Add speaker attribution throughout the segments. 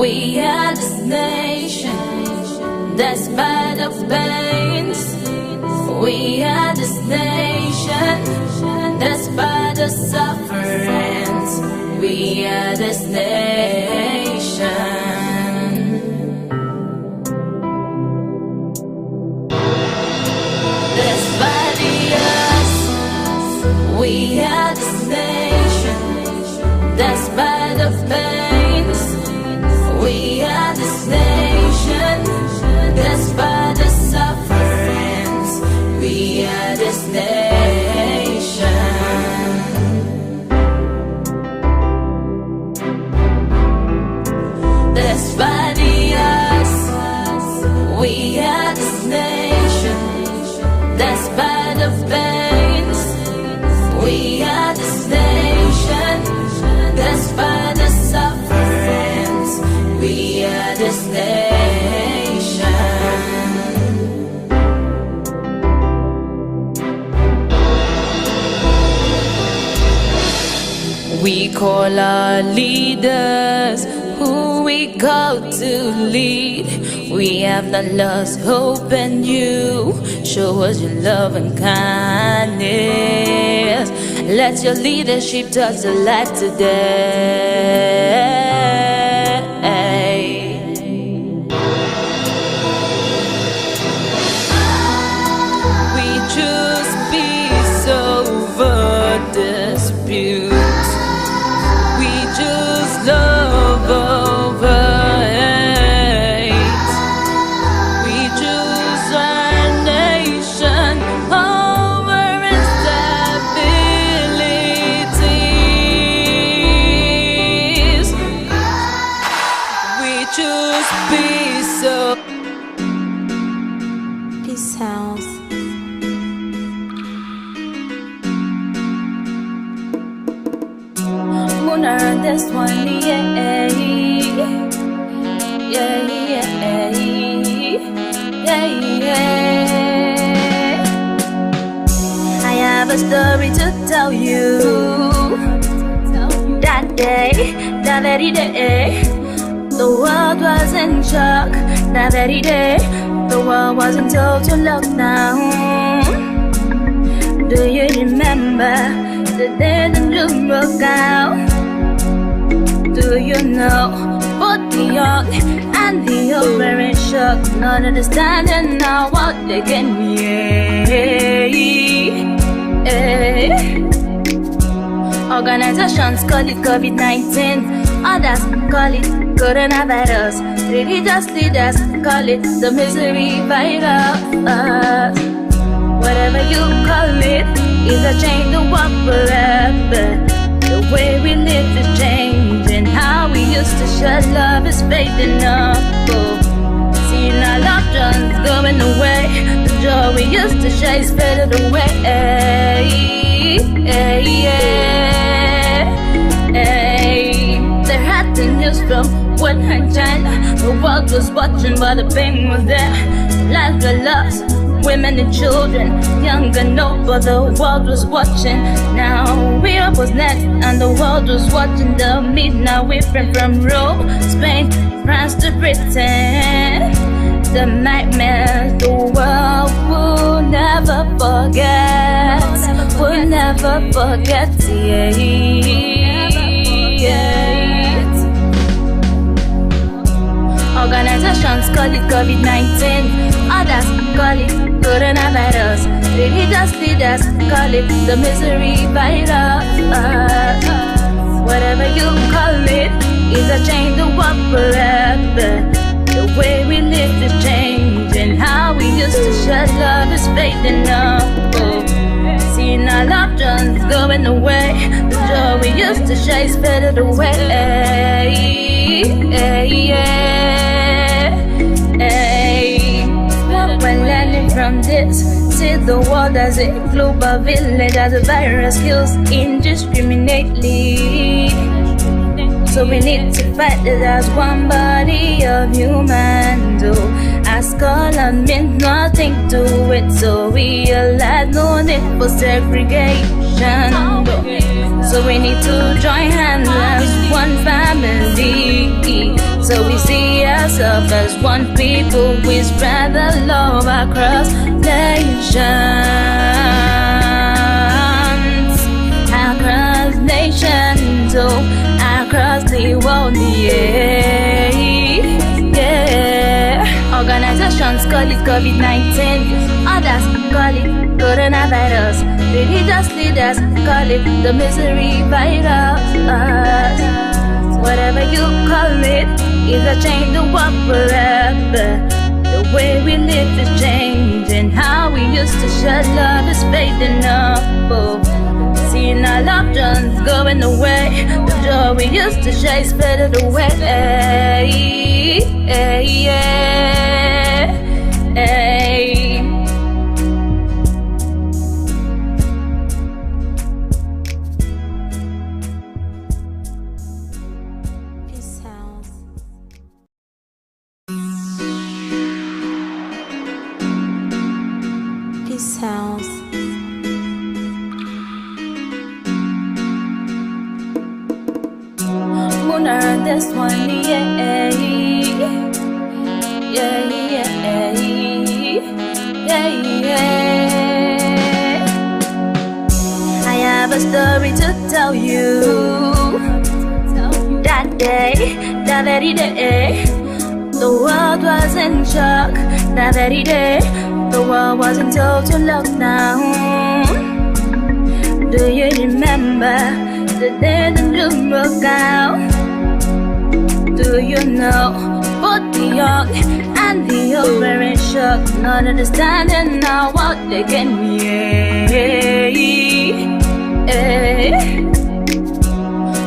Speaker 1: We are this nation, despite the pains. We are this nation, despite the sufferings. We are this nation. Despite the odds, we are this nation, despite the pains. We are this nation, despite the sufferings. We are this nation. Despite the odds, we are this nation, despite the pains. We are this nation, despite the sufferings. We are this nation. We call our leaders who we call to lead. We have not lost hope in you. Show us your love and kindness. Let your leadership touch the life today. We choose peace over dispute. We choose love over hate. We choose our nation over instabilities. We choose peace.
Speaker 2: Peace House.
Speaker 1: Gonna run this one, yeah, yeah, yeah, yeah, yeah. I have a story to tell you. That day, that very day, the world was in shock. That very day, the world was in total lockdown. Do you remember the day the news broke out? Do you know both the young and the old were in shock, not understanding now what they can be? Organizations call it COVID-19, others call it coronavirus. Religious leaders call it the misery virus. Whatever you call it, is a change the world forever. The way we live is changing. How we used to share love is fading up. Seeing our loved ones going away. The joy we used to share is faded away. They had the news from Wuhan, China. The world was watching, but the pain was there. Lives were lost, women and children, young and old, but the world was watching. Now Europe was next, and the world was watching the midnight waving from Rome, Spain, France to Britain. The nightmares the world will never forget, will never forget. Organizations call it COVID-19, others call it coronavirus. Religious leaders call it the misery virus. Whatever you call it, is a change the world forever. The way we live is changing. How we used to share love is fading up. Seeing our loved ones going away. The joy we used to share is faded away. What we're learning from this, see the world as a global village, as a virus kills indiscriminately. So we need to fight it as one body of humans. As color means nothing to it, so we realize no need for segregation. So we need to join hands as one family, so So we see ourselves as one people. We spread the love across nations, across nations, oh, across the world, yeah, yeah. Organizations call it COVID-19, others call it coronavirus. Religious leaders call it the misery virus. Whatever you call it, it's a change the world forever. The way we live is changing. How we used to share love is fading up. Oh, seeing our loved ones going away. The joy we used to share is faded away.
Speaker 2: Peace House.
Speaker 1: Gonna run this one, yeah, yeah, yeah, yeah, yeah. I have a story to tell you. That day, that very day, the world was in shock. That very day, the world was in total lockdown. Do you remember the day the news broke out? Do you know both the young and the old were in shock, not understanding now what they can be?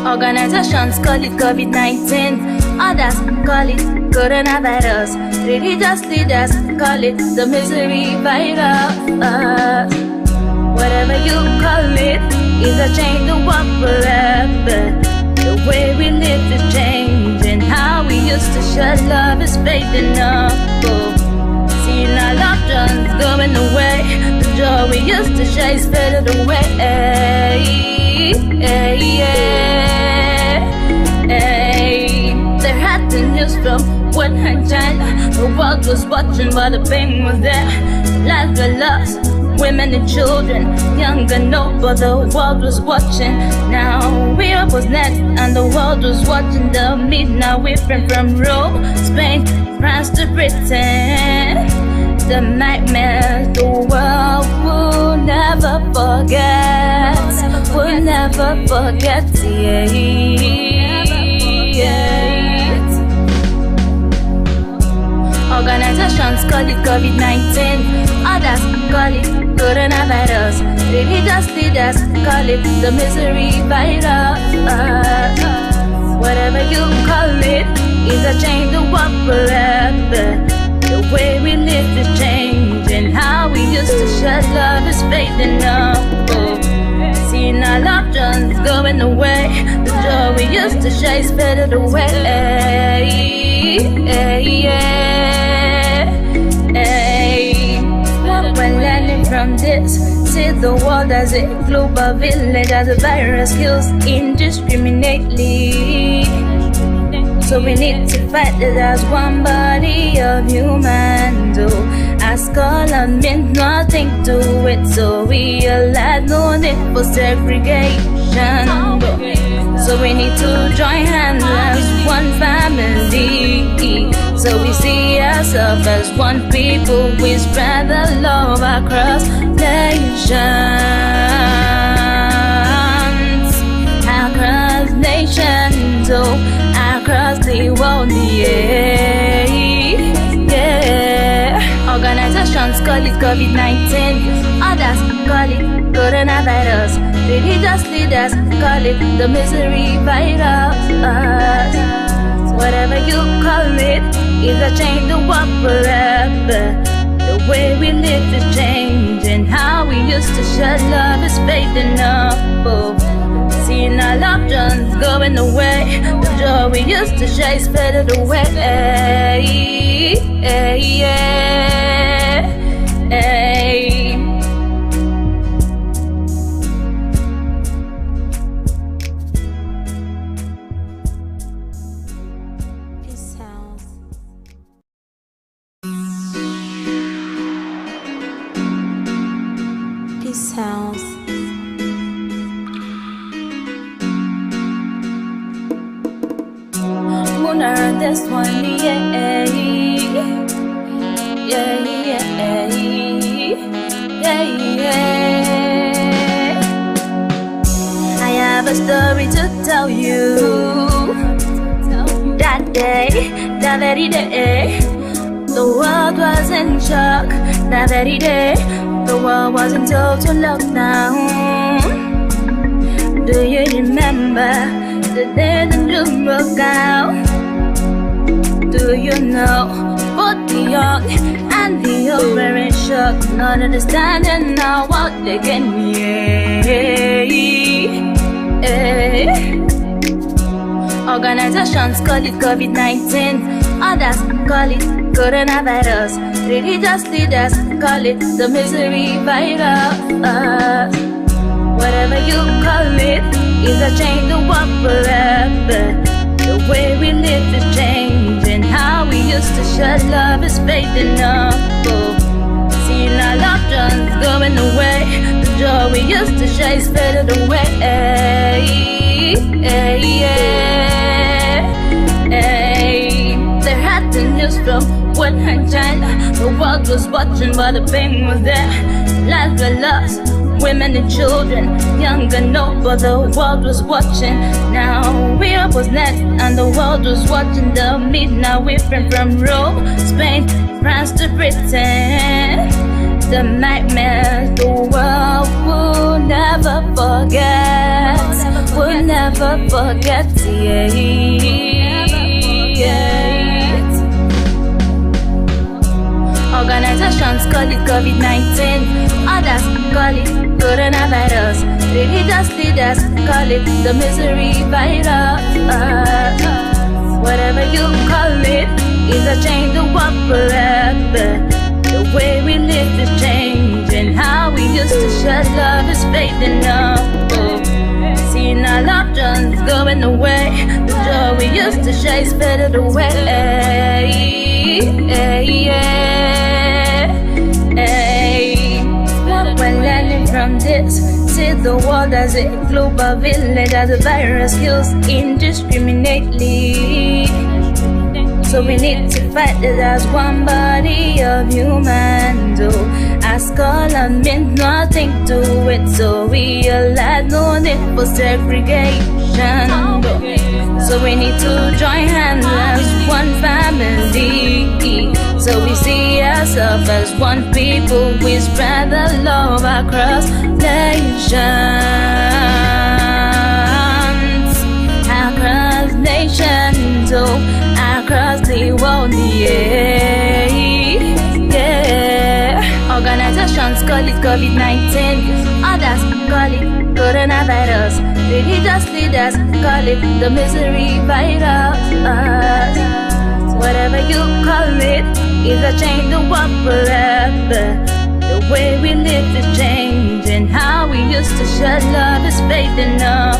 Speaker 1: Organizations call it COVID-19, others call it coronavirus. Religious leaders call it the misery virus. Whatever you call it, it's a change the world forever. The way we live is changing. How we used to share love is fading up. Oh, seeing our loved ones going away. The joy we used to share is faded away. They had the news from Wuhan, China. The world was watching, but the pain was there. Lives were lost, women and children, young and old, but the world was watching. Now Europe was next, and the world was watching. The midnight whipping from Rome, Spain, France to Britain. The nightmares the world will never forget. We'll never forget, Organizations call it COVID-19, others call it coronavirus. Religious leaders call it the misery virus. Whatever you call it, it's a change the world forever. The way we live is changing. How we used to share love is fading up. Oh, seeing our loved ones going away. The joy we used to share is faded away. What we're learning from this, see the world as a global village, as the virus kills indiscriminately. So we need to fight it as one body of humans. Oh, as color means nothing to it, so we realize no need for segregation. So we need to join hands as one family. So we see ourselves as one people. We spread the love across nations, across nations, oh, across the world, yeah, yeah. Organizations call it COVID-19, others call it coronavirus. Religious leaders call it the misery virus. Whatever you call it, it's a change the world forever. The way we live is changing. How we used to share love is fading up. Oh, seeing our loved ones going away. The joy we used to share is faded away.
Speaker 2: Peace out.
Speaker 1: Gonna this one, yeah, yeah, yeah, yeah, yeah. I have a story to tell you. That day, that very day, the world was in shock. That very day, the world was in total lockdown. Do you remember the day the doom broke out? Do you know both the young and the old were in shock, not understanding now what they can hear? Organizations call it COVID-19, others call it coronavirus. Religious leaders call it the misery virus. Whatever you call it, is a change the world forever. The way we live is changing. How we used to share love is fading up. Seeing our loved ones going away, the joy we used to share is faded away. They had the news from Wuhan, China. The world was watching, but the pain was there. Lives were lost, women and children, young and old, but the world was watching. Now Europe was next, and the world was watching the midnight whipping from Rome, Spain, France to Britain. The nightmares the world will never forget, will never forget. Organizations call it COVID-19, others call it coronavirus. Religious leaders call it the misery virus. Whatever you call it, is a change the world forever. The way we live is changing. How we used to share love is fading up. Seeing our loved ones going away, the joy we used to share is faded away. What we're learning from this, see the world as a global village, as a virus kills indiscriminately. So we need to fight it as one body of humans. As color means nothing to it, so we realize no need for segregation. So we need to join hands as one family. So we see ourselves as one people. We spread the love across nations, across nations, across the world, yeah. Organizations call it COVID-19, others call it coronavirus. Religious leaders call it the misery virus. Whatever you call it, is a change the world forever. The way we live is changing. How we used to share love is fading up.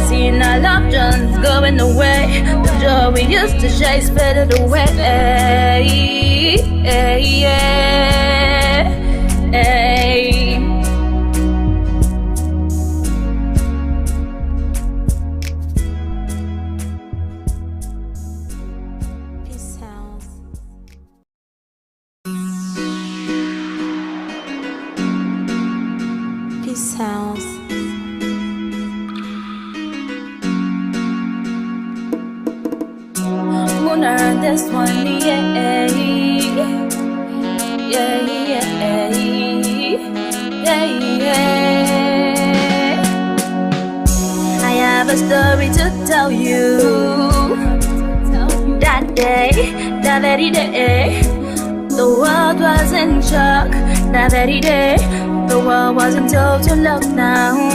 Speaker 1: Seeing our loved ones going away, the joy we used to share is faded away.
Speaker 2: Peace House. Peace House.
Speaker 1: Gonna this one, yeah, yeah, yeah, yeah. I have a story to tell you. That day, that very day, the world was in shock. That very day, the world was in total lockdown.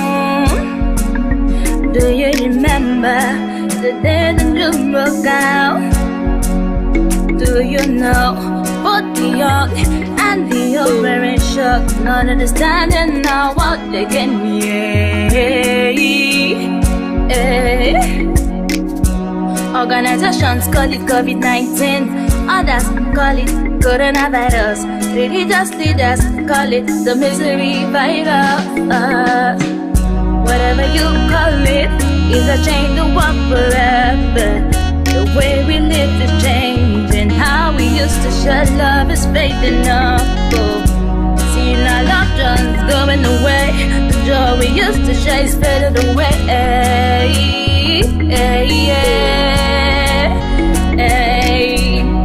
Speaker 1: Do you remember the day the doom broke out? Do you know both the young and the old were in shock, not understanding now what they can hear? Organizations call it COVID-19, others call it coronavirus. Religious leaders call it the misery virus. Whatever you call it, is a change the world forever. The way we live is changing. How we used to share love is fading up. Oh. See now love just going away. The joy we used to share is faded away.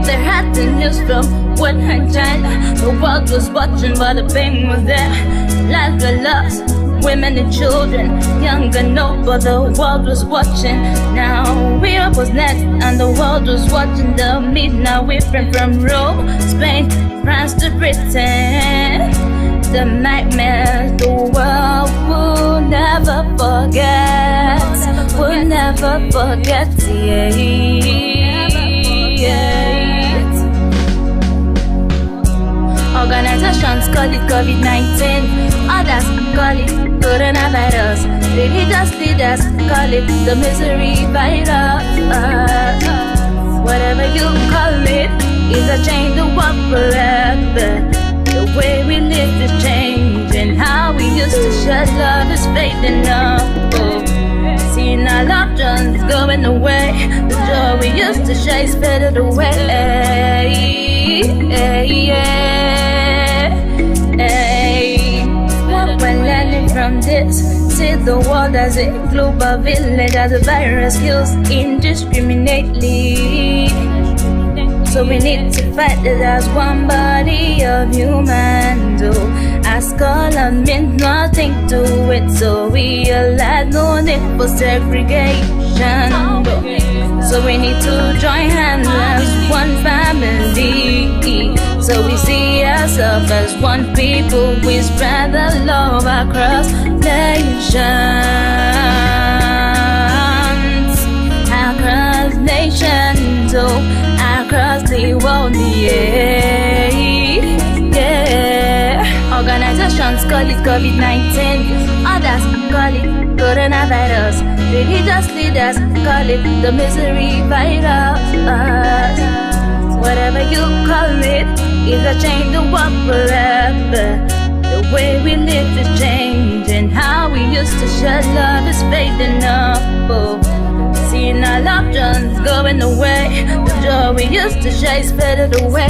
Speaker 1: There had the news from one hand China. The world was watching, but the pain was there. Lives were lost, women and children, young and old, but the world was watching. Now Europe was next, and the world was watching the meet. Now we're from Rome, Spain, France to Britain. The nightmares the world will never forget. We'll never forget. Organizations call it COVID-19, others call it coronavirus. Religious leaders call it the misery virus. Whatever you call it, it's a change the world forever. The way we live is changing. How we used to share love is fading up. Oh. See now love just going away. The joy we used to share is faded away. What we're learning from this, see the world as a global village, as a virus kills indiscriminately. So we need to fight it as one body of humans. Oh, as color means nothing to it, so we realize no need for segregation. So we need to join hands as one family. So we see ourselves as one people. We spread the love across nations. Across nations, oh, across the world, yeah. Organizations call it COVID-19, others call it coronavirus. Religious leaders call it the misery virus. Whatever you call it, it's a change the world forever. The way we live is changing. How we used to share love is fading up. Oh. See now love just going away. The joy we used to share is faded away.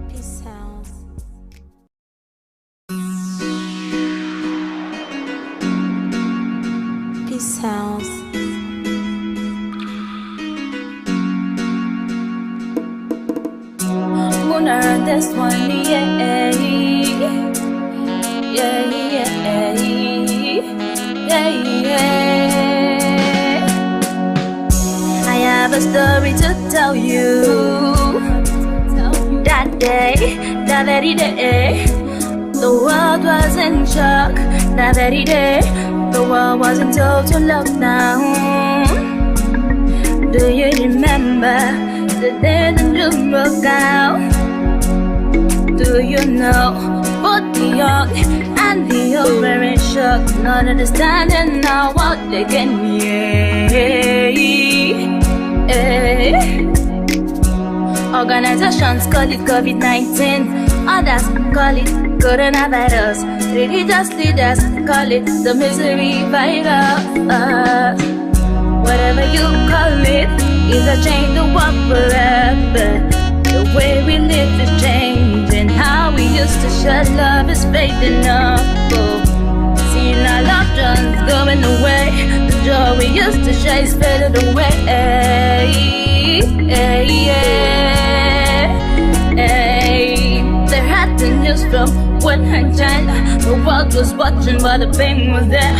Speaker 2: Peace House. Peace House.
Speaker 1: Gonna run this one, yeah. I have a story to tell you. That day, that very day, the world was in shock. That very day, the world was in total lockdown. Do you remember the day the news broke out? Do you know both the young and the old were in shock, not understanding now what they can hear? Organizations call it COVID-19, others call it coronavirus. Religious leaders call it the misery virus. Whatever you call it, it's a change the world forever. The way we live is changing. How we used to share love is fading up. Oh. See now love just going away. The joy we used to share is faded away. There had the news from one hand China. The world was watching, but the pain was there.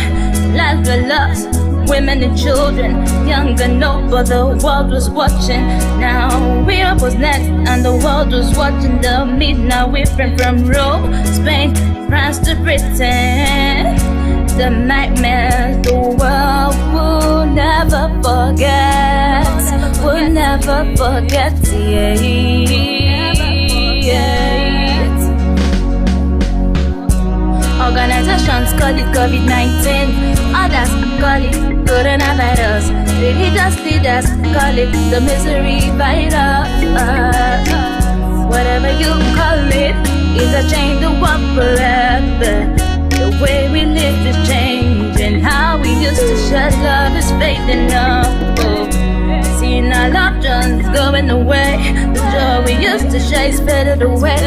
Speaker 1: Lives were lost, women and children, young and old, but the world was watching. Now Europe was next, and the world was watching the meet. Now we're from Rome, Spain, France to Britain. The nightmares the world will never forget. We'll never forget. Organizations call it COVID-19, others call it coronavirus. Religious leaders call it the misery virus. Whatever you call it, is a change the world forever. The way we live is changing. How we used to share love is fading up. Seeing our loved ones going away. The joy we used to share is faded away.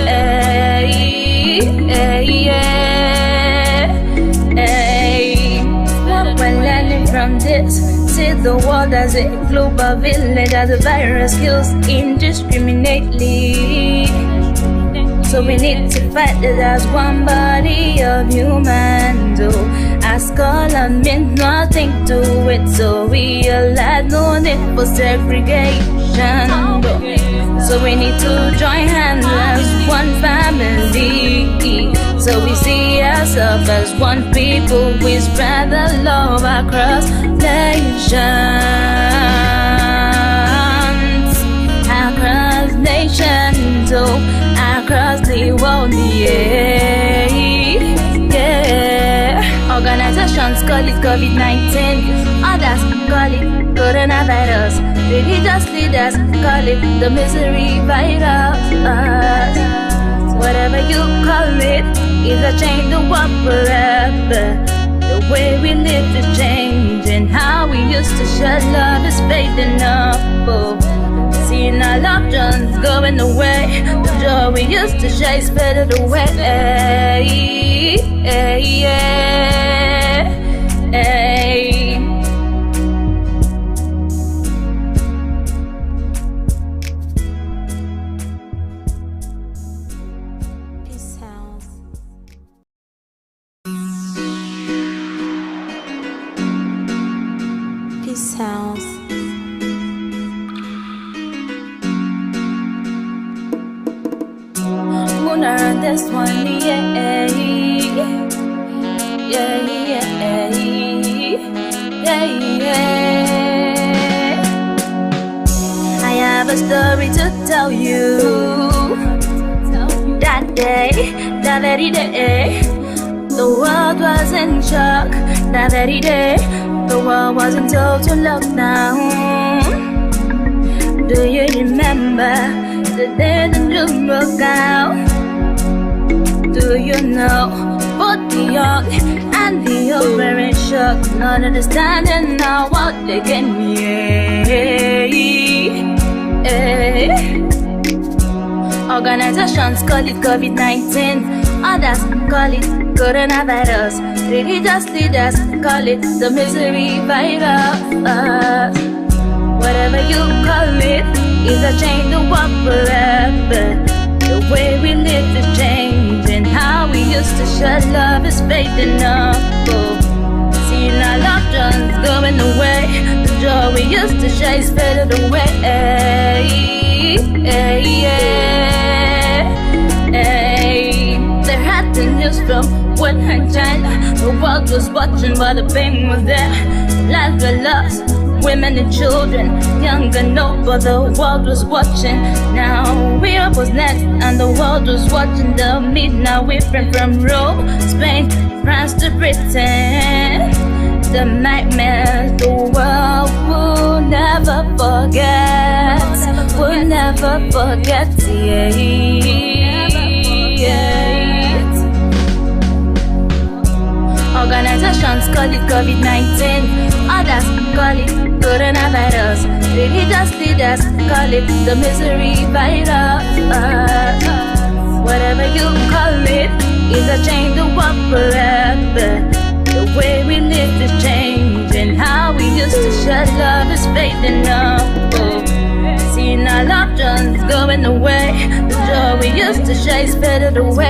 Speaker 1: What we're learning from this, see the world as a global village, as a virus kills indiscriminately. So we need to fight it as one body of humans. As color means nothing to it, so realize no need for segregation. So we need to join hands as one family. So we see ourselves as one people. We spread the love across nations. Across nations, across the world, Organizations call it COVID-19, others call it coronavirus. Religious leaders call it the misery virus. Whatever you call it, is a change the world forever. The way we live is changing. How we used to share love is fading up. Seeing our loved ones going away. The joy we used to share is faded away.
Speaker 2: Peace House. Peace House.
Speaker 1: Gonna run this one, yeah. I have a story to tell you. That day, that very day, the world was in shock. That very day, the world was in total lockdown. Do you remember the day the news broke out? Do you know both the young and the old were in shock, not understanding now what they can be? Organizations call it COVID-19, others call it coronavirus. Religious leaders call it the misery virus. Whatever you call it, is a change the world forever. The way we live is changing. How we used to share love is fading up. Seeing our loved ones going away. The joy we used to share is faded away. They had the news from Wuhan, China. The world was watching, but the pain was there. Lives were lost, women and children, young and old, but the world was watching. Now Europe was next, and the world was watching the meet. Now we're from Rome, Spain, France to Britain. The nightmares the world will never forget. We'll never forget. Organizations call it COVID-19, others call it coronavirus. Religious leaders call it the misery virus. Whatever you call it, is a change the world forever. The way we live is changing. How we used to share love is fading up. Seeing our loved ones going away. The joy we used to share is faded away.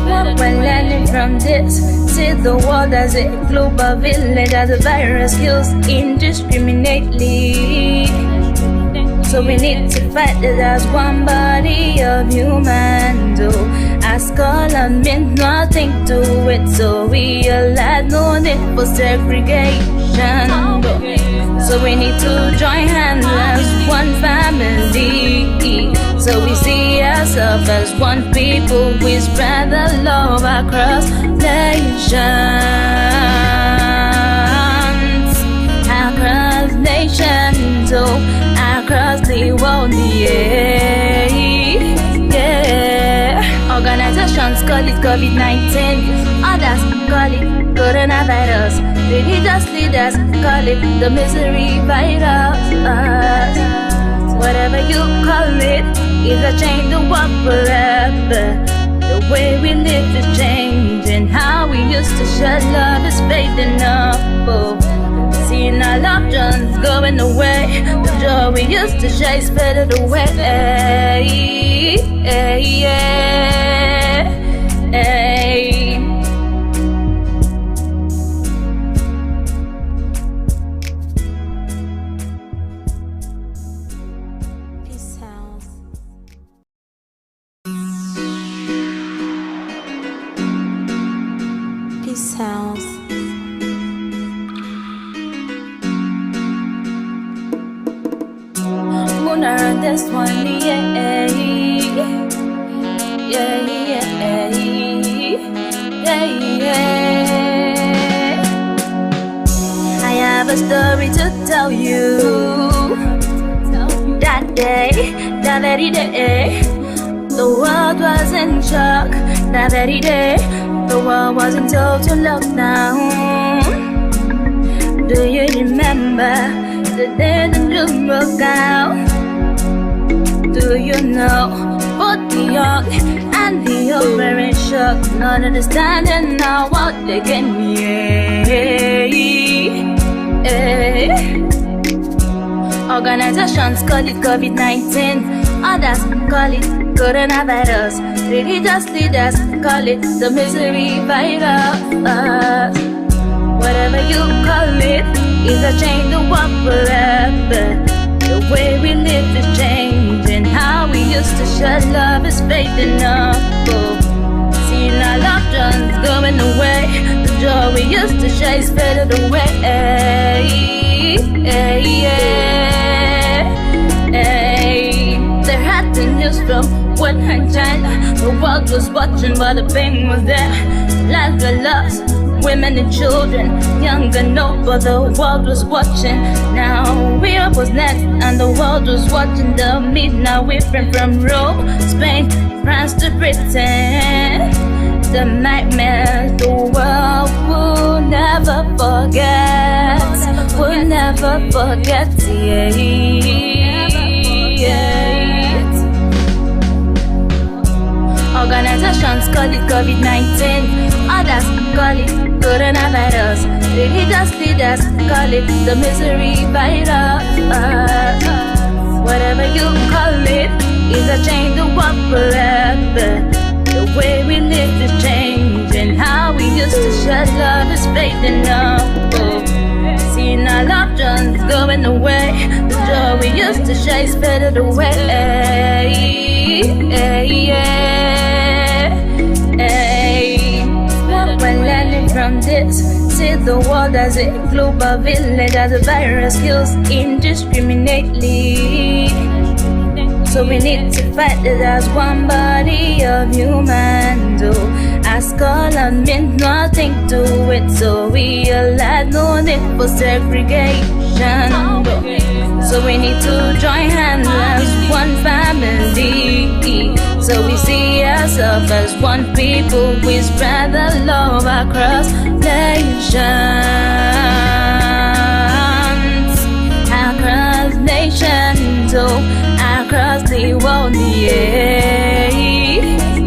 Speaker 1: What we're learning from this, see the world as a global village, as a virus kills indiscriminately. So we need to fight it as one body of humans. As color meant nothing to it, so we allowed no need for segregation. So we need to join hands as one family. So we see ourselves as one people. We spread the love across nations, across nations, oh, across the world, yeah, yeah. Organizations call it COVID-19, others call it coronavirus. Religious leaders call it the misery virus. Whatever you call it, it's a change the world forever. The way we live is changing. How we used to share love is fading up. Oh, seeing our loved ones going away. The joy we used to share is faded away.
Speaker 2: Peace House. Peace House.
Speaker 1: Gonna run this one, yeah, yeah, yeah, yeah, yeah. I have a story to tell you. That day, that very day, the world was in shock. That very day, the world was in total lockdown. Do you remember the day the news broke out? Do you know both the young and the old were in shock, not understanding now what they can be? Organizations call it COVID-19, others call it coronavirus. Religious leaders call it the misery virus. Whatever you call it, it's a change the world forever. The way we live is changing. How we used to share love is fading up. Oh, seeing our loved ones going away. The joy we used to share is faded away. They had the news from Wuhan, China. The world was watching, but the pain was there. Lives were lost, women and children, young and old, but the world was watching. Now Europe was next, and the world was watching the midnight whipping from Rome, Spain, France to Britain. The nightmares the world will never forget, will never forget, Organizations call it COVID-19, others call it coronavirus. Religious leaders call it the misery virus. Whatever you call it, it's a change the world forever. The way we live is changing. How we used to share love is fading up. Oh, seeing our loved ones going away. The joy we used to share is faded away. What we're learning from this, see the world as a global village, as a virus kills indiscriminately. So we need to fight it as one body of humans. Oh, as color meant nothing to it, so we allowed no need for segregation. Oh, so we need to join hands as one family. So we see ourselves as one people. We spread the love across nations, across nations, oh, across the world, yeah,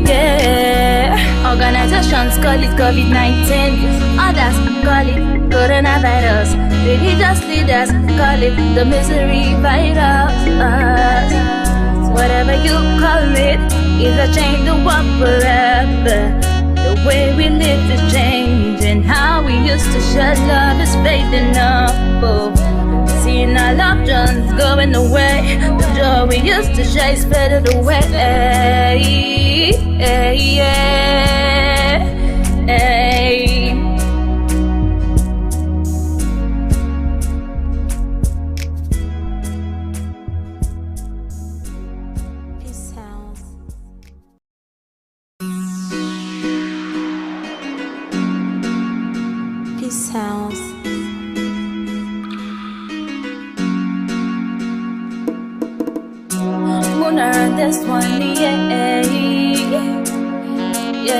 Speaker 1: yeah. Organizations call it COVID-19, others call it coronavirus. Religious leaders call it the misery virus. Whatever you call it, it's a change the world forever. The way we live is changing. How we used to share love is fading up. Oh, Seeing our loved ones going away, the joy we used to chase faded away.
Speaker 2: Peace House. Peace House.
Speaker 1: Gonna this one, yeah, yeah, yeah, yeah,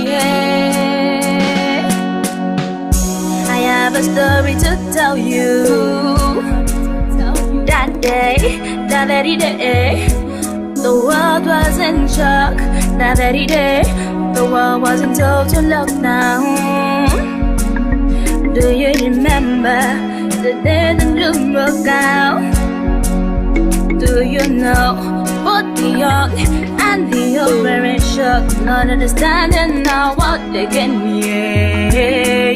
Speaker 1: yeah. I have a story to tell you. That day, that very day, the world was in shock. That very day, the world was in total lockdown. Do you remember the day the news broke out? Do you know both the young and the old were in shock, not understanding now what they can hear?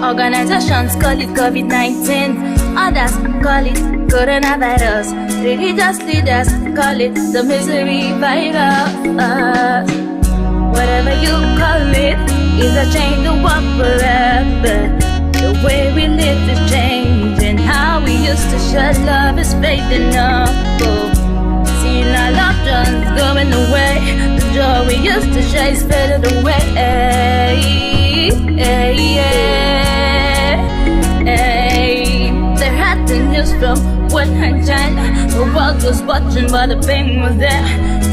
Speaker 1: Organizations call it COVID-19, others call it coronavirus. Religious leaders call it the misery virus. Whatever you call it, is a change the world forever. The way we live is changing. How we used to share love is fading up. Seeing our loved ones going away, the joy we used to share is faded away. They had the news from Wuhan, China. The world was watching, but the pain was there.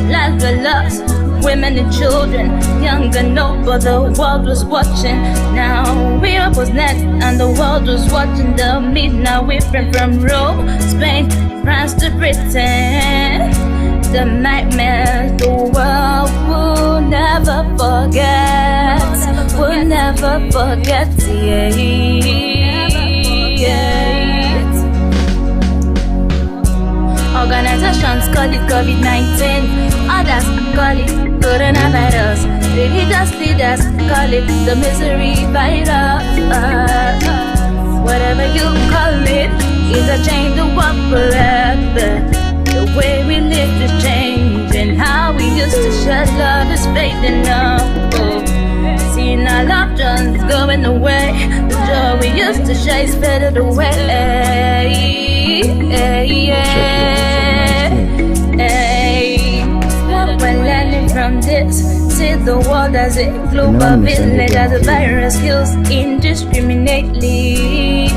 Speaker 1: Lives were lost, women and children, young and old, but the world was watching. Now Europe was next, and the world was watching the meet. Now we're from Rome, Spain, France to Britain. The nightmares the world will never forget. We'll never forget. Organizations call it COVID-19, others call it coronavirus. Religious leaders call it the misery virus. Whatever you call it, is a change the world forever. The way we live is changing. How we used to share love is fading up. Seeing our loved ones going away, the joy we used to share is faded away. What we're learning from this, see the world as a global village, as a virus kills indiscriminately.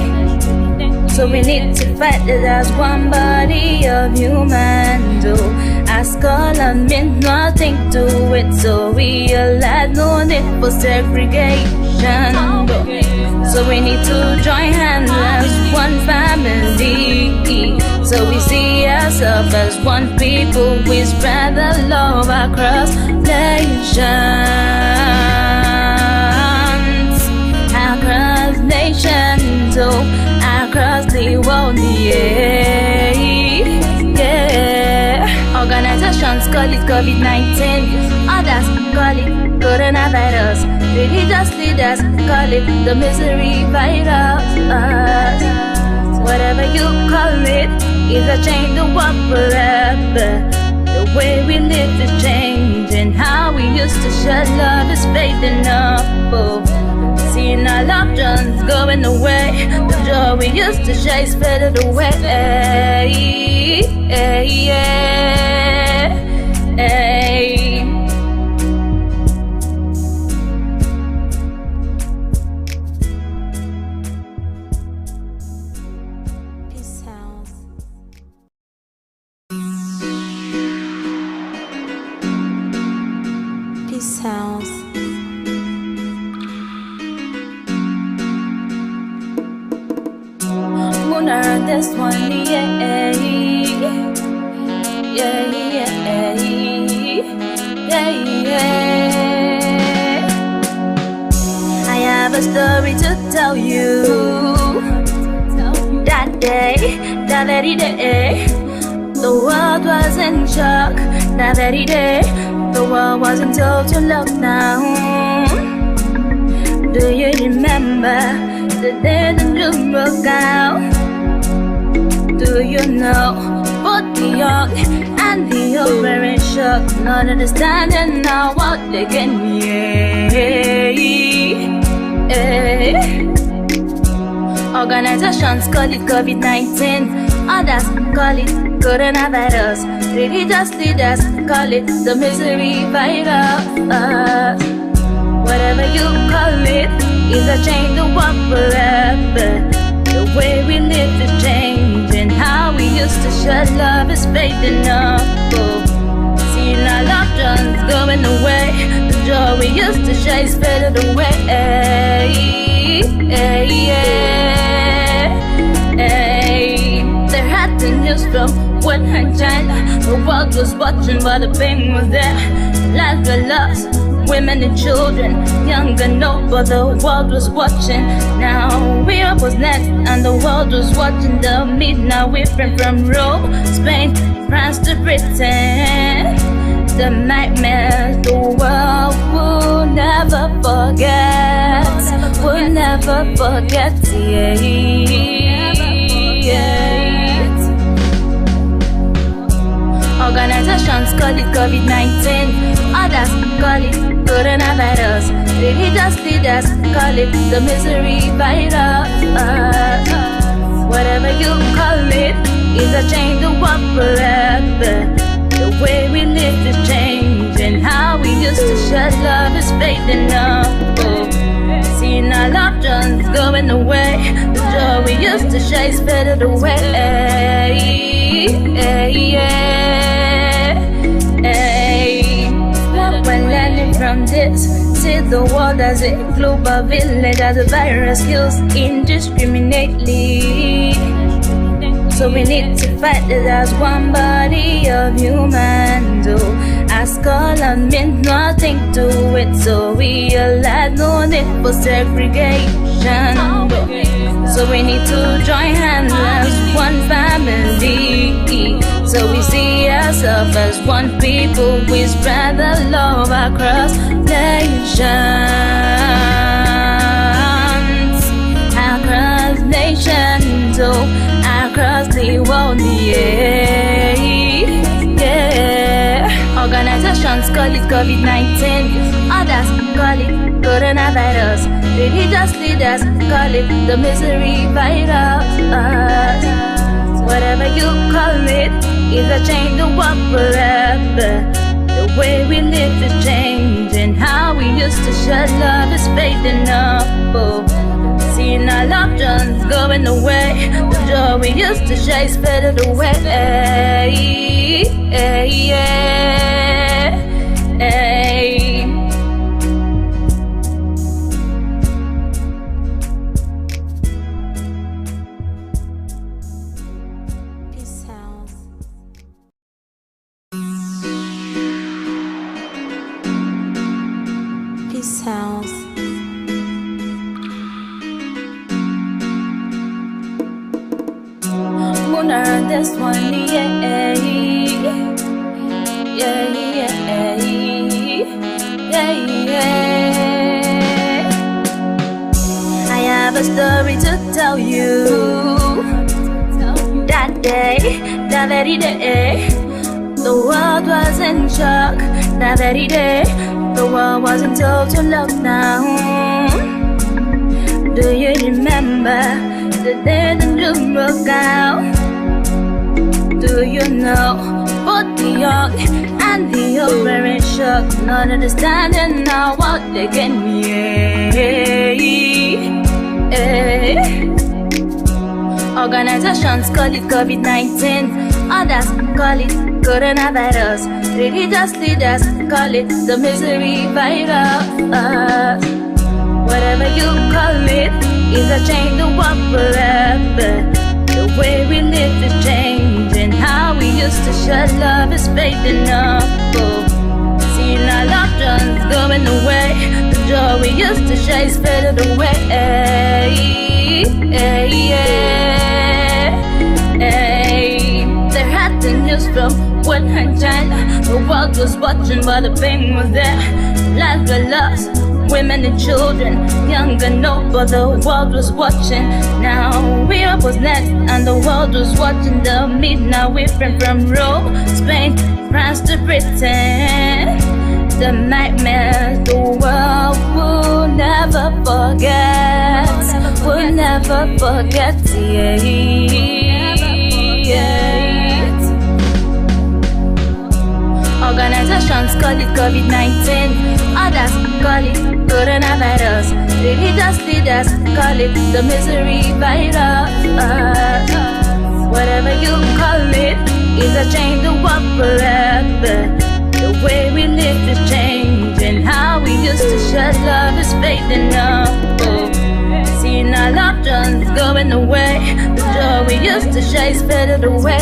Speaker 1: So we need to fight it as one body of humans. As color means nothing to it, so we realize no need for segregation. So we need to join hands as one family. So we see ourselves as one people. We spread the love across nations. Across nations, oh, across the world, yeah, yeah. Organizations call it COVID-19, others call it coronavirus. Religious leaders call it the misery virus. Whatever you call it, is a change the world forever. The way we live is changing. How we used to share love is fading up. Seeing our loved ones going away, the joy we used to share is faded away.
Speaker 2: Peace House. Peace House.
Speaker 1: Gonna run this one, yeah, yeah, yeah, yeah, yeah. I have a story to tell you. That day, that very day, the world was in shock. That very day, the world was in total lockdown. Do you remember the day the dream broke out? Do you know both the young and the old were in shock, not understanding now what they can hear? Organizations call it COVID-19, others call it coronavirus. Religious leaders call it the misery virus. Whatever you call it, is a change the world forever. The way we live is changing, how we used to share love is fading up. Seeing our loved ones going away, the joy we used to share is faded away. There had the news from Wuhan, China. The world was watching, but the pain was there. Lives were lost, women and children, young and old, but the world was watching. Now Europe was next, and the world was watching the meet. Now we're from Rome, Spain, France to Britain. The nightmares the world will never forget. We'll never forget. Organizations call it COVID-19, others call it coronavirus. Religious leaders call it the misery virus. Whatever you call it, is a change the world forever. The way we live is changing, how we used to share love is fading up. Seeing our loved ones going away, the joy we used to share is faded away. What we're learning from this, see the world as a global village, as a virus kills indiscriminately. So we need to fight it as one body of humans. As color means nothing to it, so we realize no need for segregation. So we need to join hands as one family. So we see ourselves as one people. We spread the love across nations. Across nations, oh, across the world, yeah. Organizations call it COVID-19, others call it coronavirus. Religious leaders call it the misery virus. Whatever you call it, is a change the world forever. The way we live is changing, how we used to share love is fading up. Seeing our loved ones going away, the joy we used to share is faded away.
Speaker 2: Peace House. Peace House.
Speaker 1: Gonna run this one, yeah. I have a story to tell you. That day, that very day, the world was in shock. That very day, the world was in total lockdown. Do you remember the day the dream broke out? Do you know both the young and the old were in shock, not understanding now what they can hear? Organizations call it COVID-19, others call it coronavirus. Religious leaders call it the misery virus. Whatever you call it, is a change the world forever. The way we live is changing, how we used to share love is fading up. Seeing our loved ones going away, the joy we used to share is faded away. There had the news from Wuhan, China. The world was watching, but the pain was there. Lives were lost, women and children, young and old, but the world was watching. Now Europe was next, and the world was watching the midnight whipping from Rome, Spain, France to Britain. The nightmares the world will never forget, will never forget, Organizations call it COVID-19, others call it coronavirus. Religious leaders call it the misery virus. Whatever you call it, is a change the world forever. The way we live is changing, how we used to share love is fading up. Seeing our loved ones going away, the joy we used to share is faded away.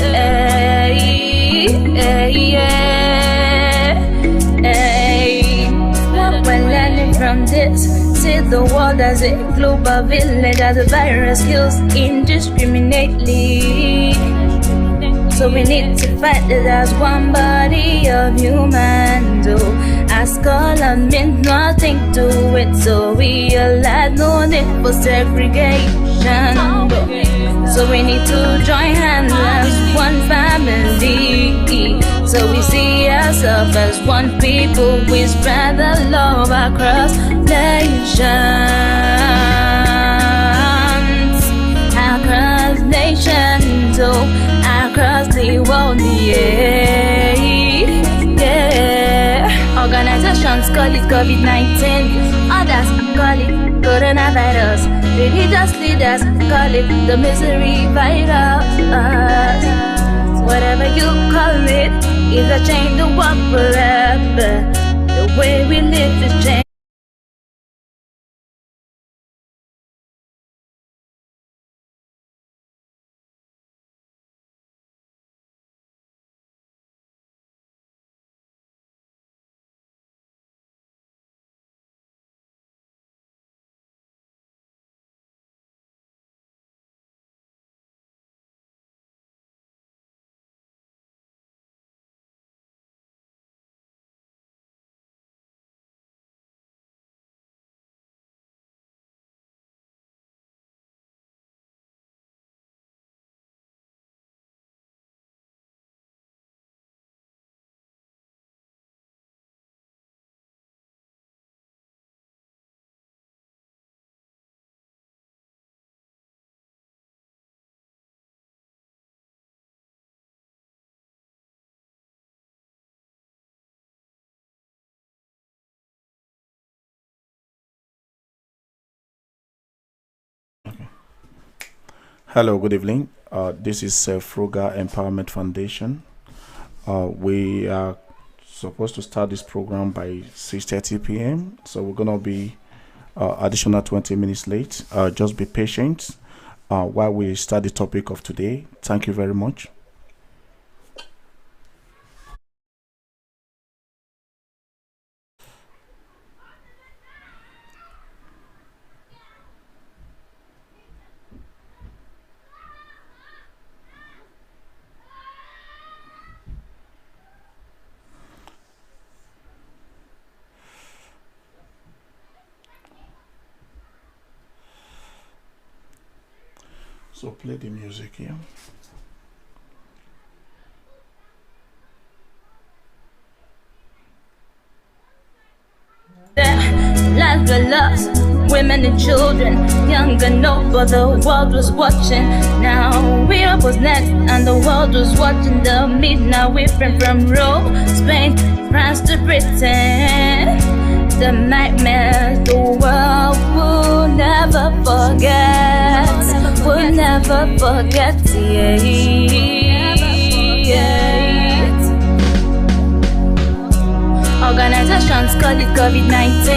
Speaker 1: What we're learning from this, see the world as a global village, as the virus kills indiscriminately. So we need to fight it as one body of humans. As color means nothing to it, so realize no need for segregation. So we need to join hands as one family. So we see ourselves as one people. We spread the love across nations, across nations, across the world, Organizations call it COVID-19, others call it coronavirus. Religious leaders call it the misery virus. Whatever you call it, is a change the world forever. The way we live is change.
Speaker 3: Hello, good evening. This is Fruga Empowerment Foundation. We are supposed to start this program by 6:30 p.m. So we're gonna be additional 20 minutes late. Just be patient while we start the topic of today. Thank you very much. So play the music here.
Speaker 1: Lives were lost, women and children, young and old, but the world was watching. Now Europe was next, and the world was watching the midnight whipping from Rome, Spain, France to Britain. The nightmares the world will never forget, will never forget, Organizations call it COVID-19,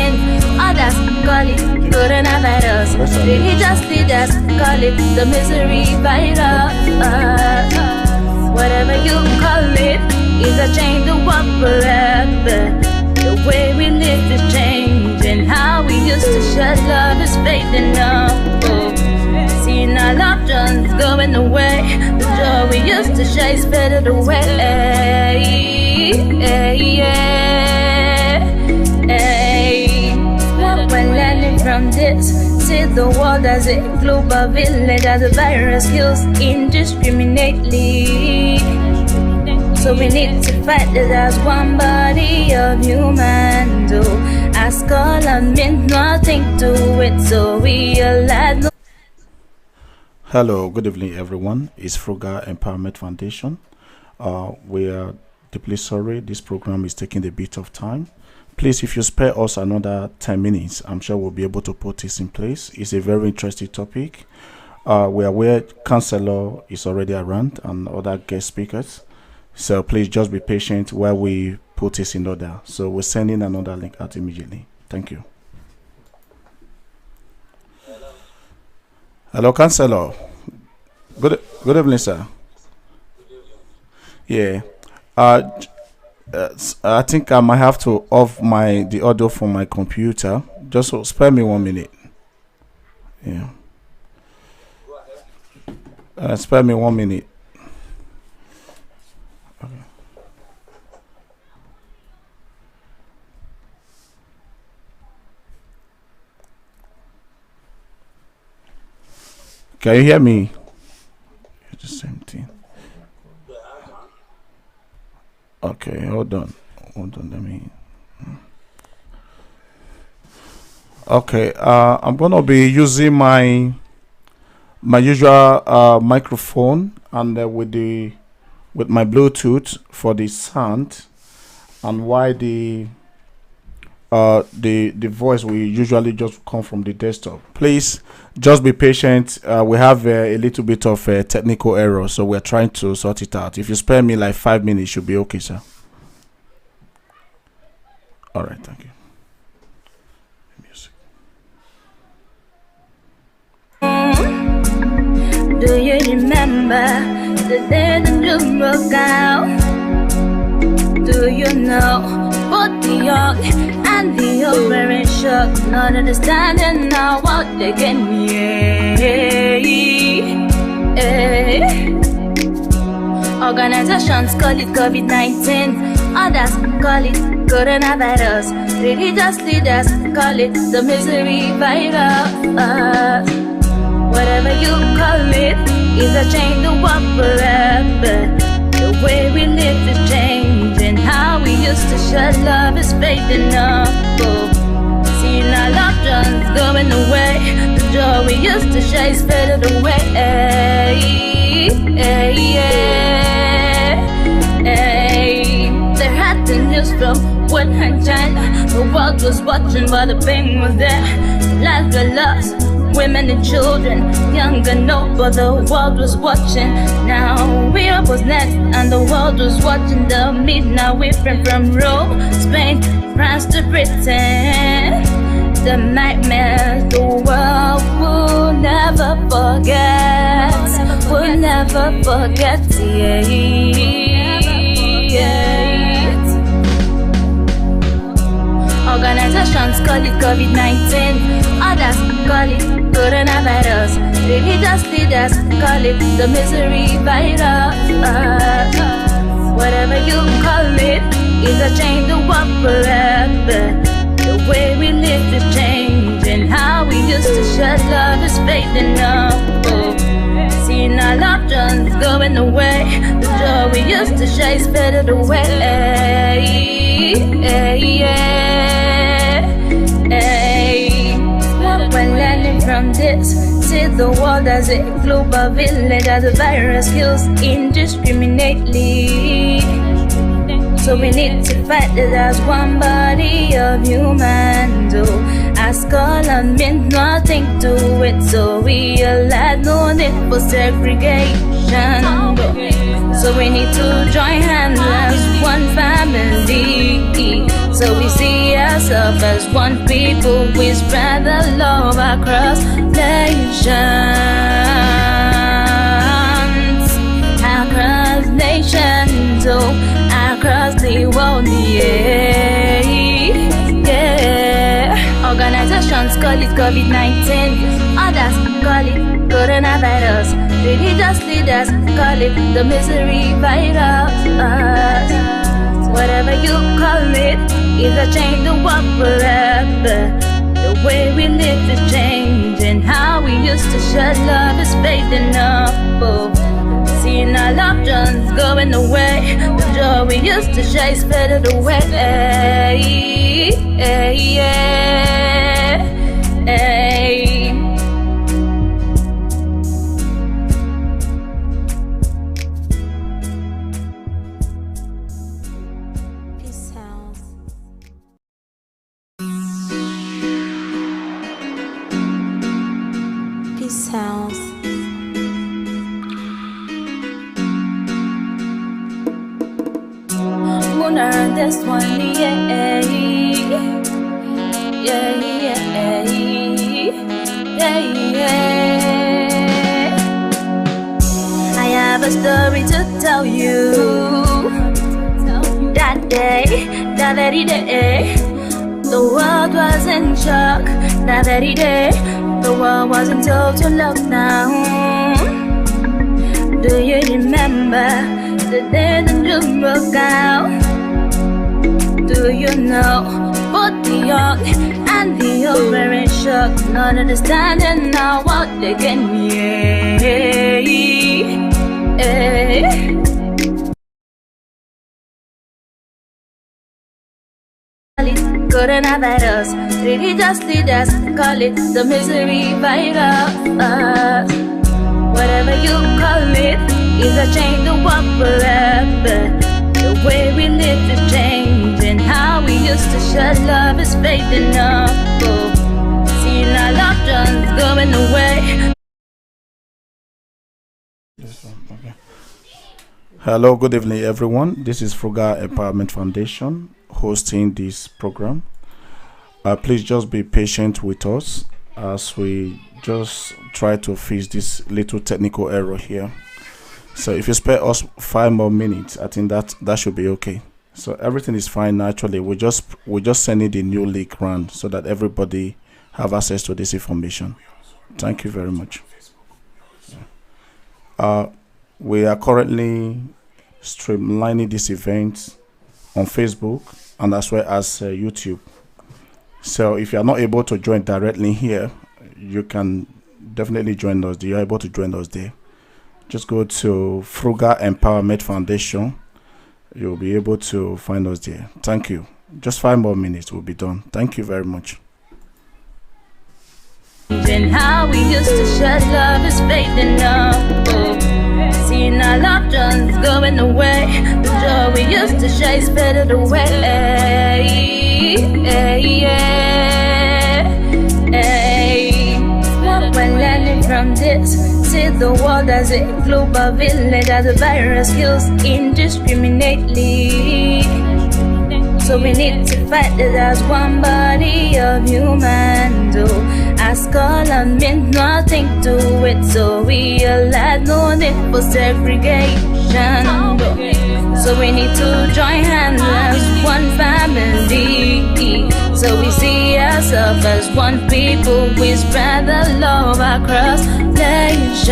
Speaker 1: others call it coronavirus. Religious leaders call it the misery virus. Whatever you call it, is a change the world forever. The way we live is changing, how we used to share love is fading up. Seeing our loved ones going away, the joy we used to share is faded away. What See the world as a global village, as a virus kills indiscriminately. So we need to fight it as one body of human. Do ask all and meant nothing to it, so we realize.
Speaker 3: Hello, good evening, everyone. It's Frugal Empowerment Foundation. We are deeply sorry this program is taking a bit of time. Please, if you spare us another 10 minutes, I'm sure we'll be able to put this in place. It's a very interesting topic. We are aware Counselor is already around and other guest speakers. So please just be patient while we put this in order. So we're sending another link out immediately. Thank you. Hello, Counselor. Good evening, sir. Yeah. I think I might have to off the audio from my computer. Just spare me 1 minute. Yeah. Spare me 1 minute. Okay. Can you hear me? It's the same thing. Okay, hold on, let me. Okay, I'm gonna be using my usual microphone and with my Bluetooth for the sound, and why the voice will usually just come from the desktop. Please just be patient. We have a little bit of a technical error, so we're trying to sort it out. If you spare me like 5 minutes, should be okay, sir. All right, thank you. Music.
Speaker 1: Do you remember the day the news broke out? Do you know both the young and the old were in shock, not understanding now what they can hear? Organizations call it COVID-19, others call it coronavirus. Religious leaders call it the misery virus. Whatever you call it, is a change the world forever. The way we live is changing. How we used to share love is fading up. Seeing our loved ones going away. The joy we used to share is faded away. They had the news from Wuhan, China. The world was watching, but the pain was there. Lives were lost, women and children, young and old, but the world was watching. Now Europe was next, and the world was watching. The midnight whipping from Rome, Spain, France to Britain. The nightmares the world will never forget. Will never forget. Organizations call it COVID-19, others call it coronavirus. Religious leaders call it the misery virus. Whatever you call it, is a change the world forever. The way we live is changing. How we used to share love is fading up. Seeing our loved ones going away. The joy we used to share is faded away. What we're learning from this, see the world as a global village, as a virus kills indiscriminately. So we need to fight it as one body of human. Do ask all and meant nothing to it, so we realize no need for segregation. So we need to join hands as one family. So we see ourselves as one people. We spread the love across nations. Across nations, oh, across the world, yeah. Organizations call it COVID-19, others call it coronavirus. Religious leaders call it the misery virus. Whatever you call it, is a change the world forever. The way we live is changing. share love is fading up. Oh. Seeing our loved ones going away, the joy we used to share is faded away.
Speaker 2: Peace House. Peace House.
Speaker 1: Gonna this one, yeah, yeah, yeah, yeah. I have a story to tell you. That day, that very day, the world was in shock. That very day, the world was in total lockdown. Do you remember the day the news broke out? Do you know both the young and the old were in shock, not understanding now what they can hear? Coronavirus, religious leaders call it the misery virus. Whatever you call it, is a change the world forever. The way we live is changing, how we used to share love is fading up. Oh. Seeing our loved ones going away.
Speaker 3: Okay. Hello, good evening, everyone. This is Frugal Empowerment Foundation hosting this program. Please just be patient with us as we just try to fix this little technical error here. So if you spare us 5 more minutes, I think that should be okay. So everything is fine. Actually, we just sending the new link round so that everybody have access to this information. Thank you very much. We are currently streamlining this event on Facebook and as well as YouTube. So if you are not able to join directly here, you can definitely join us. You are able to join us there. Just go to Frugal Empowerment Foundation. You'll be able to find us there. Thank you. Just 5 more minutes, we'll be done. Thank you very much.
Speaker 1: And how we used to share love is fading up. Oh. Seeing our loved ones going away, the joy we used to share is faded away. What we're learning from this, see the world as a global village, as the virus kills indiscriminately. So we need to fight it as one body of humans. As color meant nothing to it, so we realize no need for segregation. So we need to join hands as one family. So we see ourselves as one people. We spread the love across nations,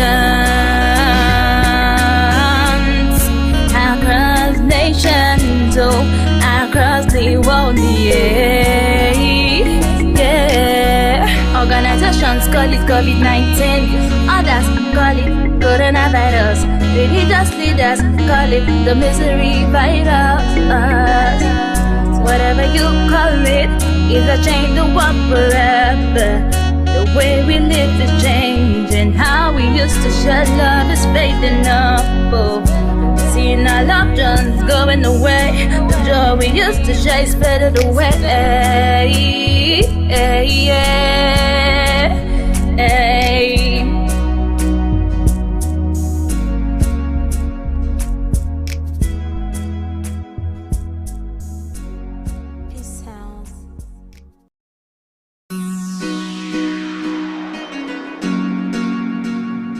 Speaker 1: across nations, across the world, yeah, yeah. Organizations call it COVID-19, others call it coronavirus. Religious leaders call it the misery virus. Whatever you call it, is a change the world forever. The way we live is changing, how we used to share love is fading up. Oh. Seeing our loved ones going away, the joy we used to share is faded away.
Speaker 2: Peace House.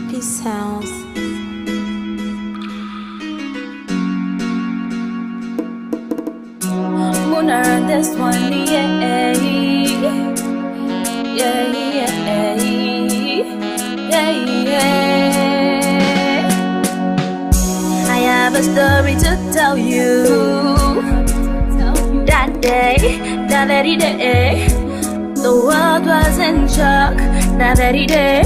Speaker 2: Peace House.
Speaker 1: Gonna run this one, yeah, yeah, yeah, yeah, yeah. I have a story to tell you. That day, that very day, the world world was in shock. That very day,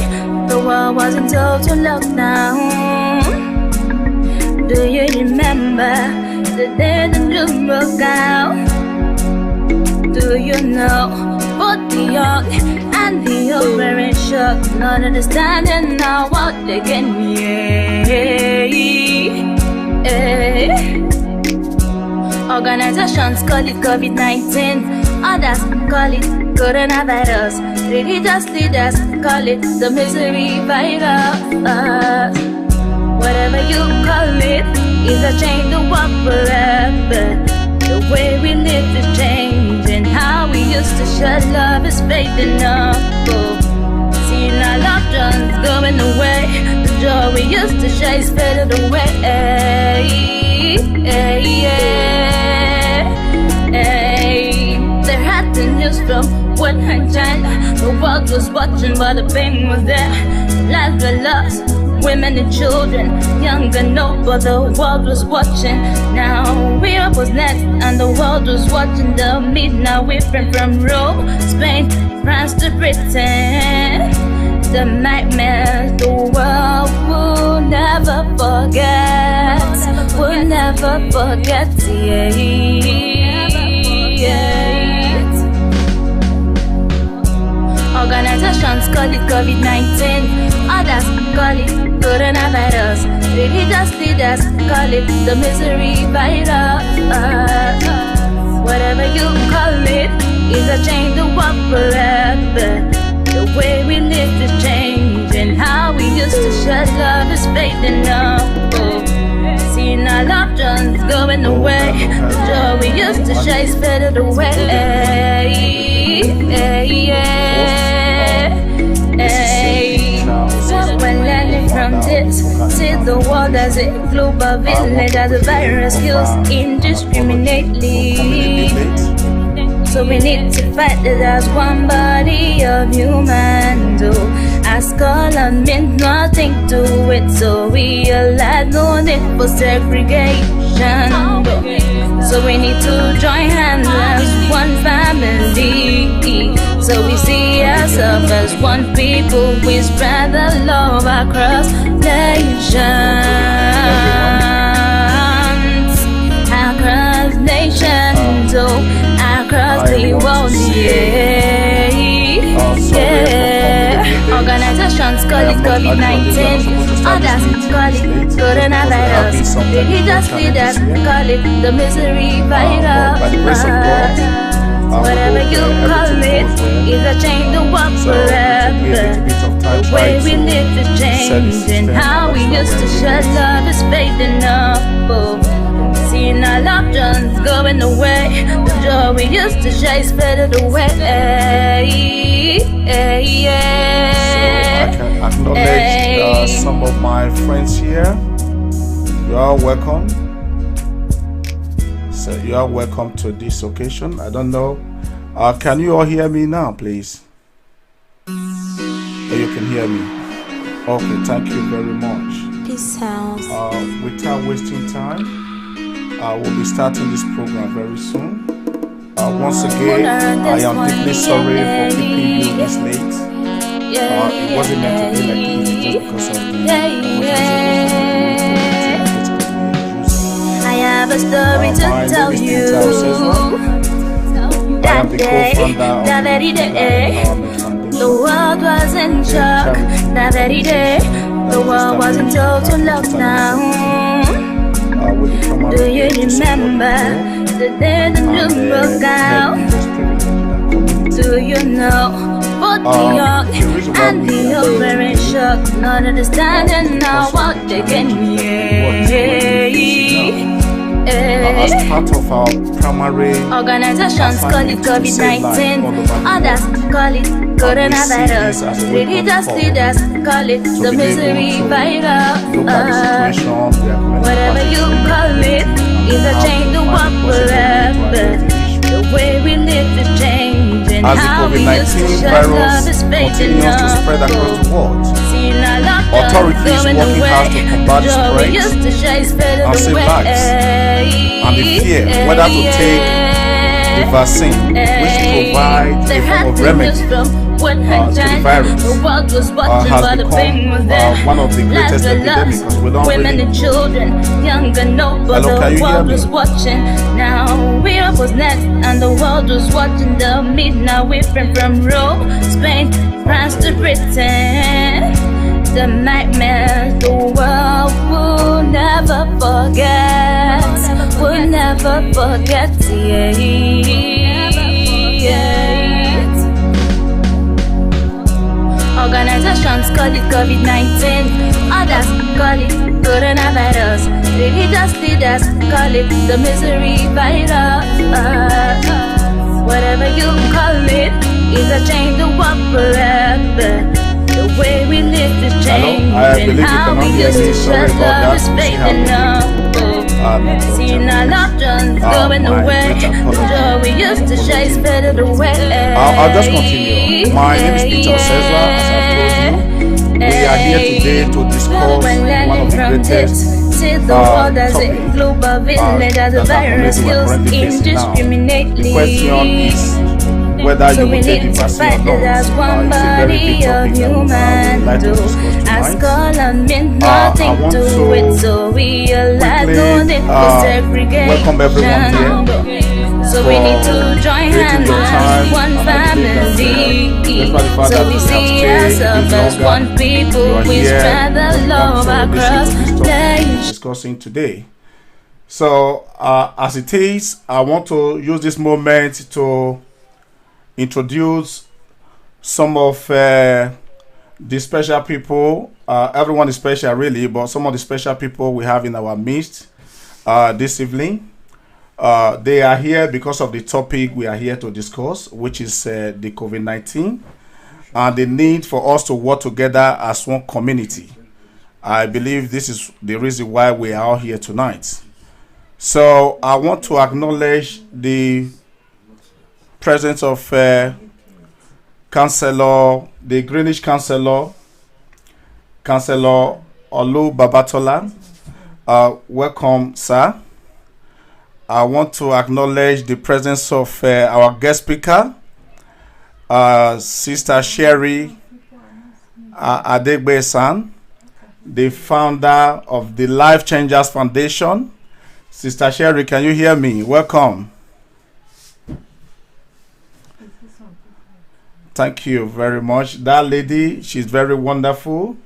Speaker 1: the world was in total lockdown. Do you remember the day the news broke out? Do you know both the young and the old were in shock, not understanding now what they can hear? Organizations call it COVID-19, others call it coronavirus. Religious leaders call it the misery virus. Whatever you call it, is a change the world forever. The way we live is changing. How we used to share love is fading up. Seeing our loved ones going away. The joy we used to share is faded away. There had the news from Wuhan, China. The world was watching, but the pain was there. Lives were lost, women and children, young and old, but the world was watching. Now Europe was next, and the world was watching the meet. Now we're from Rome, Spain, France to Britain. The nightmares the world will never forget. We'll never forget. Organizations call it COVID-19, others call it coronavirus. Religious leaders call it the misery virus. Whatever you call it, is a change the world forever. The way we live is changing. How we used to share love is fading up. Seeing our loved ones going away. The joy we used to share is faded away. When learning from this, see the world as a global village, as a virus kills indiscriminately. So we need to fight it as one body of humans. As color means nothing to it, so we realize no need for segregation. So we need to join hands as one family. So we see ourselves as one people. We spread the love across nations. Across nations, across the world, Organizations call it COVID-19, others call it coronavirus. Religious leaders call it the misery virus. Whatever you call it, is a change the world forever. The way we live is changing. How we used to share love is fading up. Seeing our loved ones going away. The joy we used to share is faded away.
Speaker 3: I can acknowledge some of my friends here. You are welcome. So you are welcome to this occasion. I don't know. Can you all hear me now, please? Oh, you can hear me. Okay, thank you very much.
Speaker 2: Peace House.
Speaker 3: Without wasting time, we'll be starting this program very soon. Once again, I am deeply sorry for keeping you this late. It wasn't meant to be like this just because of the
Speaker 1: I have a story to tell you. That day, that very day, the world was in shock. That very day, the world was in total lockdown. Do you remember the day the news broke out? Do you know both the young and the old were in shock, not understanding now what they can hear?
Speaker 3: As part of our primary
Speaker 1: Organizations call it COVID-19, others call it coronavirus. Religious leaders call it the misery virus. Whatever you call it, is a change the world forever. The way we live is changing.
Speaker 3: as the
Speaker 1: How we used to
Speaker 3: COVID-19
Speaker 1: share love
Speaker 3: virus
Speaker 1: is fading
Speaker 3: continues to
Speaker 1: up.
Speaker 3: spread across the world.
Speaker 1: Seeing our loved ones
Speaker 3: Authorities
Speaker 1: going
Speaker 3: working
Speaker 1: away.
Speaker 3: hard to combat the
Speaker 1: Joy we
Speaker 3: spread
Speaker 1: used to share is fading
Speaker 3: and save
Speaker 1: away.
Speaker 3: lives. And the fear whether to take the vaccine, which provides a form of remedy the virus
Speaker 1: The world was watching,
Speaker 3: has
Speaker 1: but the pain was
Speaker 3: become
Speaker 1: there.
Speaker 3: one of the greatest epidemics because we don't
Speaker 1: Women
Speaker 3: really.
Speaker 1: and children, young and old, but
Speaker 3: Hello, can
Speaker 1: the
Speaker 3: you hear
Speaker 1: world
Speaker 3: me?
Speaker 1: was watching. Now Europe was next, and the world was watching the meet. Now we've been from Rome, Spain, France to Britain. The nightmares the world will never forget. Will never forget. Organizations call it COVID-19, others call it coronavirus. Religious leaders call it the misery virus. Whatever you call it, is a change the world forever. The way we live is changing.
Speaker 3: I believe you
Speaker 1: How
Speaker 3: cannot
Speaker 1: we
Speaker 3: hear
Speaker 1: used
Speaker 3: me.
Speaker 1: to
Speaker 3: Sorry
Speaker 1: shut
Speaker 3: about
Speaker 1: love
Speaker 3: that.
Speaker 1: is
Speaker 3: We
Speaker 1: fading
Speaker 3: have
Speaker 1: now. Seeing our loved ones going
Speaker 3: my
Speaker 1: away.
Speaker 3: great
Speaker 1: The
Speaker 3: apology.
Speaker 1: joy we used to share is faded away.
Speaker 3: I'll just continue. My name is Peter Cesar, as I've told you. We are here today to discuss one of the greatest
Speaker 1: See the world as a
Speaker 3: topic
Speaker 1: global village, as a
Speaker 3: that our
Speaker 1: virus
Speaker 3: community we're
Speaker 1: used
Speaker 3: currently facing now.
Speaker 1: indiscriminately.
Speaker 3: The question is whether
Speaker 1: So
Speaker 3: you
Speaker 1: we
Speaker 3: will take the
Speaker 1: need to
Speaker 3: vaccine
Speaker 1: fight
Speaker 3: or not.
Speaker 1: it as one
Speaker 3: It's a very big
Speaker 1: body of
Speaker 3: topic that we would
Speaker 1: human
Speaker 3: like to
Speaker 1: do.
Speaker 3: discuss
Speaker 1: As
Speaker 3: tonight.
Speaker 1: color meant
Speaker 3: I
Speaker 1: nothing
Speaker 3: want
Speaker 1: to
Speaker 3: to
Speaker 1: it, so realize no
Speaker 3: quickly
Speaker 1: need for segregation.
Speaker 3: welcome everyone here
Speaker 1: So we need to join
Speaker 3: creating
Speaker 1: hands
Speaker 3: your time,
Speaker 1: as one
Speaker 3: and I believe that,
Speaker 1: family.
Speaker 3: despite the fact
Speaker 1: So
Speaker 3: that
Speaker 1: we
Speaker 3: we have
Speaker 1: see
Speaker 3: stayed
Speaker 1: ourselves
Speaker 3: a
Speaker 1: as
Speaker 3: bit
Speaker 1: one
Speaker 3: longer, you
Speaker 1: people.
Speaker 3: are
Speaker 1: We
Speaker 3: here
Speaker 1: spread the
Speaker 3: when it
Speaker 1: love
Speaker 3: comes to
Speaker 1: across
Speaker 3: listening to this topic
Speaker 1: the
Speaker 3: we're discussing today. So, as it is, I want to use this moment to introduce some of the special people. Everyone is special, really, but some of the special people we have in our midst this evening. They are here because of the topic we are here to discuss, which is the COVID-19 and the need for us to work together as one community. I believe this is the reason why we are all here tonight. So I want to acknowledge the presence of Councillor, the Greenwich Councillor, Councillor Olu Babatola. Welcome, sir. I want to acknowledge the presence of our guest speaker, Sister Sherry Adegbe-san, the founder of the Life Changers Foundation. Sister Sherry, can you hear me? Welcome. Thank you very much. That lady, she's very wonderful.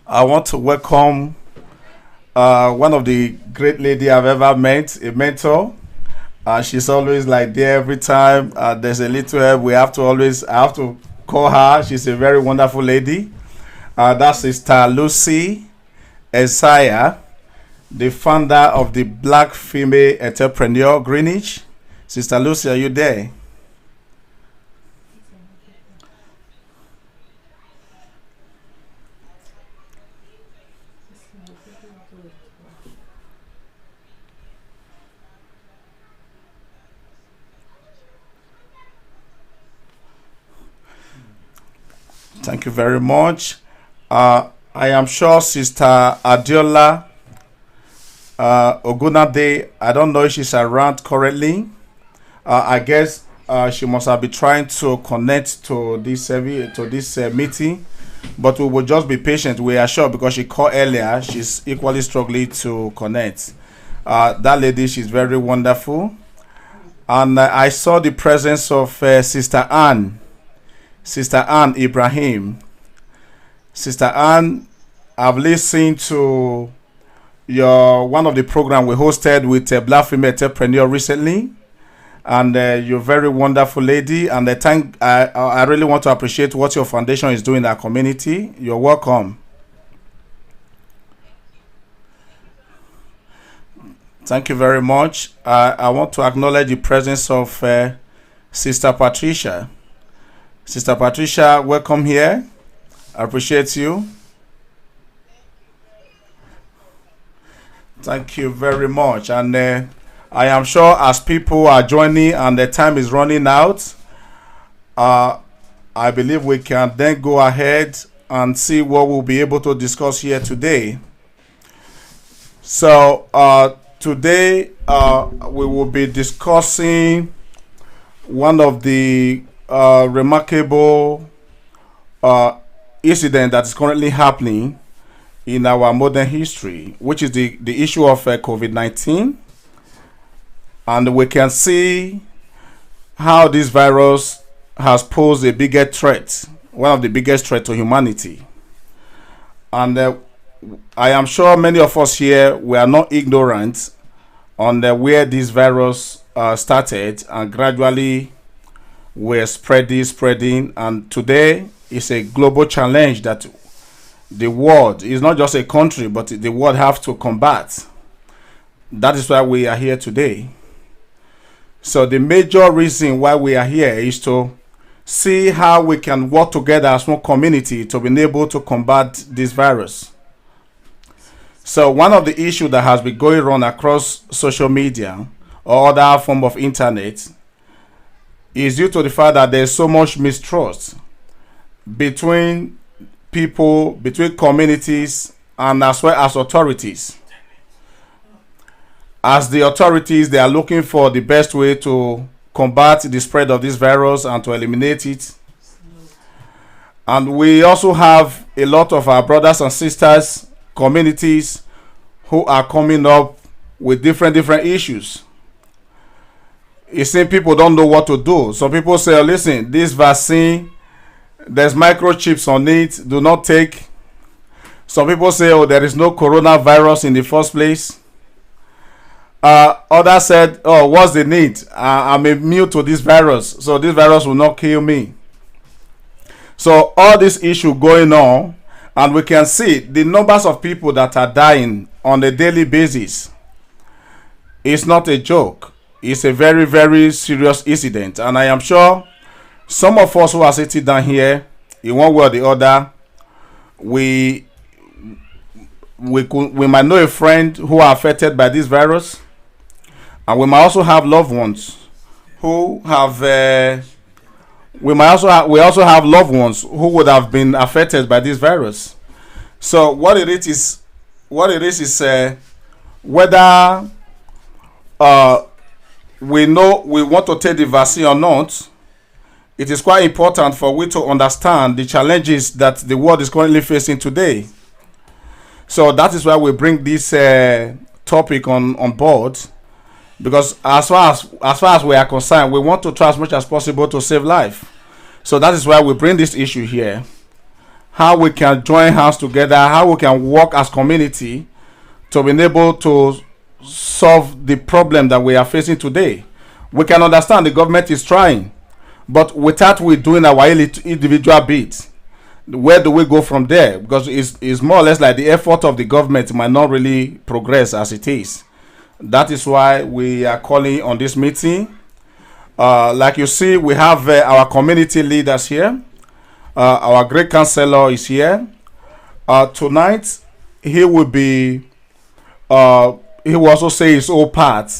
Speaker 3: I want to welcome one of the great lady I've ever met, a mentor. She's always like there every time there's a little help. I have to call her. She's a very wonderful lady. That's Sister Lucy Isaiah, the founder of the Black Female Entrepreneur Greenwich. Sister Lucy, are you there? Thank you very much. I am sure Sister Adiola Ogunade, I don't know if she's around currently. I guess she must have been trying to connect to this meeting, but we will just be patient. We are sure because she called earlier. She's equally struggling to connect. That lady, she's very wonderful. And I saw the presence of Sister Anne Ibrahim. Sister Anne, I've listened to one of the program we hosted with a Black Female Entrepreneur recently, and you're a very wonderful lady. And I really want to appreciate what your foundation is doing in our community. You're welcome. Thank you very much. I want to acknowledge the presence of Sister Patricia. Sister Patricia, welcome here. I appreciate you. Thank you very much. And I am sure as people are joining and the time is running out, I believe we can then go ahead and see what we'll be able to discuss here today. So today we will be discussing one of the remarkable incident that is currently happening in our modern history, which is the issue of COVID-19. And we can see how this virus has posed a bigger threat, one of the biggest threats to humanity. And I am sure many of us here, we are not ignorant on where this virus started, and gradually we're spreading. And today is a global challenge that the world is not just a country, but the world have to combat. That is why we are here today. So the major reason why we are here is to see how we can work together as one community to be able to combat this virus. So one of the issues that has been going on across social media or other form of internet is due to the fact that there's so much mistrust between people, between communities, and as well as authorities. As the authorities, they are looking for the best way to combat the spread of this virus and to eliminate it. And we also have a lot of our brothers and sisters, communities, who are coming up with different issues. You see, people don't know what to do. Some people say, oh, listen, this vaccine, there's microchips on it, do not take. Some people say, oh, there is no coronavirus in the first place. Others said, oh, what's the need? I'm immune to this virus, so this virus will not kill me. So all this issue going on, and we can see the numbers of people that are dying on a daily basis. It's not a joke. It's a very serious incident. And I am sure some of us who are sitting down here, in one way or the other, we might know a friend who are affected by this virus. And we might also have loved ones who have. We also have loved ones who would have been affected by this virus. So what it is whether we want to take the vaccine or not. It is quite important for we to understand the challenges that the world is currently facing today. So that is why we bring this topic on board. Because as far as we are concerned, we want to try as much as possible to save life. So that is why we bring this issue here. How we can join hands together, how we can work as community to be able to solve the problem that we are facing today. We can understand the government is trying, but without we doing our individual bit, where do we go from there? Because it's more or less like the effort of the government might not really progress as it is. That is why we are calling on this meeting. Like you see, we have our community leaders here. Our great counselor is here. Tonight, he will also say his own part,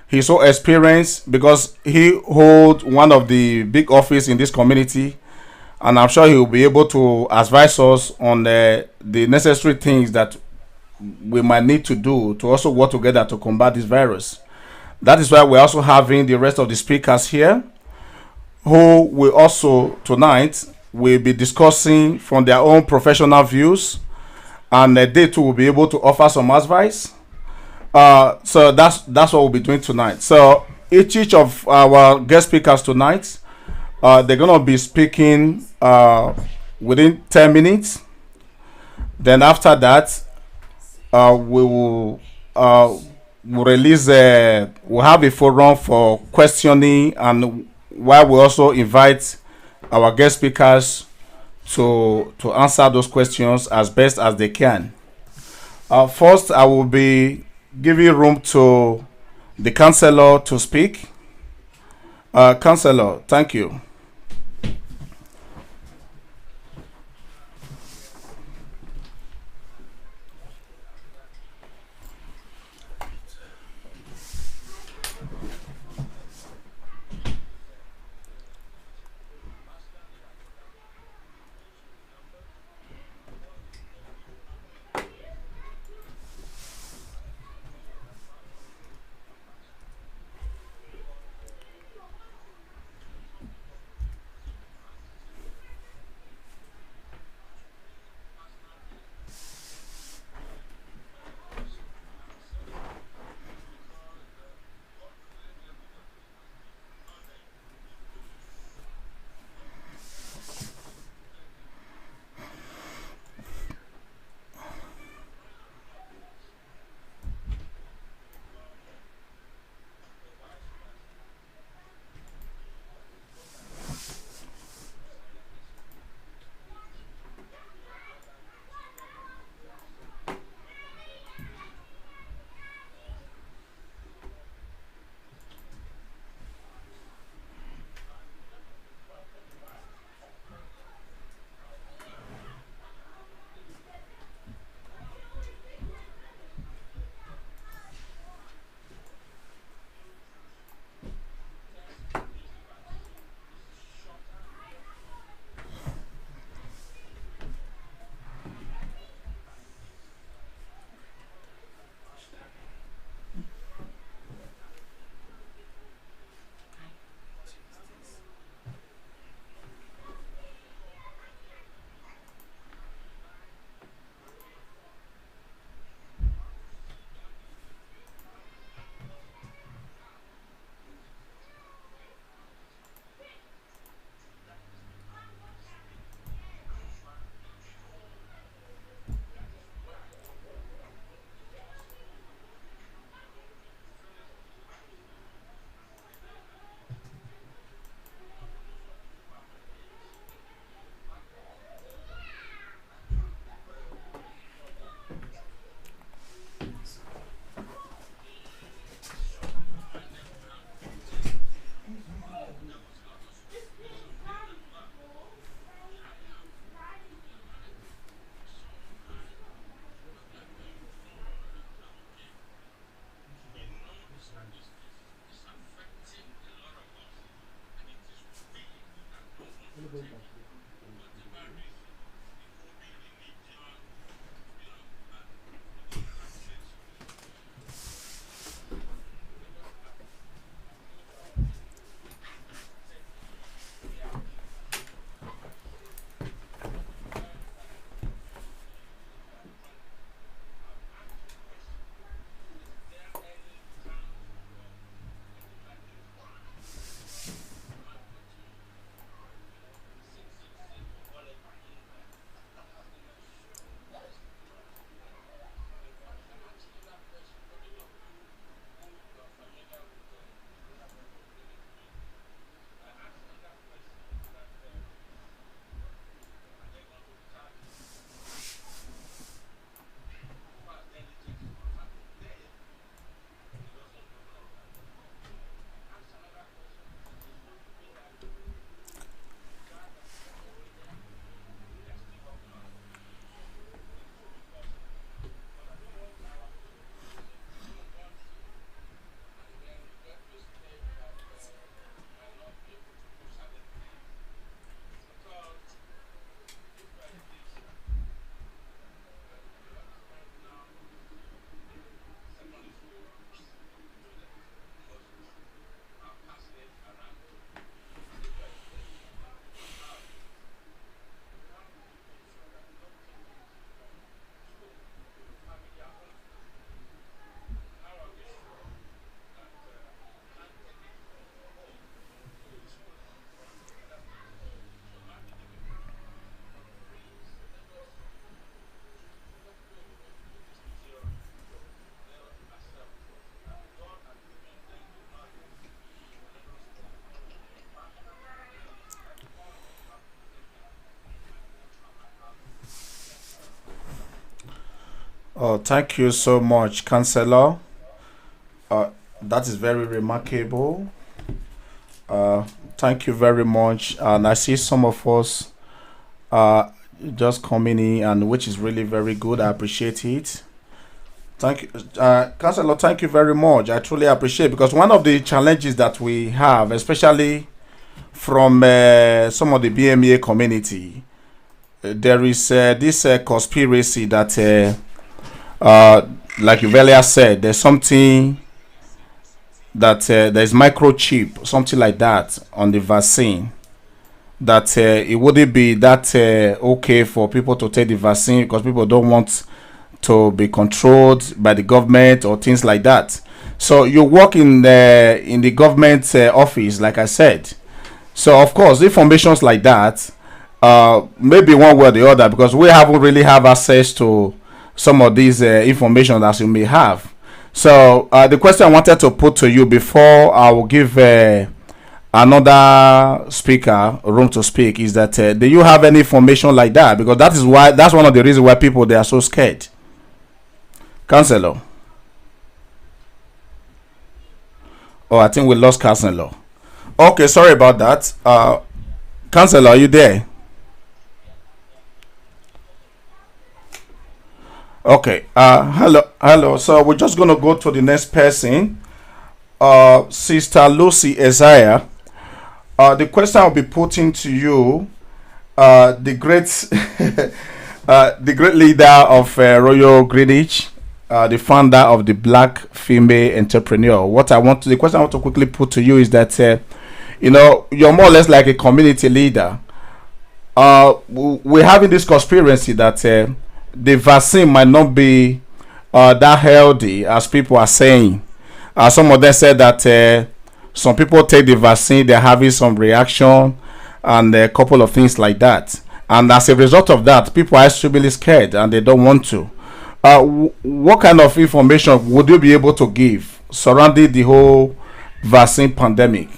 Speaker 3: his own experience, because he holds one of the big office in this community. And I'm sure he will be able to advise us on the necessary things that we might need to do to also work together to combat this virus. That is why we're also having the rest of the speakers here, who will also tonight will be discussing from their own professional views, and they too will be able to offer some advice. So that's what we'll be doing tonight. So each of our guest speakers tonight, they're gonna be speaking within 10 minutes. Then after that, we will release. We'll have a forum for questioning, and while we also invite our guest speakers to answer those questions as best as they can. First, I will be giving room to the counselor to speak. Counselor, thank you. Oh, thank you so much, Counselor. Uh, that is very remarkable. Uh, Thank you very much. And I see some of us uh, just coming in, and which is really very good. I appreciate it. Thank you, Counselor. Thank you very much. I truly appreciate, because one of the challenges that we have, especially from some of the BMA community, there is this conspiracy that, like you earlier said, there's something that there's microchip, something like that, on the vaccine. That it wouldn't be that okay for people to take the vaccine because people don't want to be controlled by the government or things like that. So you work in the government office, like I said. So of course, informations like that, maybe one way or the other, because we haven't really have access to some of these information as you may have. So the question I wanted to put to you before I will give another speaker room to speak is that do you have any information like that? Because that's one of the reasons why people they are so scared. Counselor. Oh, I think we lost Counselor. Okay, sorry about that. Counselor, are you there? Okay. Hello. So we're just gonna go to the next person. Sister Lucy Isaiah. The question I'll be putting to you, the great, the great leader of Royal Greenwich, the founder of the Black Female Entrepreneur. The question I want to quickly put to you is that, you're more or less like a community leader. We're having this conspiracy that the vaccine might not be that healthy as people are saying. Some of them said that some people take the vaccine, they're having some reaction and a couple of things like that. And as a result of that, people are extremely scared and they don't want to. What kind of information would you be able to give surrounding the whole vaccine pandemic?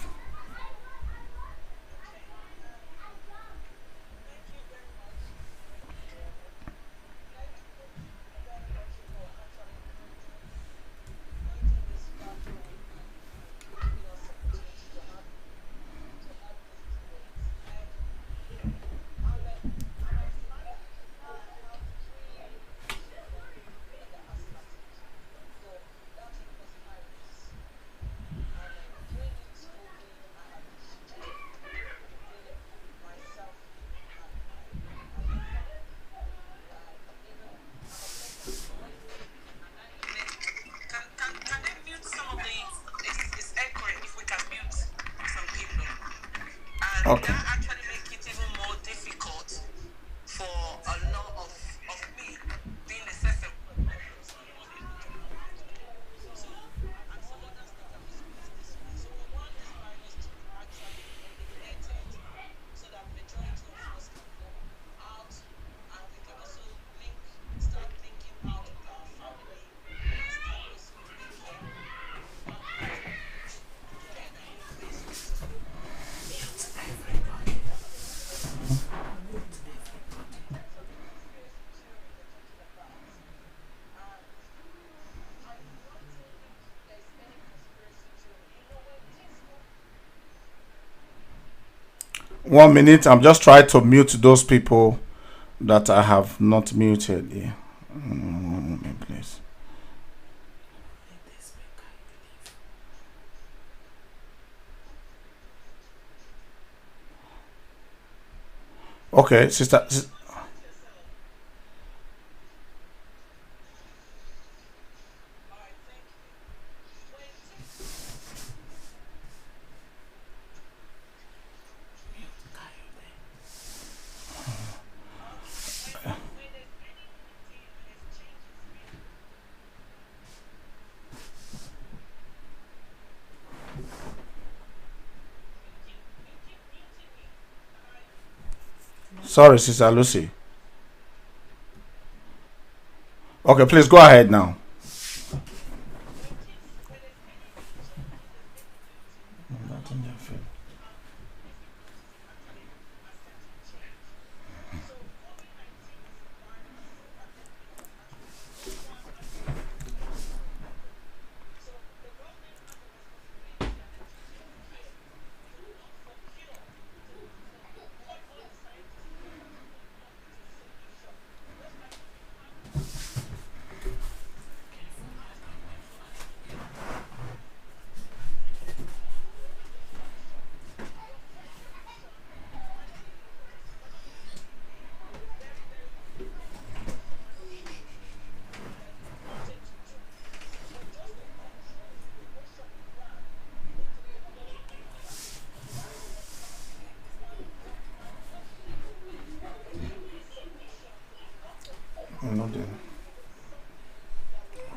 Speaker 3: Okay. One minute. I'm just trying to mute those people that I have not muted. Yeah. One moment, please. Okay, sister. Sorry, Sister Lucy. Okay, please go ahead now.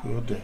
Speaker 3: Good.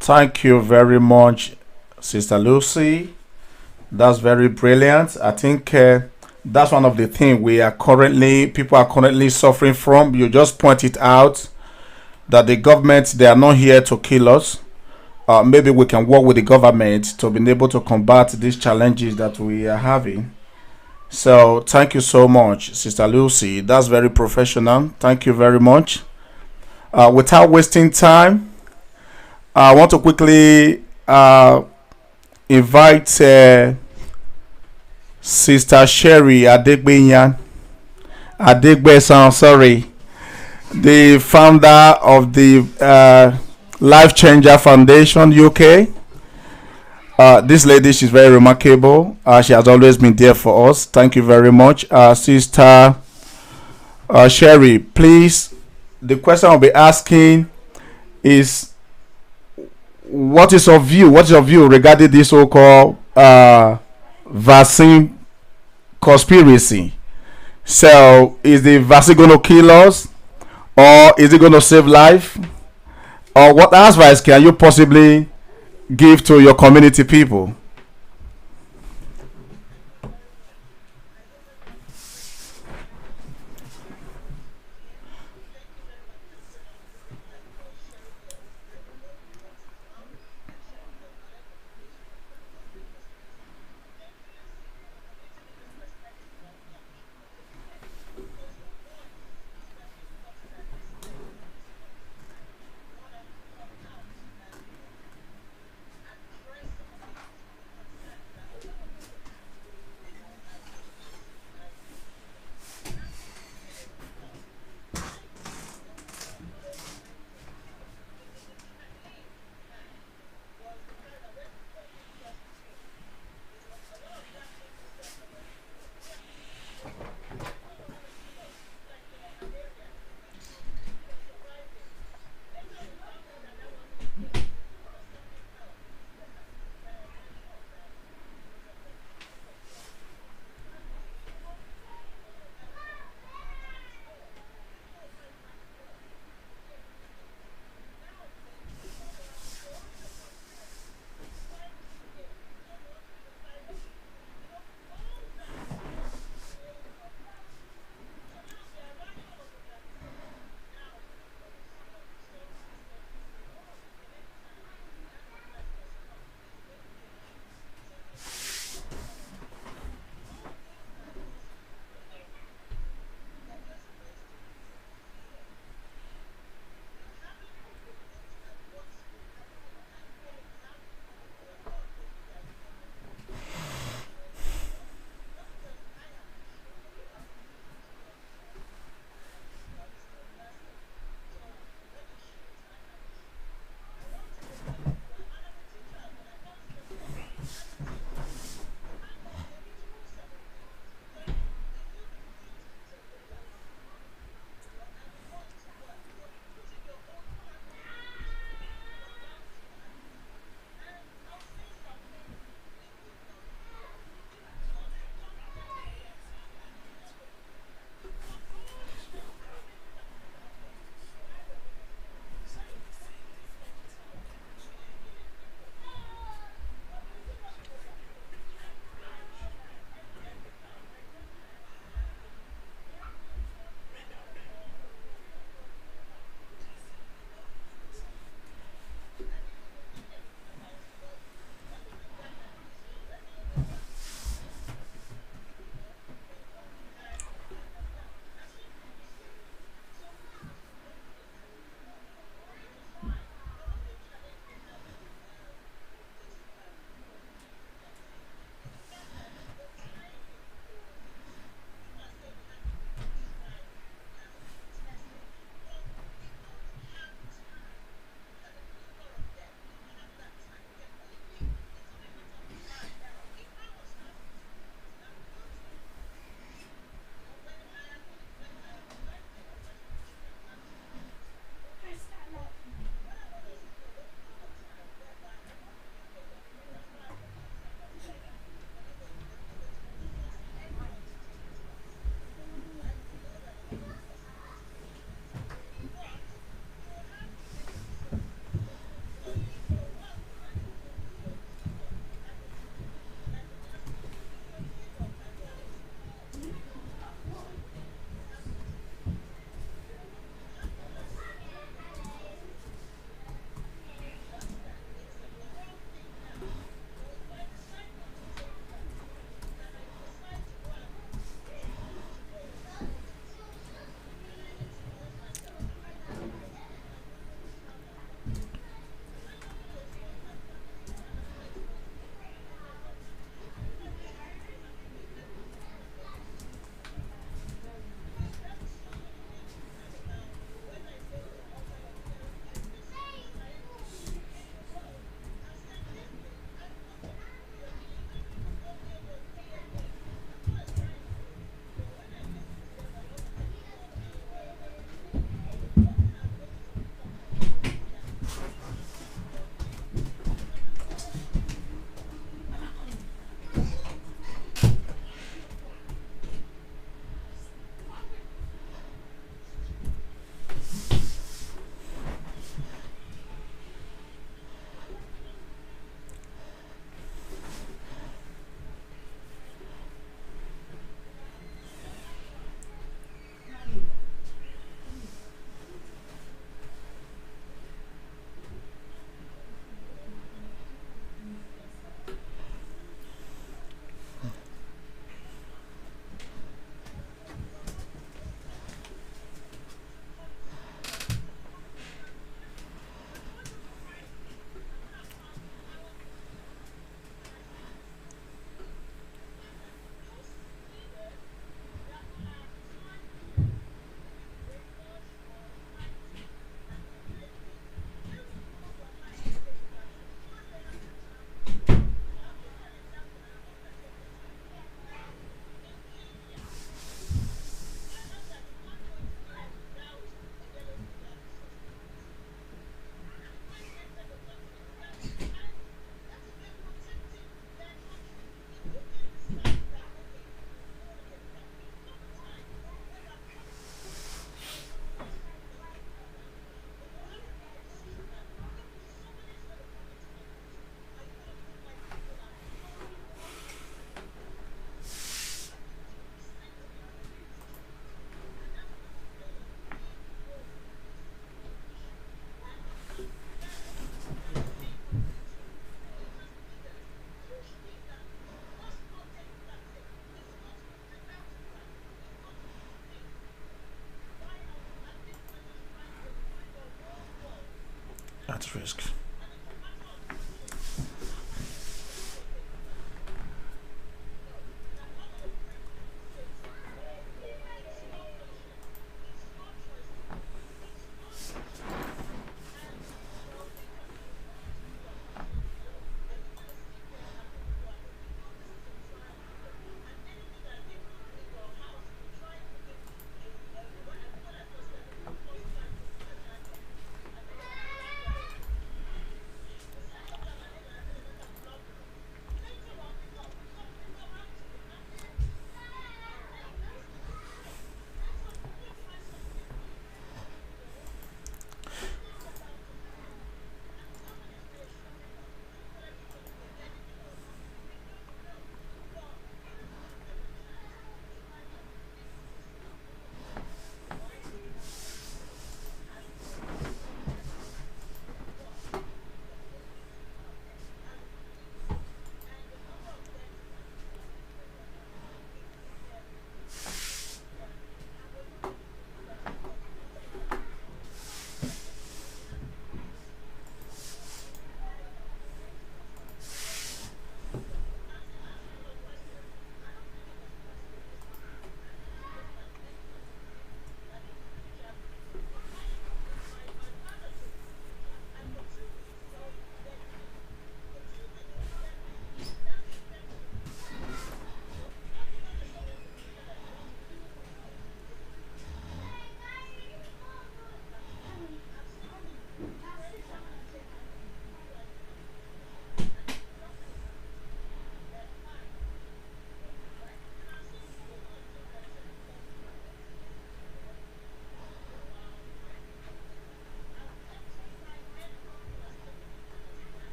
Speaker 3: Thank you very much, Sister Lucy. That's very brilliant. I think that's one of the things people are currently suffering from. You just point it out that the government, they are not here to kill us. Maybe we can work with the government to be able to combat these challenges that we are having. So thank you so much, Sister Lucy. That's very professional. Thank you very much. Without wasting time, I want to quickly invite Sister Sherry Adegbesan, sorry, the founder of the Life Changer Foundation UK. This lady, she's very remarkable. She has always been there for us. Thank you very much, Sister Sherry. Please, the question I'll be asking is, what is your view? What is your view regarding this so-called vaccine conspiracy? So, is the vaccine going to kill us, or is it going to save life? Or what advice can you possibly give to your community people? at risk.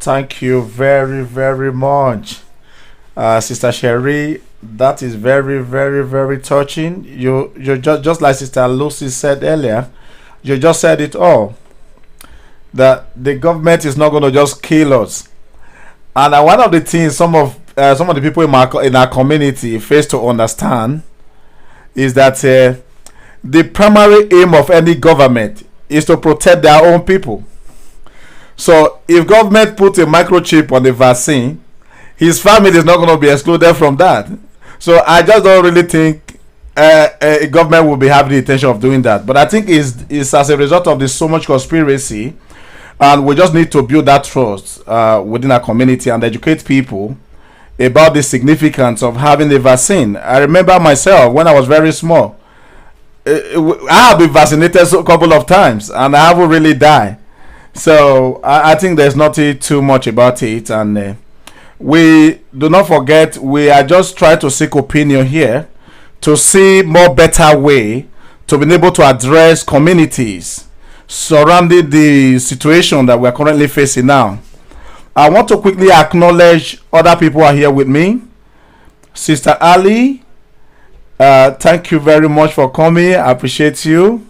Speaker 3: Thank you very, very much, Sister Sherry. That is very, very, very touching. You just like Sister Lucy said earlier. You just said it all. That the government is not going to just kill us. And one of the things some of the people in our community face to understand is that the primary aim of any government is to protect their own people. So if government put a microchip on the vaccine, his family is not going to be excluded from that. So I just don't really think a government will be having the intention of doing that. But I think it's as a result of this so much conspiracy, and we just need to build that trust within our community and educate people about the significance of having a vaccine. I remember myself when I was very small. I have been vaccinated a couple of times and I haven't really died. So I think there's nothing too much about it, and we do not forget we are just trying to seek opinion here to see more better way to be able to address communities surrounding the situation that we're currently facing now. I want to quickly acknowledge other people who are here with me. Sister Ali, thank you very much for coming. I appreciate you.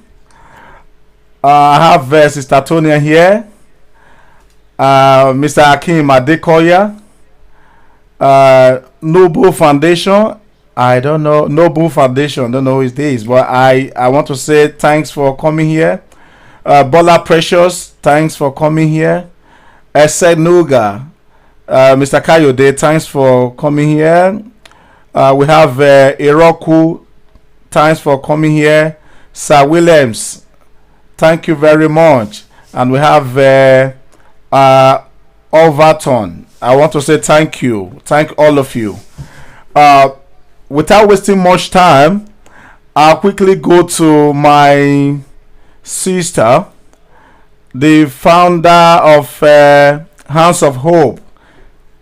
Speaker 3: I have Sister Tonia here, Mr. Akim Adekoya, Noble Foundation. I don't know Noble Foundation. Don't know his days, but I want to say thanks for coming here. Bola Precious, thanks for coming here. Esed Nuga, Mr. Kayode, thanks for coming here. We have Iroku, thanks for coming here. Sir Williams, thank you very much. And we have Overton. I want to say thank you. Thank all of you. Without wasting much time, I'll quickly go to my sister, the founder of House of Hope,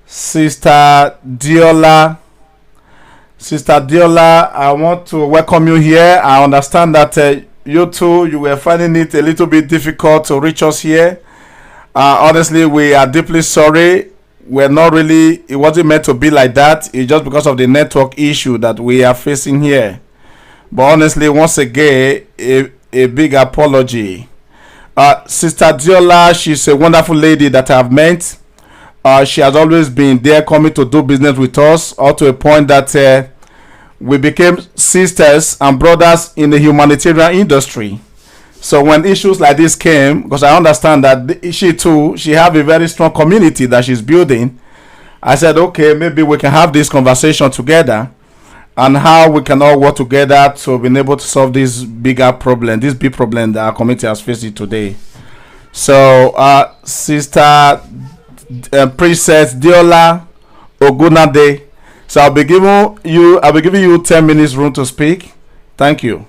Speaker 3: Sister Diola. Sister Diola, I want to welcome you here. I understand that you too, you were finding it a little bit difficult to reach us here. Honestly, we are deeply sorry. we're not really, it wasn't meant to be like that. It's just because of the network issue that we are facing here. But honestly, once again, a big apology. Sister Diola, she's a wonderful lady that I've met. She has always been there, coming to do business with us, all to a point that we became sisters and brothers in the humanitarian industry. So when issues like this came, because I understand that she too, she have a very strong community that she's building, I said, okay, maybe we can have this conversation together and how we can all work together to be able to solve this bigger problem, this big problem that our community has faced today. So, Sister Princess Diola Ogunade, so I'll be giving you 10 minutes room to speak. Thank you.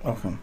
Speaker 3: Okay.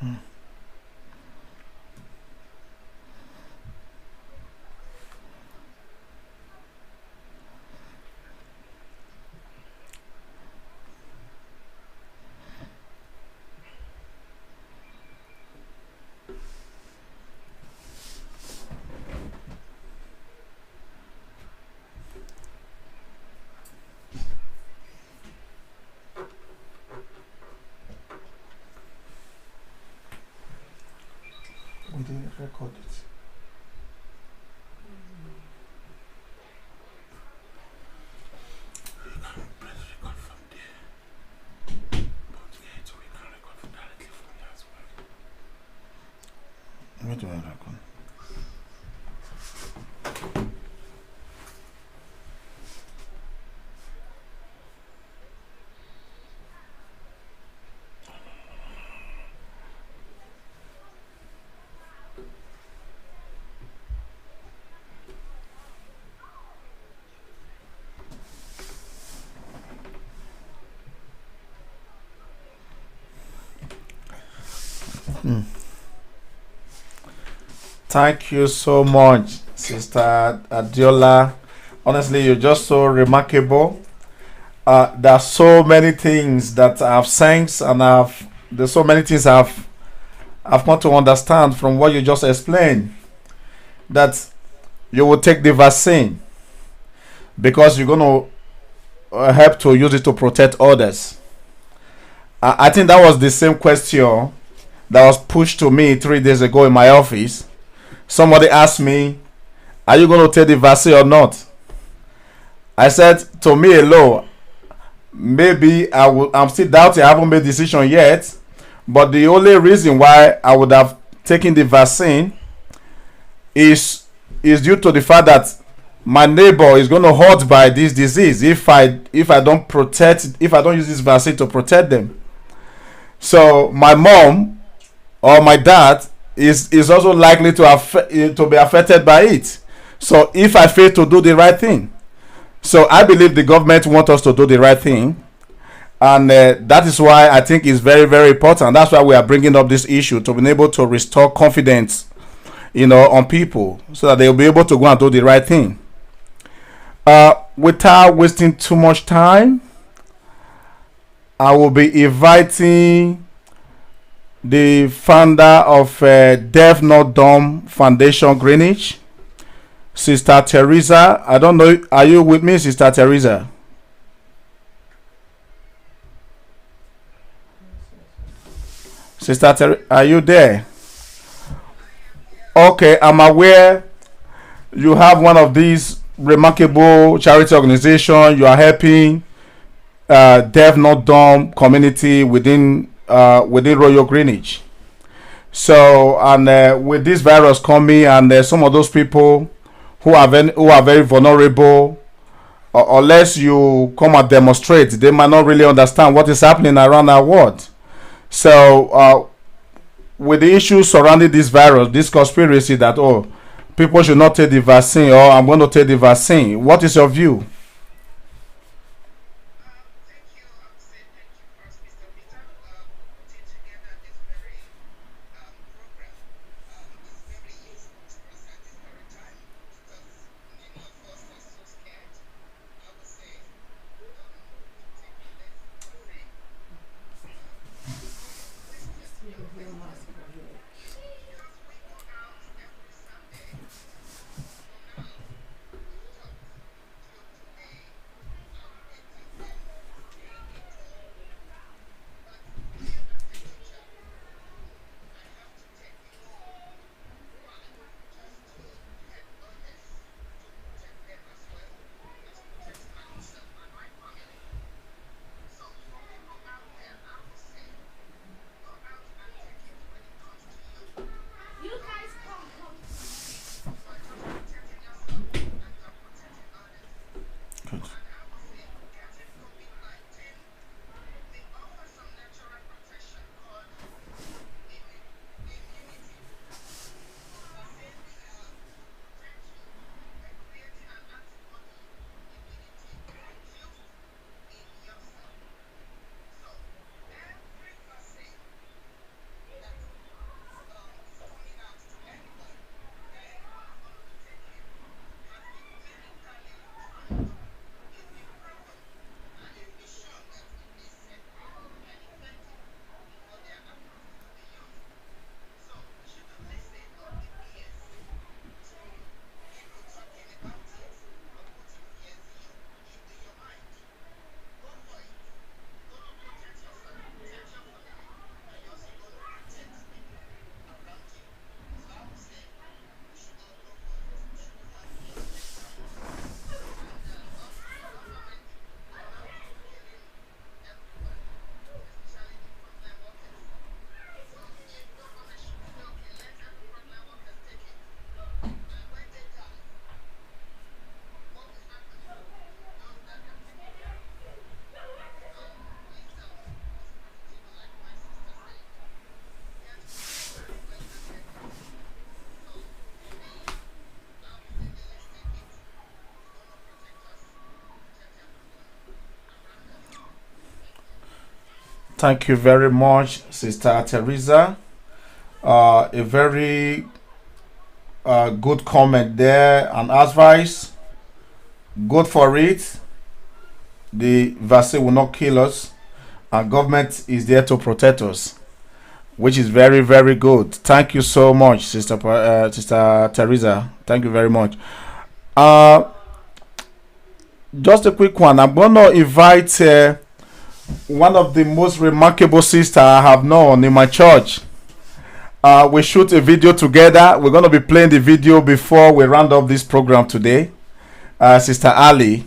Speaker 3: We didn't record it. Where do I record? Thank you so much, Sister Adiola. Honestly, you're just so remarkable. There are so many things that I've sensed, and there's so many things I've come to understand from what you just explained. That you will take the vaccine because you're going to help to use it to protect others. I think that was the same question that was pushed to me 3 days ago in my office. Somebody asked me, "Are you going to take the vaccine or not?" I said, to me alone, maybe I'm still doubting. I haven't made a decision yet. But the only reason why I would have taken the vaccine is due to the fact that my neighbor is going to hurt by this disease if I don't use this vaccine to protect them. So my mom or my dad is also likely to be affected by it. So if I fail to do the right thing, so I believe the government wants us to do the right thing, and that is why I think it's very, very important. That's why we are bringing up this issue, to be able to restore confidence, on people, so that they'll be able to go and do the right thing. Without wasting too much time, I will be inviting the founder of Deaf Not Dumb Foundation Greenwich, Sister Teresa. I don't know, are you with me, Sister Teresa? Sister Teresa, are you there? Okay, I'm aware you have one of these remarkable charity organizations. You are helping deaf not dumb community within Royal Greenwich. So, and with this virus coming, and some of those people who are very vulnerable, unless you come and demonstrate, they might not really understand what is happening around our world. So, with the issues surrounding this virus, this conspiracy that people should not take the vaccine, or I'm going to take the vaccine, what is your view? Thank you very much, Sister Teresa. A very good comment there and advice. Good for it. The vaccine will not kill us, and government is there to protect us, which is very, very good. Thank you so much, Sister Teresa. Thank you very much. Uh, just a quick one. I'm gonna invite one of the most remarkable sisters I have known in my church. We shoot a video together. We're gonna be playing the video before we round up this program today. Sister Ali.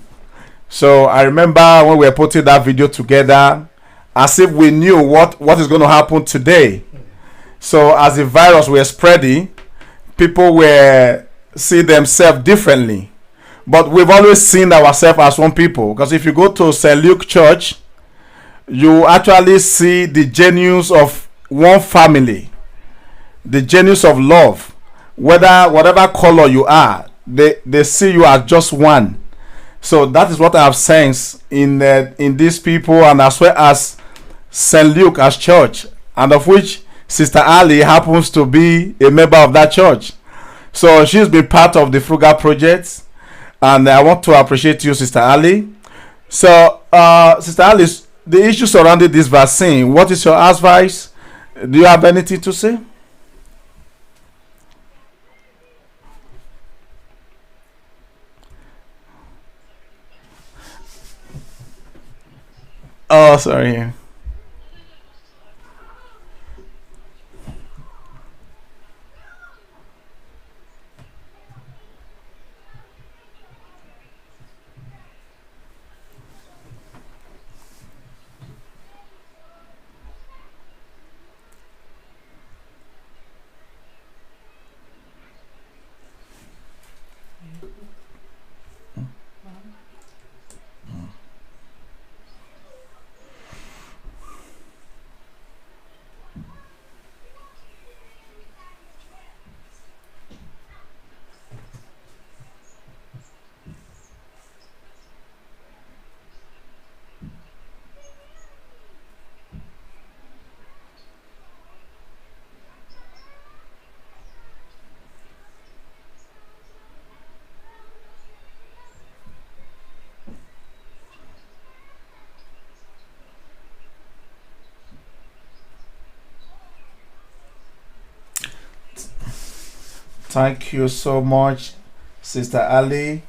Speaker 3: So I remember when we were putting that video together, as if we knew what is going to happen today. So as the virus were spreading, people were see themselves differently. But we've always seen ourselves as one people. Because if you go to St. Luke Church, you actually see the genius of one family, the genius of love. Whatever color you are, they see you as just one. So that is what I have sensed in these people, and as well as St. Luke as church, and of which Sister Ali happens to be a member of that church. So she's been part of the Frugal project, and I want to appreciate you, Sister Ali. So, Sister Ali, the issue surrounding this vaccine, what is your advice? Do you have anything to say? Oh, sorry. Thank you so much, Sister Ali.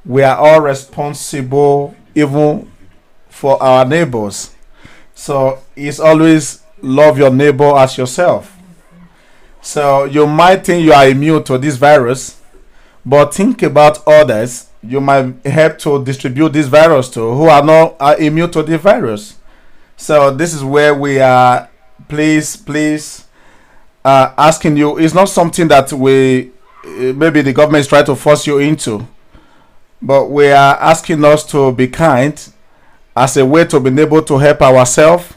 Speaker 3: We are all responsible, even for our neighbors. So it's always love your neighbor as yourself. So you might think you are immune to this virus, but think about others you might help to distribute this virus to who are not immune to the virus. So this is where we are. Please, asking you. It's not something that we maybe the government is trying to force you into, but we are asking us to be kind as a way to be able to help ourselves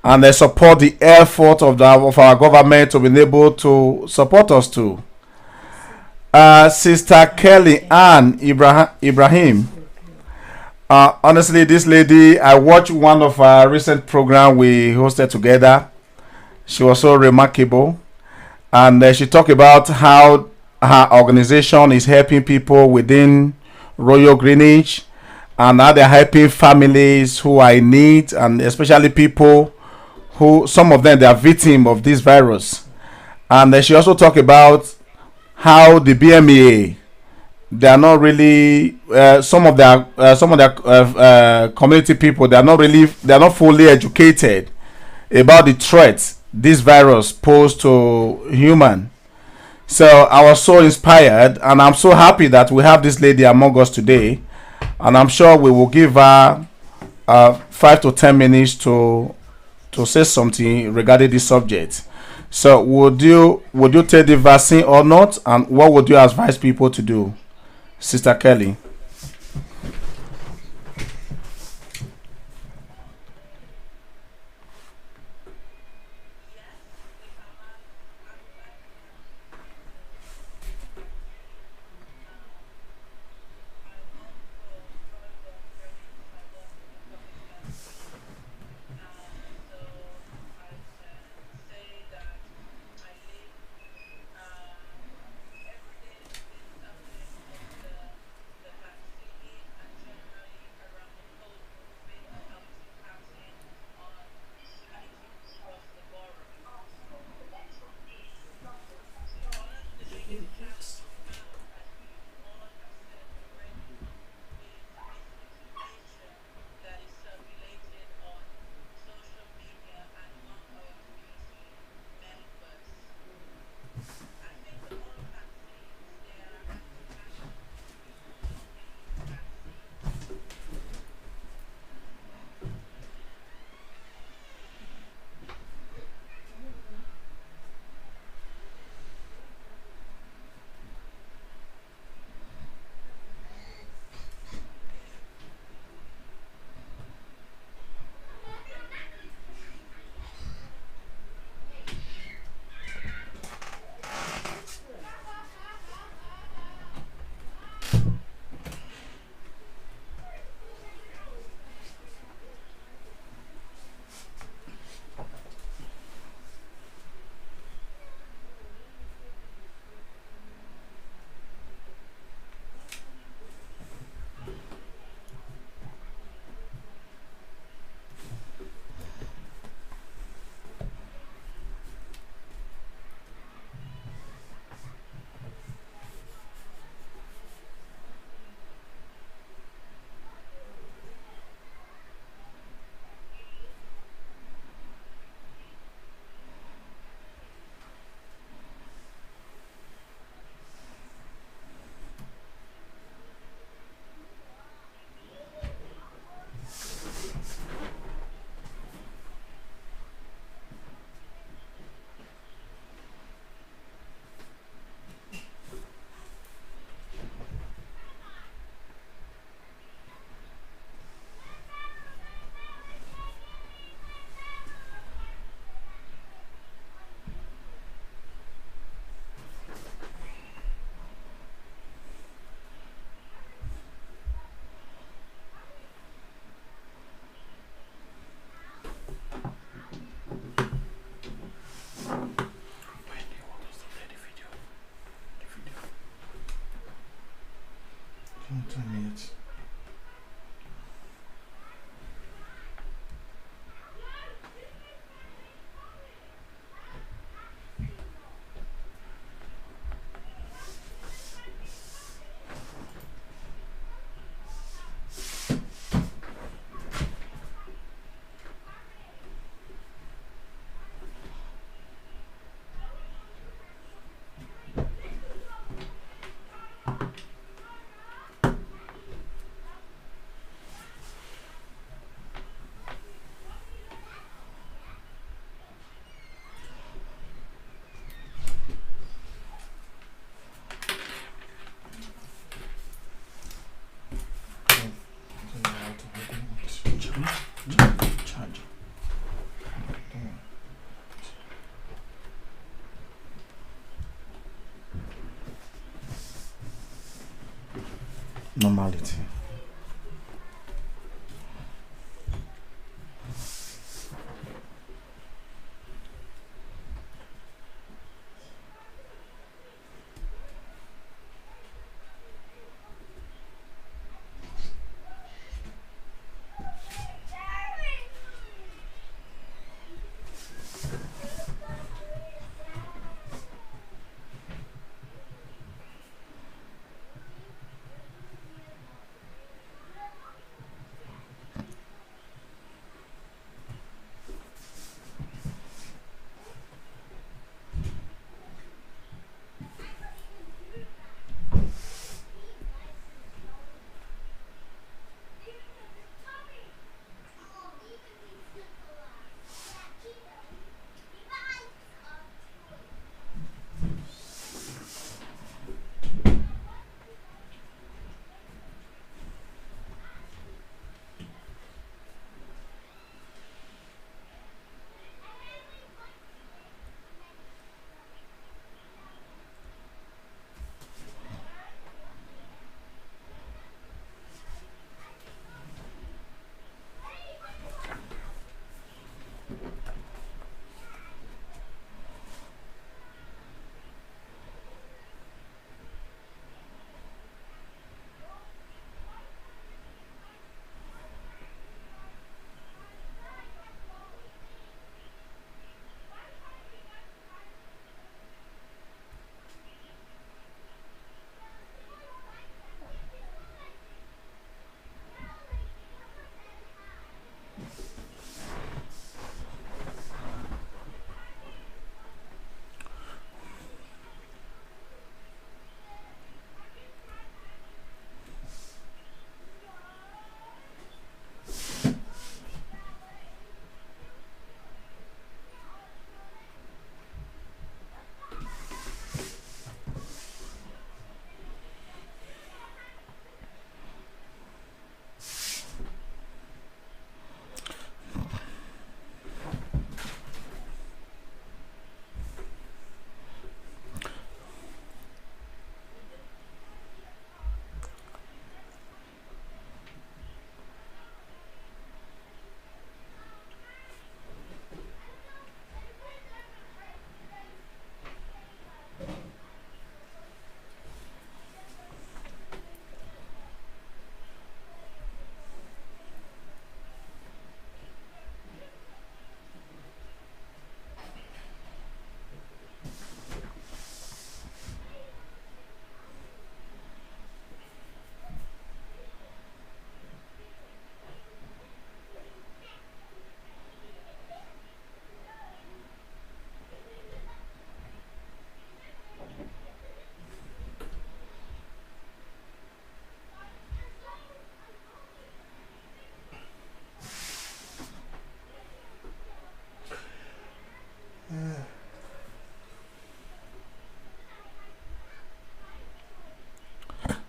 Speaker 3: and support the effort of our government to be able to support us too. Sister Kelly Ann Ibrahim. Honestly, this lady, I watched one of our recent program we hosted together. She was so remarkable, and she talked about how her organization is helping people within Royal Greenwich, and how they're helping families who are in need, and especially people who, some of them, they are victims of this virus. And she also talked about how the BMEA, they are not really some of their community people, they are not fully educated about the threats this virus posed to human. So I was so inspired, and I'm so happy that we have this lady among us today, and I'm sure we will give her 5 to 10 minutes to say something regarding this subject. So would you take the vaccine or not, and what would you advise people to do, Sister Kelly? Normality.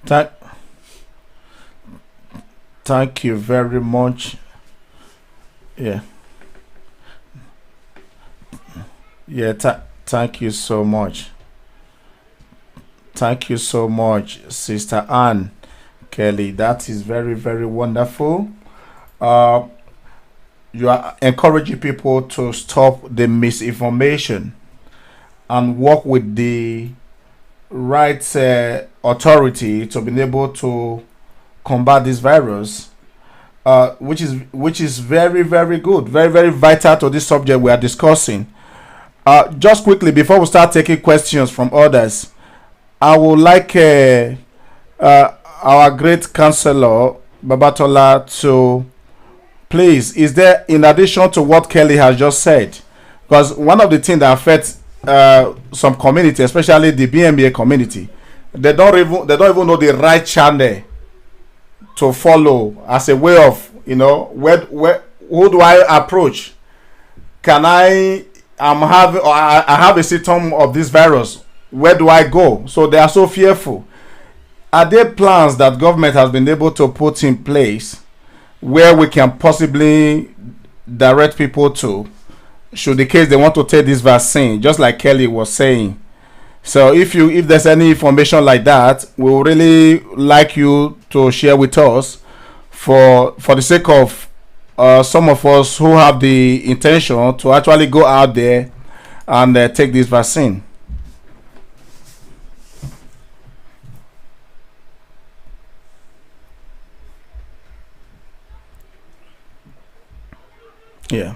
Speaker 3: Thank, thank you very much. Yeah, yeah. Thank you so much. Thank you so much, Sister Anne Kelly. That is very, very wonderful. Uh, you are encouraging people to stop the misinformation and work with the right authority to be able to combat this virus, which is very, very good, very, very vital to this subject we are discussing. Just quickly before we start taking questions from others, I would like our great counselor Babatola to please. Is there, in addition to what Kelly has just said, because one of the things that affects some community, especially the BMBA community, they don't even know the right channel to follow as a way of, where who do I approach? Can I have a symptom of this virus, where do I go? So they are so fearful. Are there plans that government has been able to put in place where we can possibly direct people to, should the case they want to take this vaccine, just like Kelly was saying? So if there's any information like that, we would really like you to share with us for the sake of some of us who have the intention to actually go out there and take this vaccine. Yeah.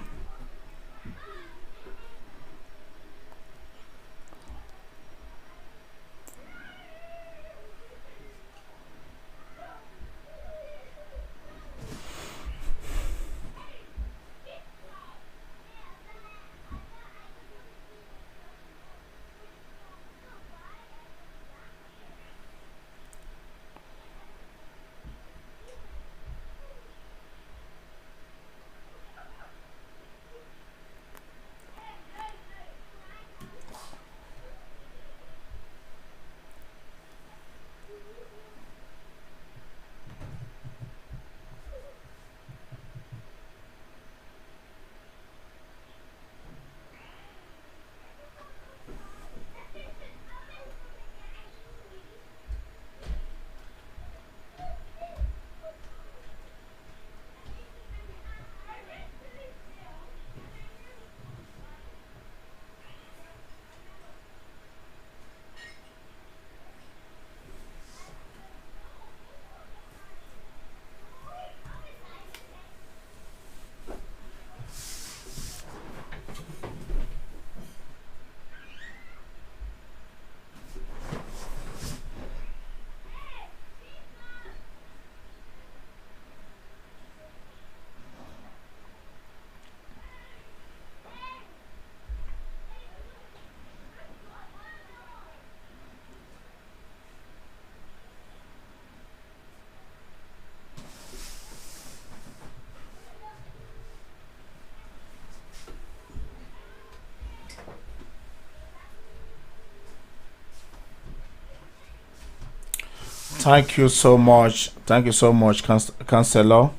Speaker 3: Thank you so much. Thank you so much, Counselor.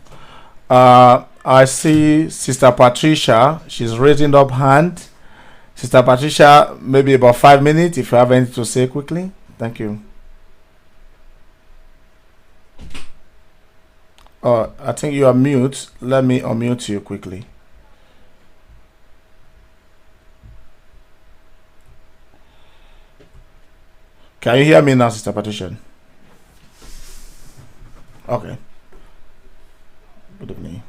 Speaker 3: I see Sister Patricia. She's raising up hand. Sister Patricia, maybe about 5 minutes if you have anything to say quickly. Thank you. I think you are mute. Let me unmute you quickly. Can you hear me now, Sister Patricia? Okay. Good evening.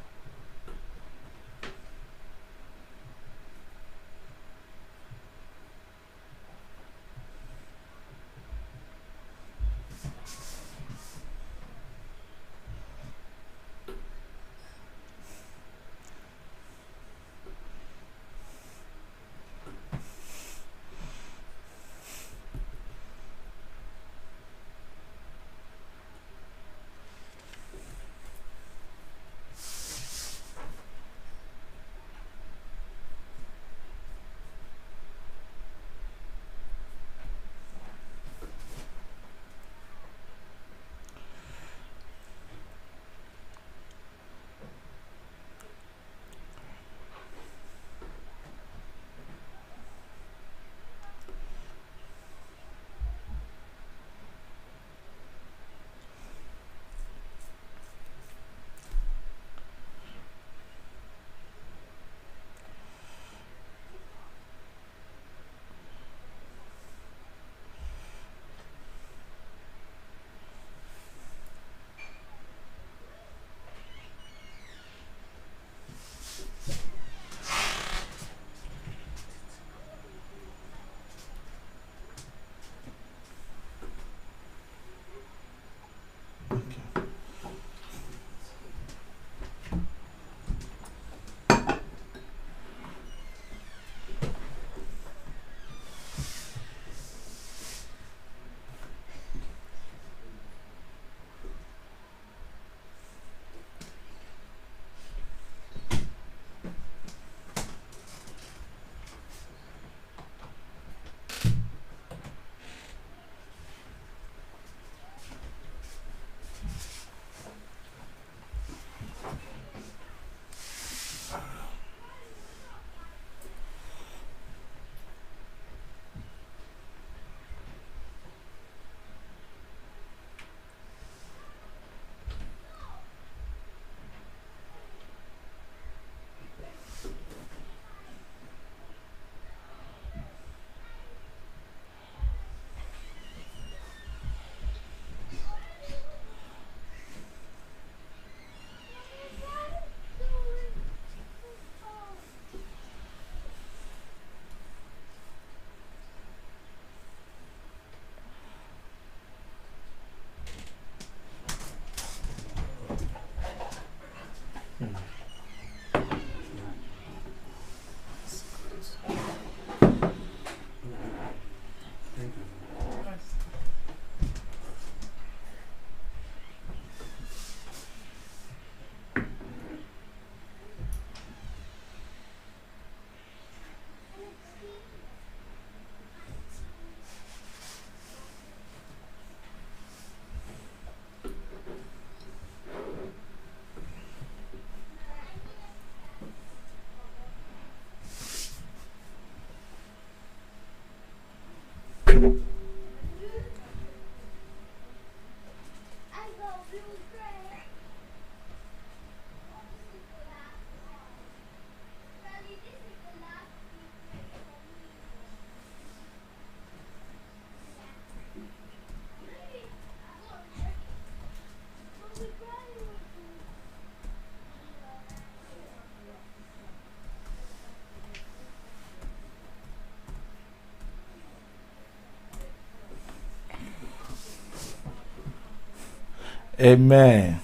Speaker 3: Amen.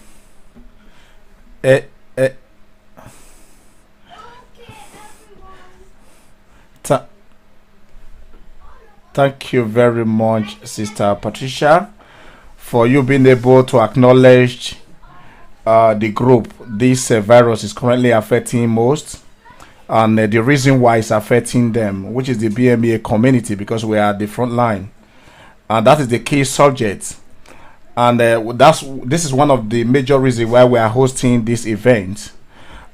Speaker 3: Eh, eh, th- Thank you very much, Sister Patricia, for you being able to acknowledge the group this virus is currently affecting most, and the reason why it's affecting them, which is the BMA community, because we are at the front line, and that is the key subject. And this is one of the major reasons why we are hosting this event.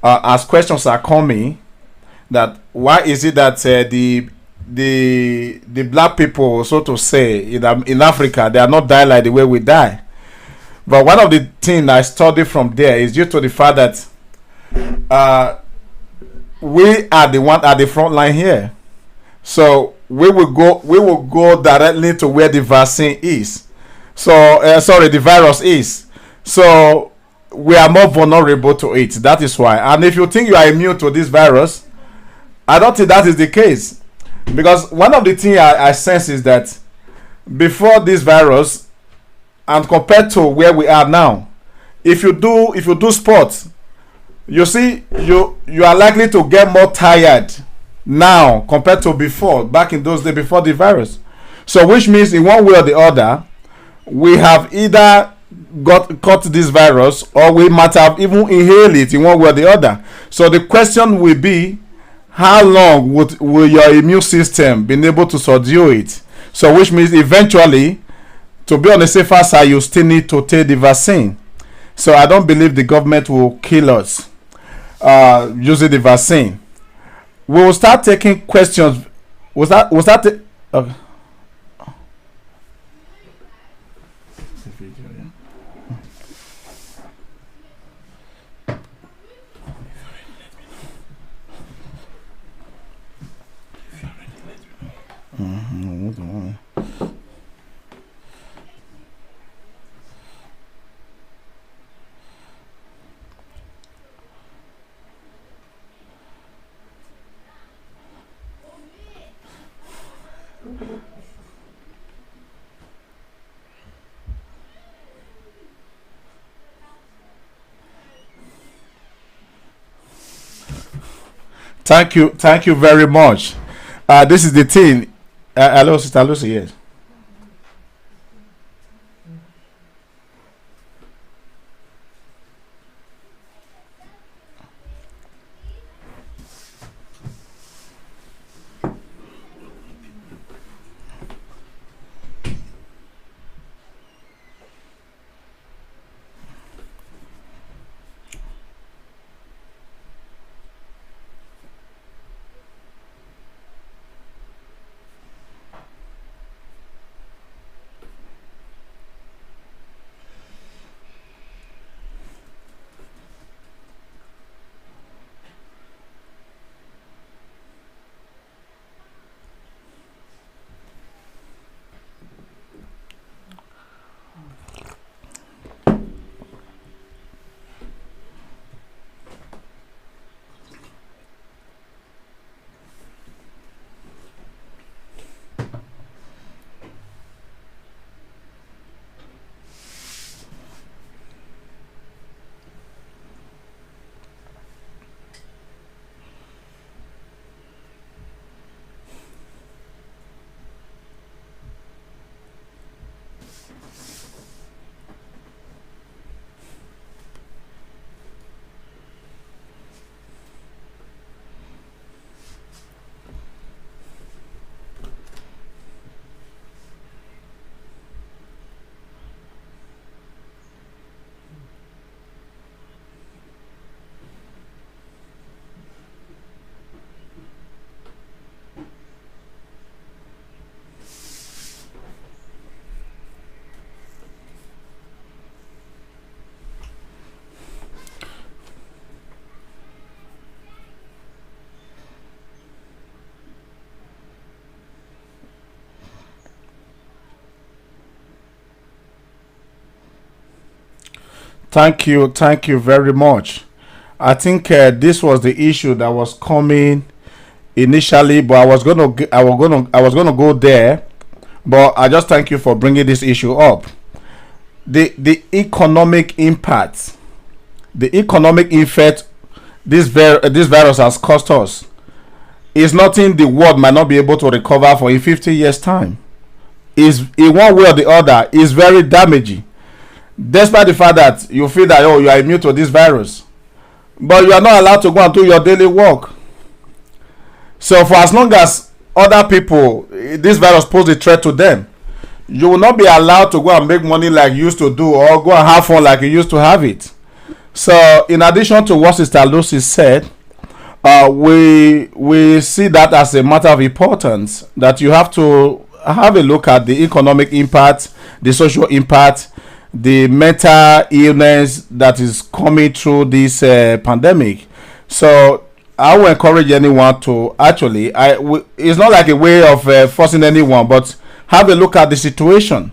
Speaker 3: As questions are coming, that why is it that the black people, so to say, in Africa, they are not dying like the way we die? But one of the things I studied from there is due to the fact that we are the one at the front line here. So we will go directly to where the vaccine is. So the virus is. So we are more vulnerable to it. That is why. And if you think you are immune to this virus, I don't think that is the case. Because one of the things I sense is that before this virus, and compared to where we are now, if you do sports, you see you are likely to get more tired now compared to before, back in those days before the virus. So which means in one way or the other, we have either caught this virus, or we might have even inhaled it in one way or the other. So the question will be, how long will your immune system be able to subdue it? So which means eventually, to be on the safer side, you still need to take the vaccine. So I don't believe the government will kill us using the vaccine. We will start taking questions. Okay. Thank you very much. This is the thing. Hello, Sister Lucy. Yes. Thank you very much. I think this was the issue that was coming initially, but I was gonna go there, but I just thank you for bringing this issue up. The economic impact, the economic effect this virus has cost us is nothing the world might not be able to recover for in 50 years time. Is in one way or the other is very damaging, despite the fact that you feel that you are immune to this virus, but you are not allowed to go and do your daily work. So for as long as other people, this virus poses a threat to them, you will not be allowed to go and make money like you used to do, or go and have fun like you used to have it. So in addition to what Sister Lucy said, we see that as a matter of importance, that you have to have a look at the economic impact, the social impact, the mental illness that is coming through this pandemic. So I will encourage anyone to actually, it's not like a way of forcing anyone, but have a look at the situation.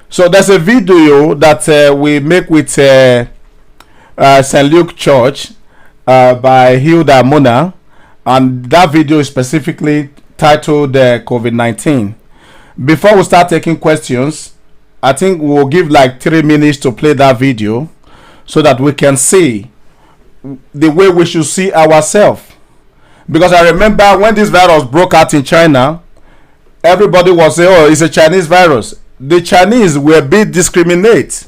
Speaker 3: So there's a video that we make with St. Luke Church by Hilda Mona, and that video is specifically titled COVID-19. Before we start taking questions, I think we'll give like 3 minutes to play that video so that we can see the way we should see ourselves. Because I remember when this virus broke out in China, everybody was saying, oh, it's a Chinese virus. The Chinese were being discriminated.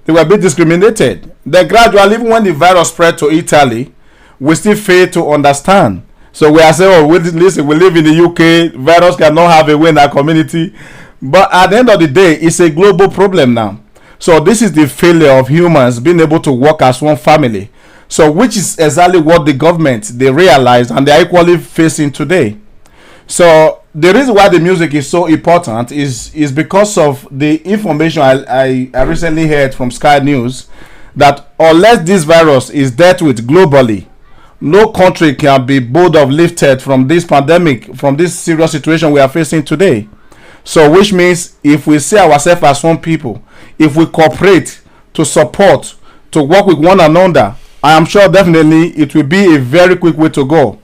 Speaker 3: They were being discriminated. Then gradually, even when the virus spread to Italy, we still fail to understand. So we are saying, oh, listen, we live in the UK, virus cannot have a way in our community. But at the end of the day, it's a global problem now. So this is the failure of humans being able to work as one family. So which is exactly what the government, they realize, and they are equally facing today. So the reason why the music is so important is because of the information I recently heard from Sky News, that unless this virus is dealt with globally, no country can be bold of lifted from this pandemic, from this serious situation we are facing today. So which means if we see ourselves as one people, if we cooperate to support, to work with one another, I am sure definitely it will be a very quick way to go.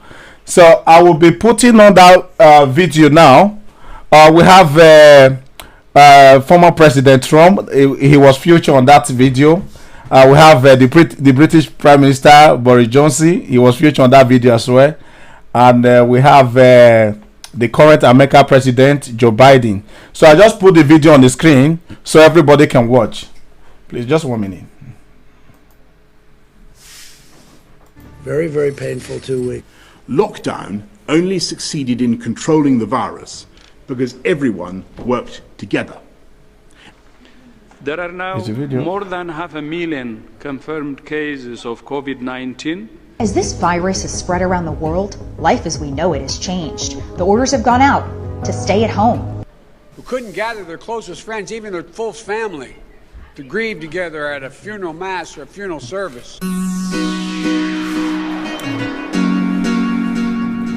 Speaker 3: So I will be putting on that video now. We have former President Trump. He was featured on that video. We have the British Prime Minister Boris Johnson. He was featured on that video as well. And we have the current American President Joe Biden. So I just put the video on the screen so everybody can watch. Please, just 1 minute.
Speaker 4: Very, very painful 2 weeks.
Speaker 5: Lockdown only succeeded in controlling the virus because everyone worked together.
Speaker 6: There are now more than 500,000 confirmed cases of COVID-19.
Speaker 7: As this virus has spread around the world, life as we know it has changed. The orders have gone out to stay at home.
Speaker 8: Who couldn't gather their closest friends, even their full family, to grieve together at a funeral mass or a funeral service.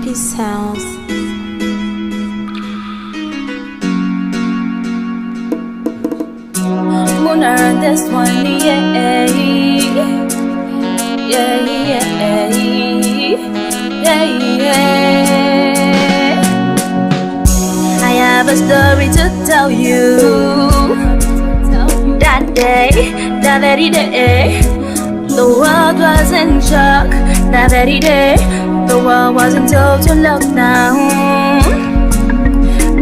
Speaker 2: Peace House.
Speaker 1: Gonna this one, yeah, yeah, yeah, yeah, yeah. I have a story to tell you. That day, that very day, the world was in shock. That very day, the world was in total lockdown.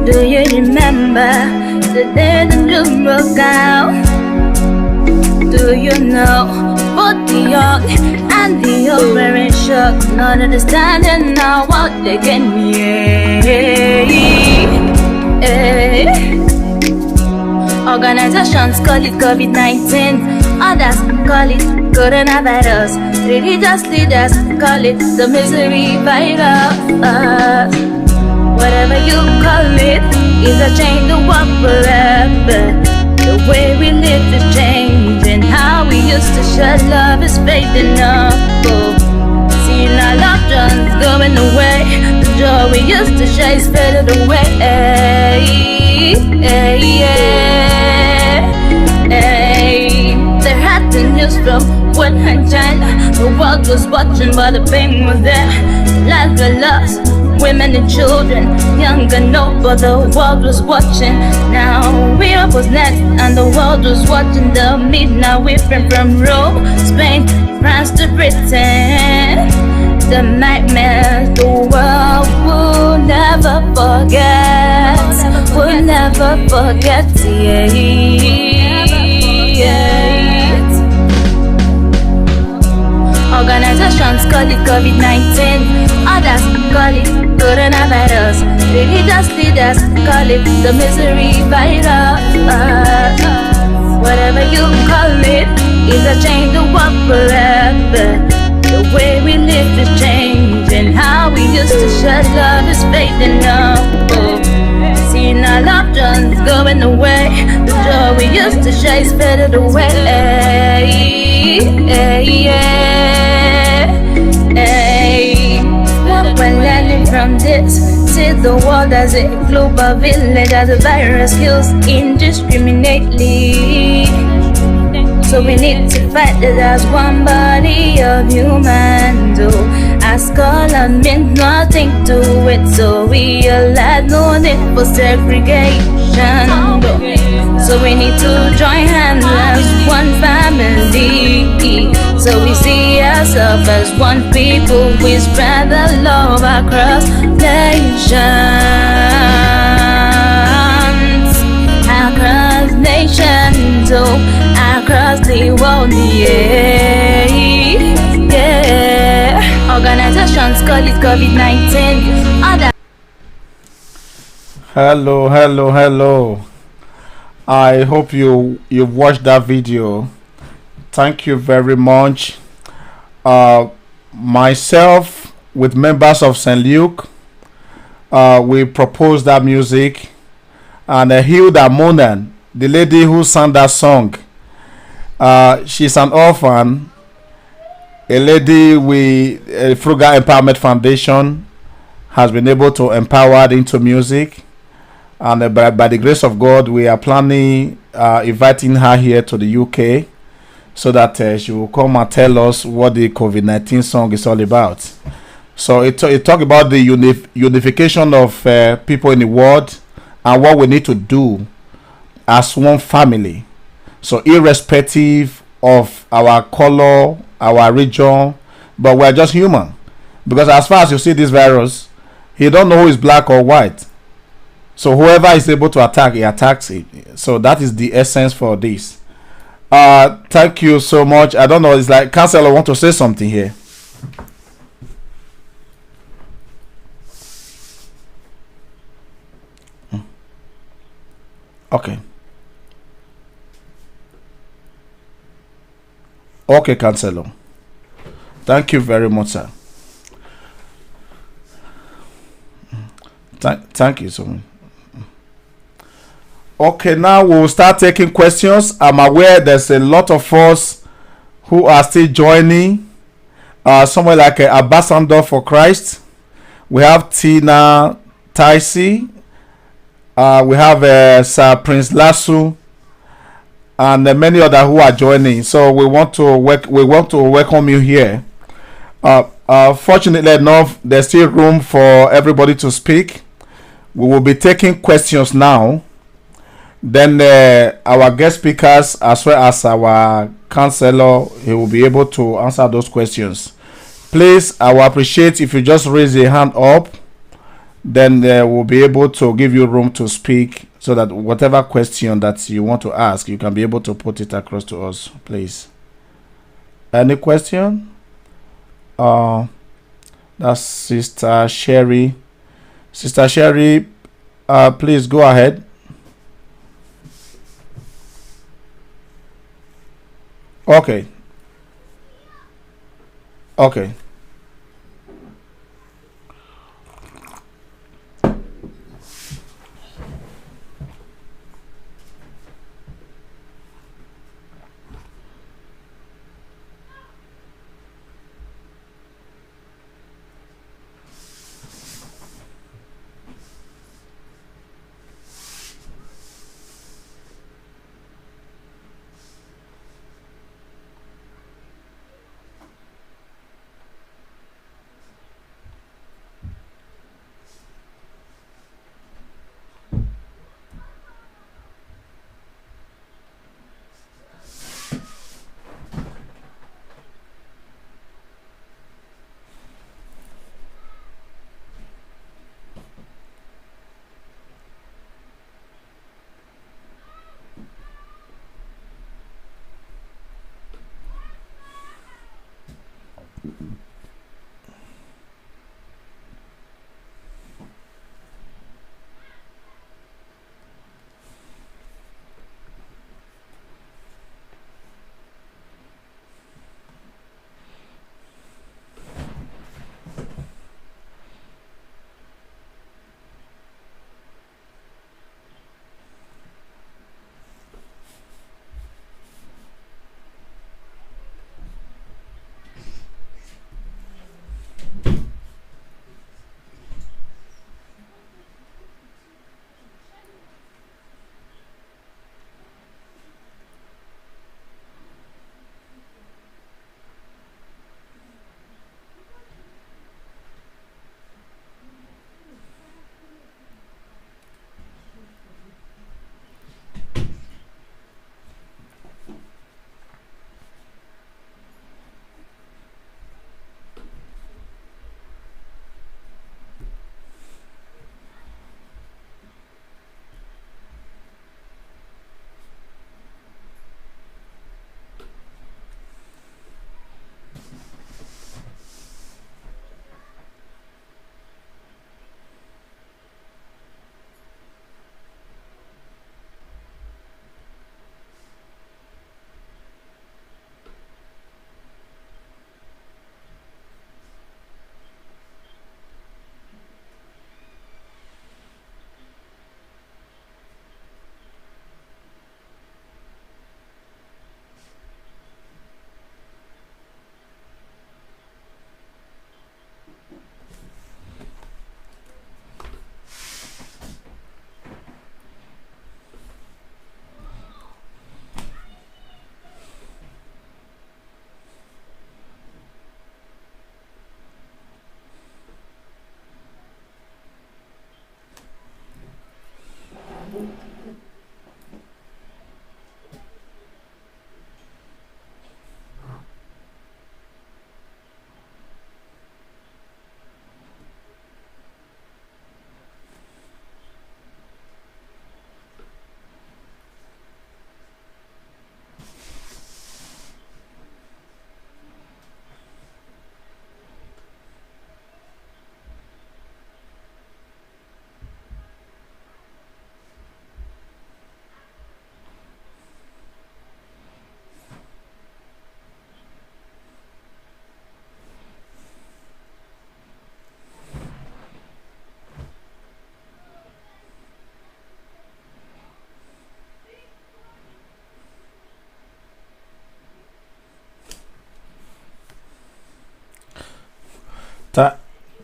Speaker 1: Do you remember the day the news broke out? Do you know both the young and the old were in shock, not understanding now what they can be? Organizations call it COVID-19, others call it coronavirus. Religious leaders call it the misery virus. Whatever you call it, is a change the world forever. The way we live is changing. How we used to share love is fading up. Seeing our loved ones going away. The joy we used to share is faded away. There had to new virus from Wuhan and China. The world was watching, but the pain was there. Lives were lost, women and children, young and old, but the world was watching. Now Europe was next, and the world was watching. The midnight whipping from Rome, Spain, France to Britain. The nightmares the world will never forget. We'll never forget, Organizations call it COVID-19, others call it coronavirus. Religious leaders call it the misery virus. Whatever you call it, is a change the world forever. The way we live is changing. How we used to share love is fading now. Seeing our loved ones going away. The joy we used to share is faded away. What we're learning from this, see the world as a global village, as a virus kills indiscriminately. So we need to fight it as one body of humans. As color meant nothing to it, so we realize no need for segregation. So we need to join hands as one family. So we see ourselves as one people. We spread the love across nations. Across nations, across the world, yeah. Organizations call it COVID-19. Other
Speaker 3: Hello. I hope you've watched that video. Thank you very much. Myself with members of St. Luke, we proposed that music, and Hilda Monan, the lady who sang that song, she's an orphan, a lady with Frugal Empowerment Foundation has been able to empower her into music, and by the grace of God, we are planning inviting her here to the UK so that she will come and tell us what the COVID-19 song is all about. So it talk about the unification of people in the world and what we need to do as one family. So irrespective of our color, our region, but we're just human. Because as far as you see this virus, he don't know who is black or white. So whoever is able to attack, he attacks it. So that is the essence for this. Thank you so much. I don't know, it's like Counselor want to say something here. Okay. Okay, Counselor. Thank you very much, sir. Thank you so much. Okay, now we'll start taking questions. I'm aware there's a lot of us who are still joining. Somewhere like an ambassador for Christ. We have Tina Ticey. We have Sir Prince Lasso, and many others who are joining. So we want to welcome you here. Fortunately enough, there's still room for everybody to speak. We will be taking questions now. Then our guest speakers, as well as our counselor, he will be able to answer those questions. Please, I will appreciate if you just raise your hand up. Then we'll be able to give you room to speak, so that whatever question that you want to ask, you can be able to put it across to us, please. Any question? That's Sister Sherry. Sister Sherry, please go ahead. Okay.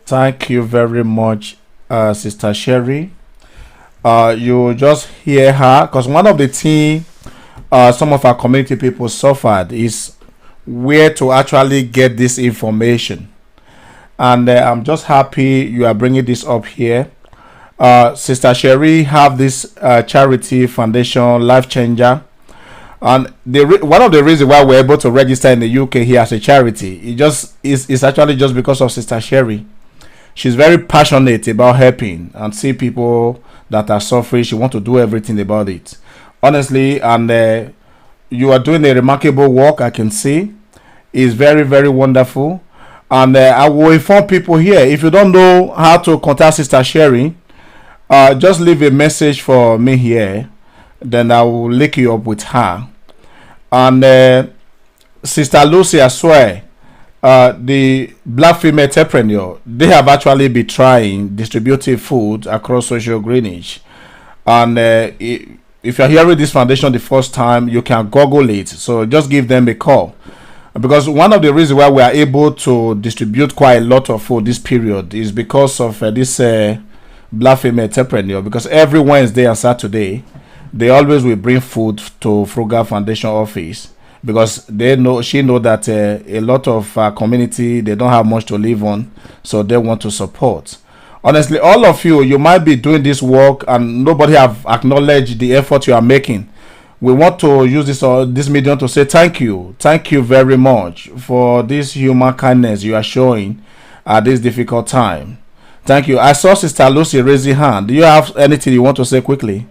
Speaker 3: Thank you very much, Sister Sherry. You just hear her because one of the things some of our community people suffered is where to actually get this information. And I'm just happy you are bringing this up here. Sister Sherry have this charity foundation, Life Changer. And one of the reasons why we're able to register in the UK here as a charity, it just is actually just because of Sister Sherry. She's very passionate about helping and see people that are suffering. She wants to do everything about it. Honestly, and you are doing a remarkable work, I can see. It's very, very wonderful. And I will inform people here, if you don't know how to contact Sister Sherry, just leave a message for me here. Then I will link you up with her. And Sister Lucy, I swear, the black female entrepreneur, they have actually been trying distributing food across social Greenwich. And if you're hearing this foundation the first time, you can Google it. So just give them a call. Because one of the reasons why we are able to distribute quite a lot of food this period is because of this black female entrepreneur. Because every Wednesday and Saturday, they always will bring food to Frugal Foundation office. Because she know that a lot of community, they don't have much to live on, so they want to support. Honestly, all of you might be doing this work and nobody have acknowledged the effort you are making. We want to use this medium to say thank you very much for this human kindness you are showing at this difficult time. Thank you. I saw Sister Lucy raise her hand. Do you have anything you want to say quickly?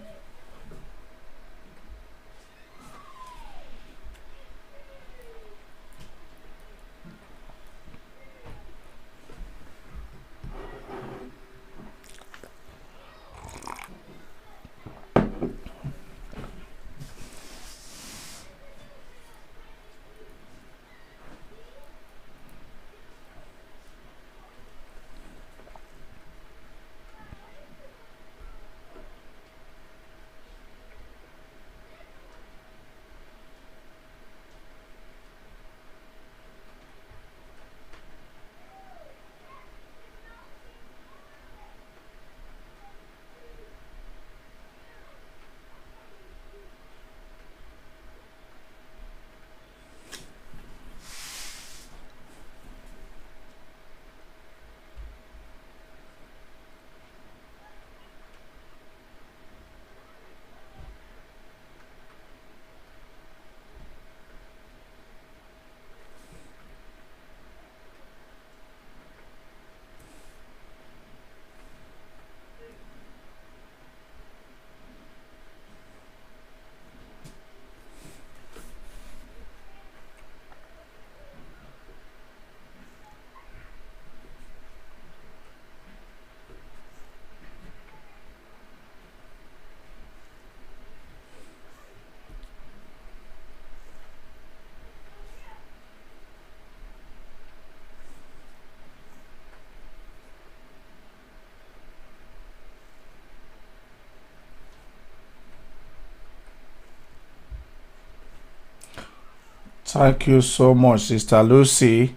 Speaker 3: Thank you so much, Sister Lucy.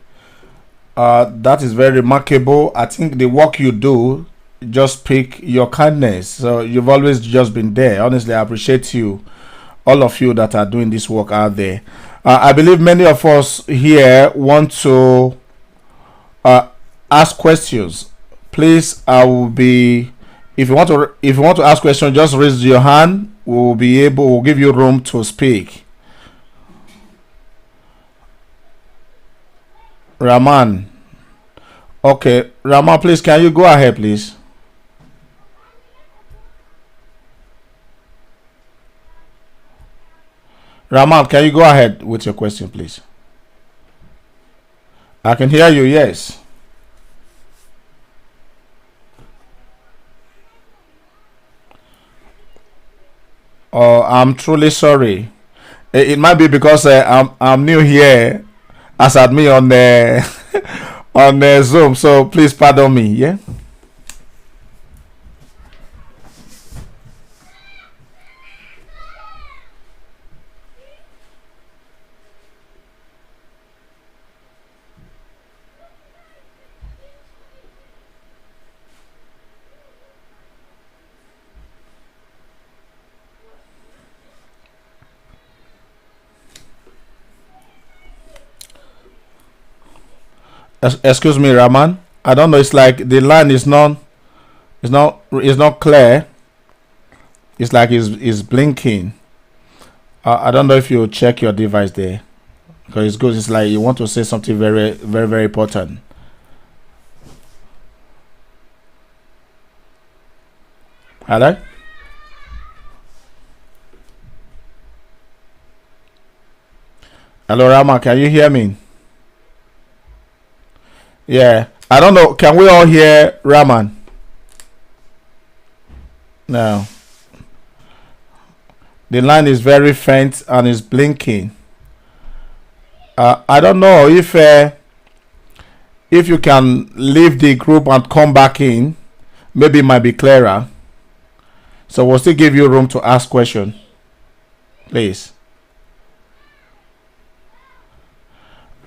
Speaker 3: That is very remarkable. I think the work you do just speak your kindness. So you've always just been there. Honestly, I appreciate you, all of you that are doing this work out there. I believe many of us here want to ask questions. Please, I will be. If you want to ask questions, just raise your hand. We'll give you room to speak. Rahman. Okay, Rahman, please, can you go ahead, please? Rahman, can you go ahead with your question, please? I can hear you, yes. Oh, I'm truly sorry. It might be because I'm new here as admin on on Zoom, so please pardon me. Yeah. Excuse me, Rahman. I don't know. It's like the line is not clear. It's like it's blinking. I don't know if you check your device there, because it's good. It's like you want to say something very, very, very important. Hello. Hello, Rahman. Can you hear me? Yeah, I don't know. Can we all hear Rahman? No. The line is very faint and is blinking. I don't know if you can leave the group and come back in. Maybe it might be clearer. So we'll still give you room to ask questions, please.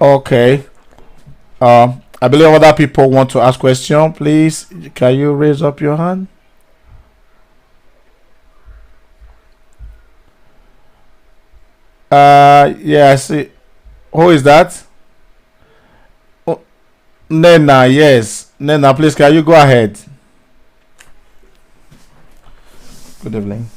Speaker 3: Okay. I believe other people want to ask questions. Please, can you raise up your hand? Yeah, I see. Who is that? Oh, Nena, yes. Nena, please, can you go ahead? Good evening.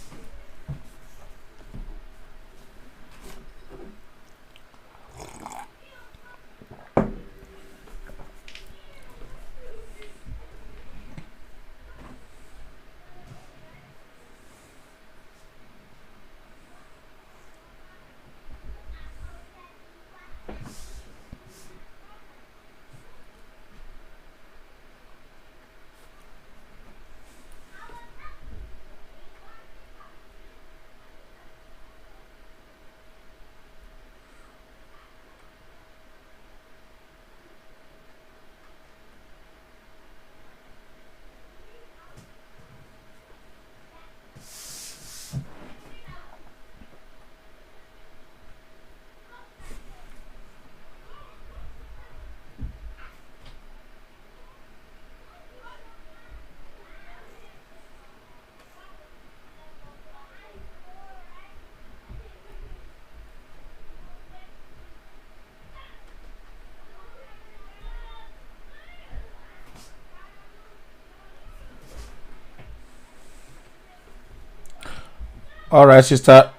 Speaker 3: All right, Sister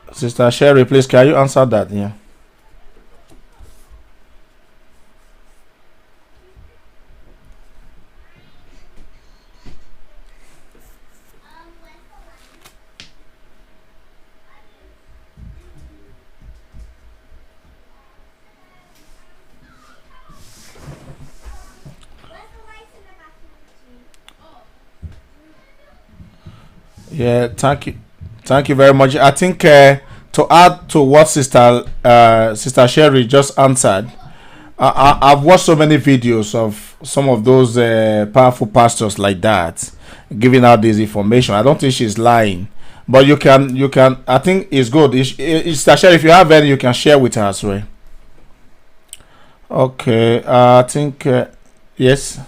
Speaker 3: Sherry, please, can you answer that? Yeah. Yeah, thank you very much. I think to add to what Sister Sherry just answered, I've watched so many videos of some of those powerful pastors like that giving out this information. I don't think she's lying, but you can. I think it's good. Sister Sherry, if you have any, you can share with her as well. Okay, I think yes.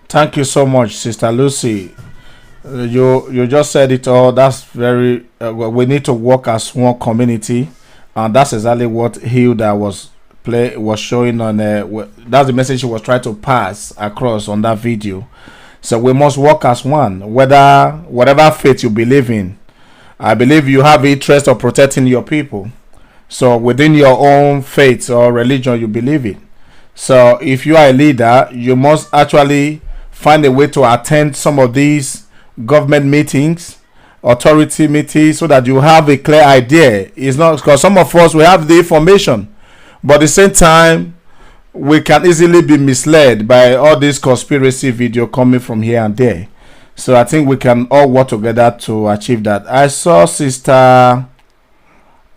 Speaker 3: Thank you so much, Sister Lucy. You just said it all. That's very. We need to work as one community, and that's exactly what Hilda was showing on. That's the message she was trying to pass across on that video. So we must work as one, whatever faith you believe in. I believe you have interest of protecting your people. So within your own faith or religion, you believe it. So if you are a leader, you must actually find a way to attend some of these government meetings, authority meetings, so that you have a clear idea. It's not because some of us we have the information, but at the same time we can easily be misled by all this conspiracy video coming from here and there. So I think we can all work together to achieve that. I saw Sister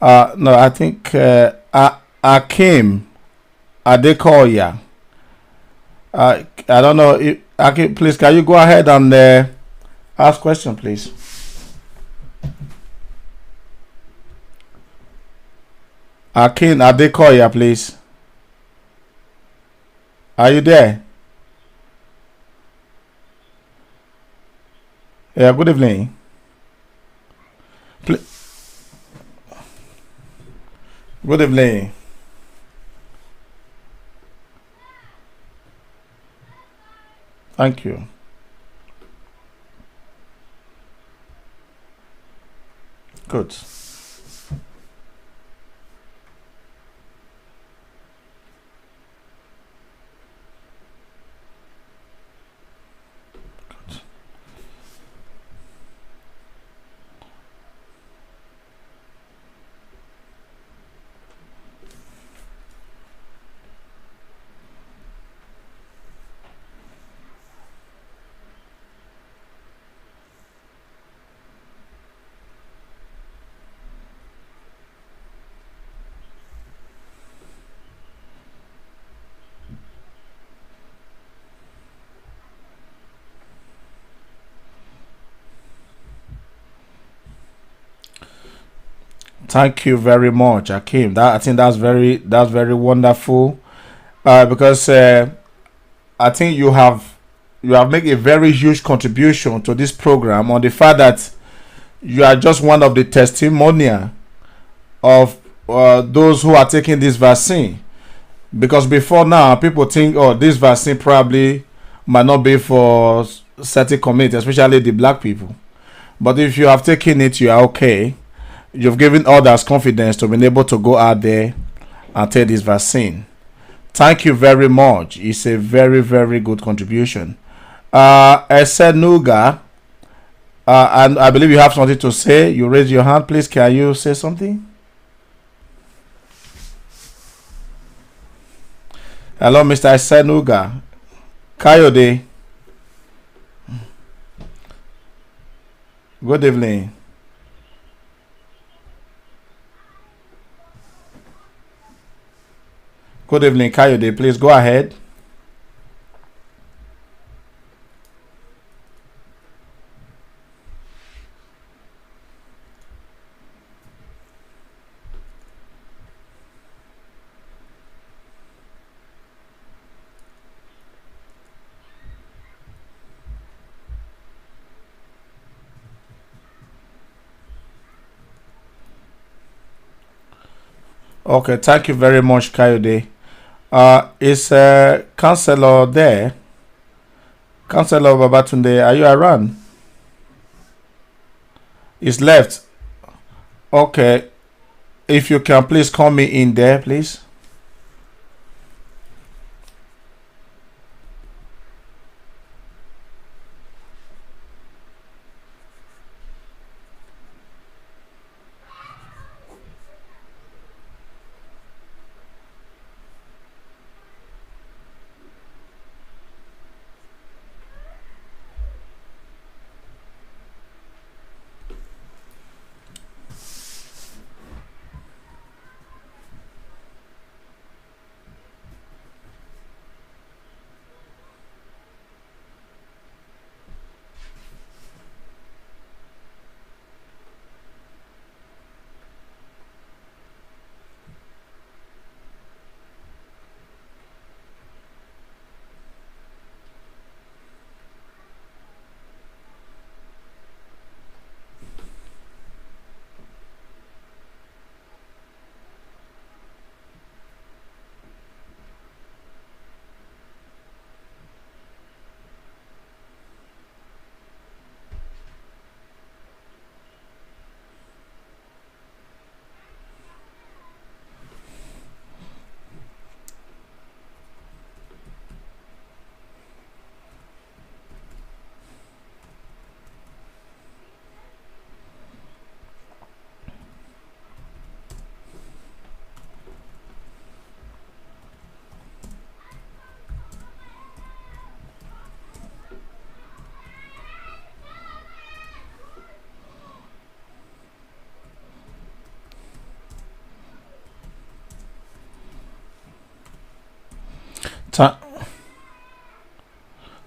Speaker 3: no, I think Akim Adekoya. I don't know if Akim, please can you go ahead and ask question, please? Akin Adekoya, please. Are you there? Yeah, good evening. Good evening. Thank you. Good. Thank you very much, Akim. I think that's very wonderful. because I think you have made a very huge contribution to this program on the fact that you are just one of the testimonial of those who are taking this vaccine. Because before now, people think, oh, this vaccine probably might not be for certain community, especially the black people. But if you have taken it, you are okay. You've given others confidence to be able to go out there and take this vaccine. Thank you very much. It's a very, very good contribution. Esenuga, and I believe you have something to say. You raise your hand, please. Can you say something? Hello, Mr. Esenuga. Kayode. Good evening. Good evening, Kayode. Please go ahead. Okay, thank you very much, Kayode. Is Councillor there? Councillor Babatunde, are you around? He's left. Okay. If you can please call me in there, please.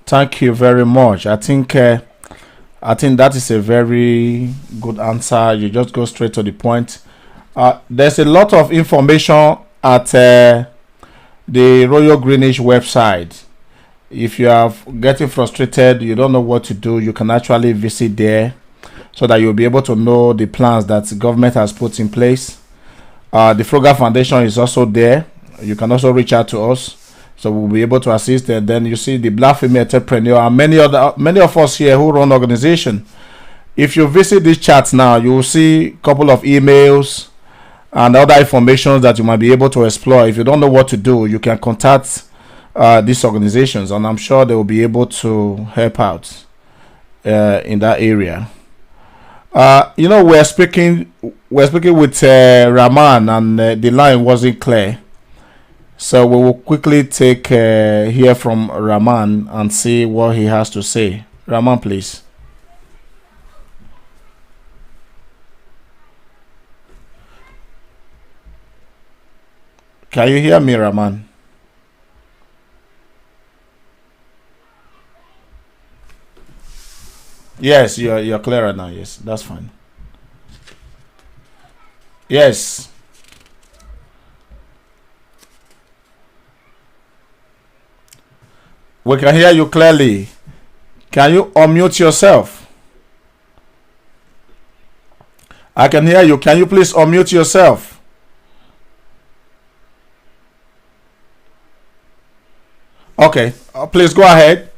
Speaker 3: Thank you very much. I think that is a very good answer. You just go straight to the point. There's a lot of information at the Royal Greenwich website. If you are getting frustrated, you don't know what to do, you can actually visit there so that you'll be able to know the plans that the government has put in place. The Frugal Foundation is also there. You can also reach out to us, so we'll be able to assist. And then you see the Black Female Entrepreneur and many of us here who run organization. If you visit this chat now, you will see a couple of emails and other information that you might be able to explore. If you don't know what to do, you can contact these organizations, and I'm sure they will be able to help out in that area. We're speaking with Rahman, and the line wasn't clear. So we will quickly hear from Rahman and see what he has to say. Rahman, please. Can you hear me, Rahman? Yes, you're clearer now. Yes, that's fine. Yes. We can hear you clearly. Can you unmute yourself? I can hear you. Can you please unmute yourself? Okay. Please go ahead.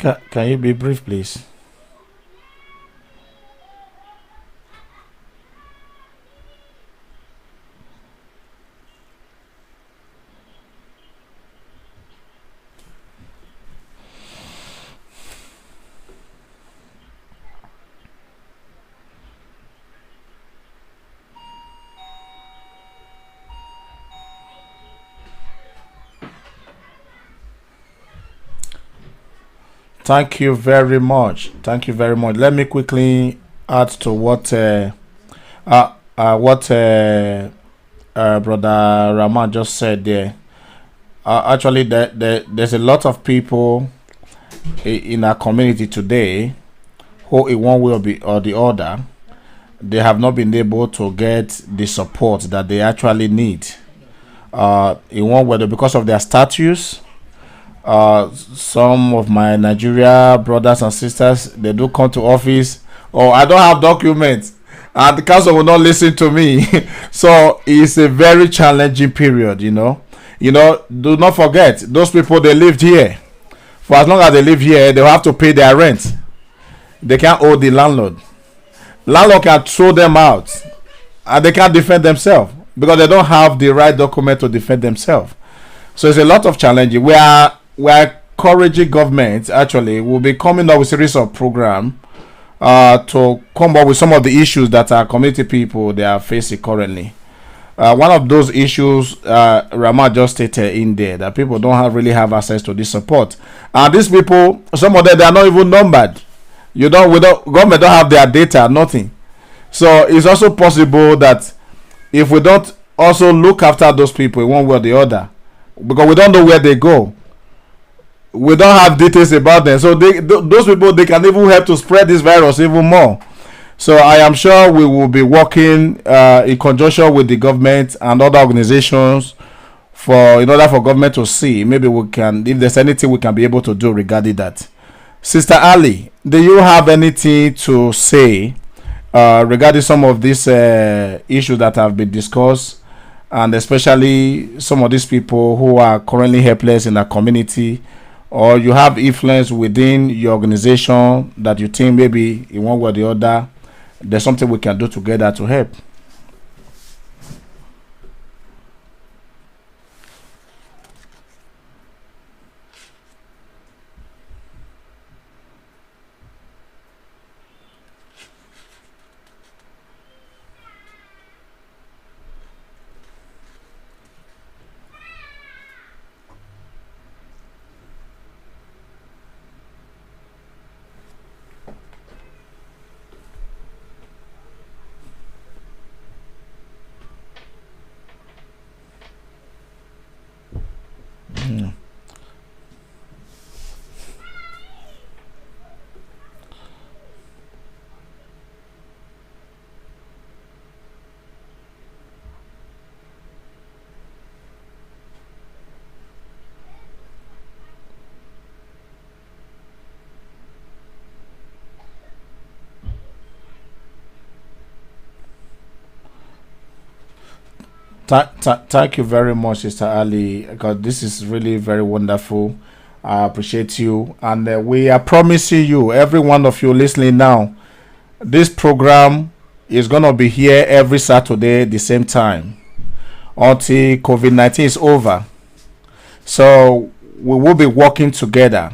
Speaker 3: Good. Can you be brief, please? Thank you very much. Thank you very much. Let me quickly add to what Brother Rahman just said there. Actually, there's a lot of people in our community today who, in one way or the other, they have not been able to get the support that they actually need. In one way, because of their status. Some of my Nigeria brothers and sisters, they do come to office. Oh, I don't have documents, and the council will not listen to me. So it's a very challenging period. Do not forget, those people, they lived here. For as long as they live here, they have to pay their rent. They can't owe the landlord. Landlord can throw them out, and they can't defend themselves because they don't have the right document to defend themselves. So it's a lot of challenges. We are encouraging government, actually will be coming up with a series of program to come up with some of the issues that our community people they are facing currently. One of those issues Rama just stated in there, that people don't really have access to this support, and these people, some of them, they are not even numbered. Government don't have their data, nothing. So it's also possible that if we don't also look after those people in one way or the other, because we don't know where they go, we don't have details about them, so those people, they can even help to spread this virus even more. So I am sure we will be working in conjunction with the government and other organizations in order for government to see maybe we can, if there's anything we can be able to do regarding that. Sister Ali, do you have anything to say regarding some of these issues that have been discussed, and especially some of these people who are currently helpless in our community, or you have influence within your organization that you think maybe in one way or the other there's something we can do together to help? Thank you very much, Sister Ali, because this is really very wonderful. I appreciate you, and we are promising you, every one of you listening now, this program is going to be here every Saturday the same time until COVID-19 is over. So we will be working together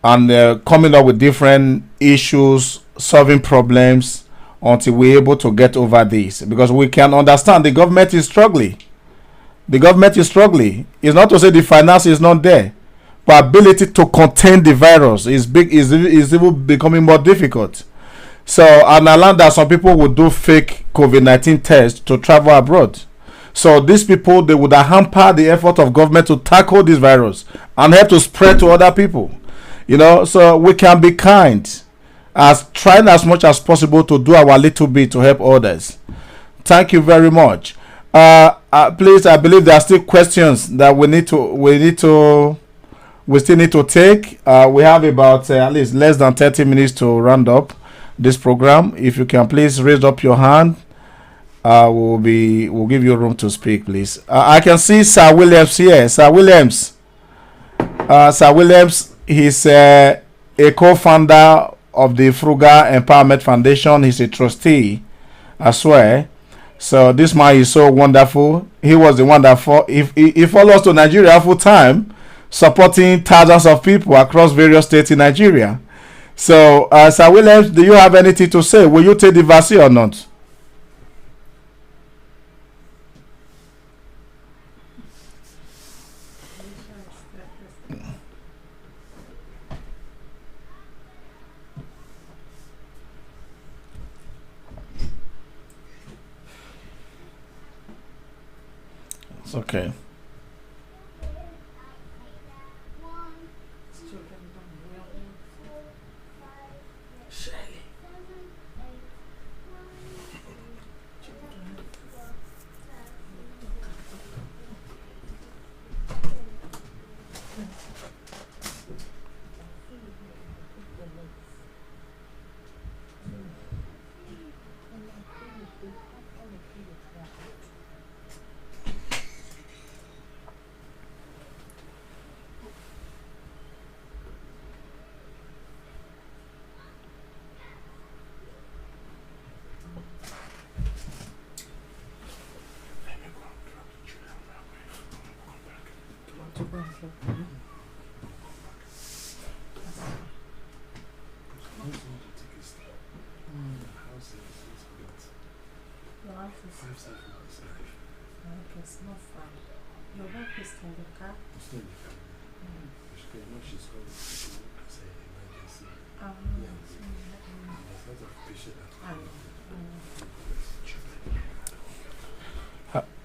Speaker 3: and coming up with different issues, solving problems, until we're able to get over this, because we can understand the government is struggling. The government is struggling. It's not to say the finance is not there, but ability to contain the virus is even becoming more difficult. So, and I learned that some people would do fake COVID-19 tests to travel abroad. So these people, they would hamper the effort of government to tackle this virus and help to spread to other people. So we can be kind, as trying as much as possible to do our little bit to help others. Thank you very much. Please, I believe there are still questions that we still need to take. We have about at least less than 30 minutes to round up this program. If you can please raise up your hand, we'll give you room to speak, please. I can see Sir Williams here. Sir Williams, he's a co-founder of the Frugal Empowerment Foundation. He's a trustee as well. So this man is so wonderful. He was the one that he follows to Nigeria full time, supporting thousands of people across various states in Nigeria. So Sir Williams, do you have anything to say? Will you take the vaccine or not? okay.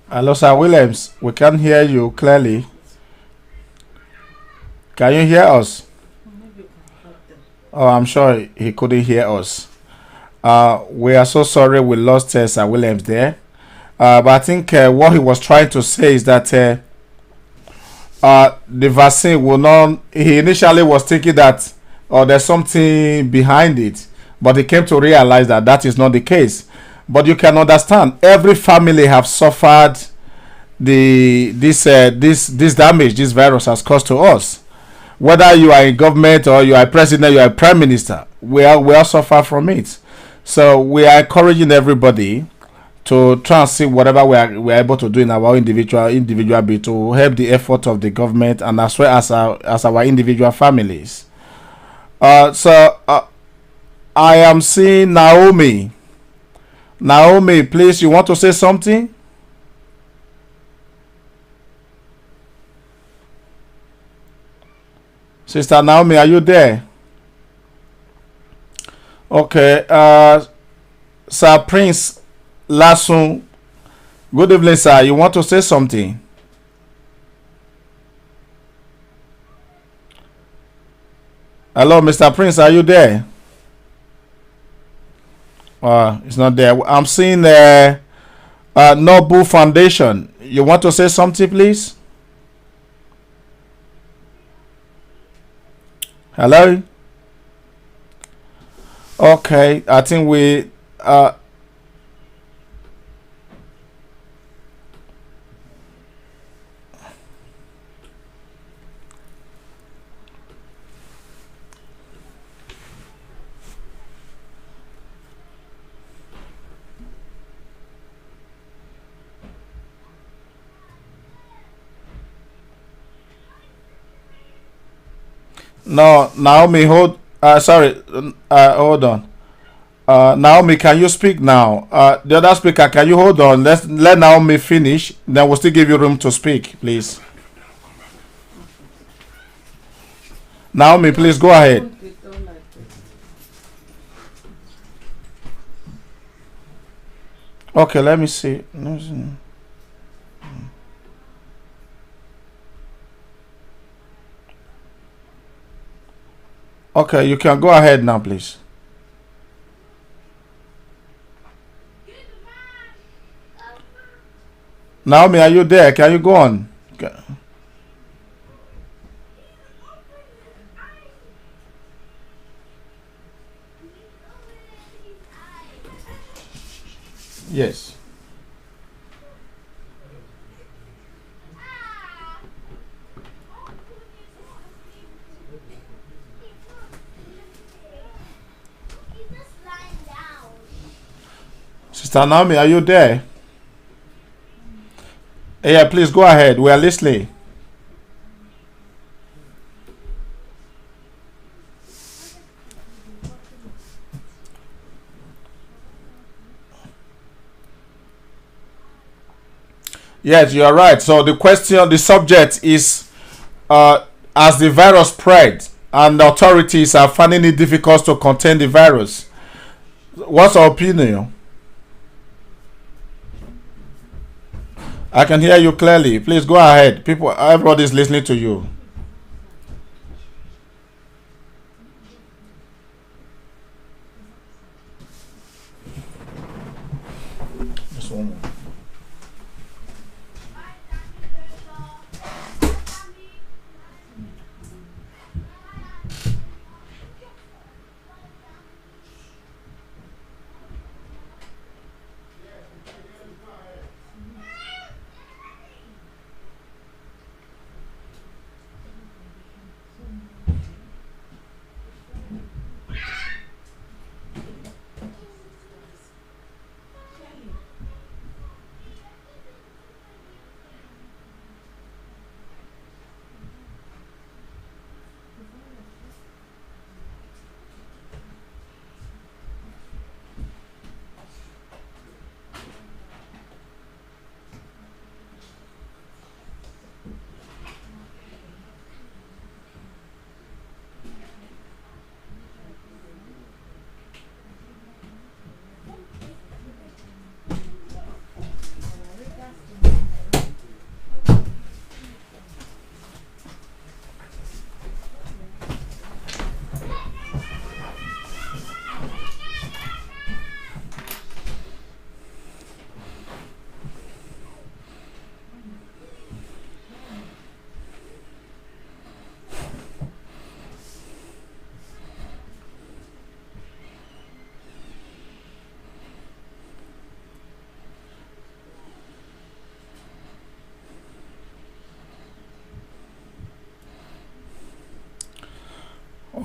Speaker 3: Hello, Sir Williams. We can't hear you clearly. Can you hear us? Oh, I'm sure he couldn't hear us. We are so sorry we lost Sir Williams there. But I think what he was trying to say is that the vaccine will not. He initially was thinking that there's something behind it, but he came to realize that that is not the case. But you can understand, every family have suffered this damage this virus has caused to us. Whether you are in government or you are a president, you are a prime minister, we all suffer from it. So we are encouraging everybody to try and see whatever we are able to do in our individual bit to help the effort of the government and as well as our individual families. So I am seeing Naomi. Naomi, please, you want to say something? Sister Naomi, are you there? Okay. Sir Prince Lasun, good evening, sir. You want to say something? Hello, Mr. Prince, are you there? It's not there. I'm seeing Nobu Foundation. You want to say something, please? Hello? Okay, I think we no, Naomi, hold on. Naomi, can you speak now? The other speaker, can you hold on? Let Naomi finish, then we'll still give you room to speak, please. Naomi, please go ahead. Okay, let me see. Okay, you can go ahead now, please. Naomi, are you there? Can you go on? Okay. Yes. Sister Naomi, are you there? Yeah, please go ahead. We are listening. Yes, you are right. So the subject is as the virus spread and the authorities are finding it difficult to contain the virus. What's your opinion? I can hear you clearly. Please go ahead. People, everybody is listening to you. This one.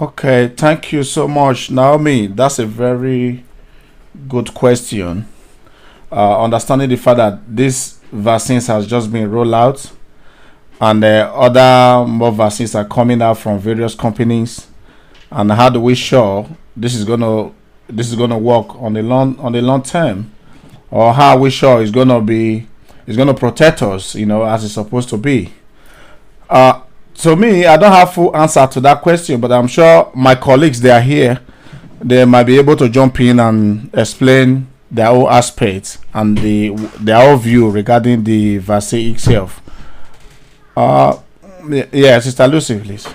Speaker 3: Okay, thank you so much, Naomi. That's a very good question. Understanding the fact that this vaccines has just been rolled out, and other more vaccines are coming out from various companies, and how do we sure this is gonna work on the long term, or how are we sure it's gonna protect us, as it's supposed to be? Uh, to me, I don't have full answer to that question, but I'm sure my colleagues they are here. They might be able to jump in and explain their own aspects and their own view regarding the vaccine itself. Uh, yeah, Sister Lucy, please.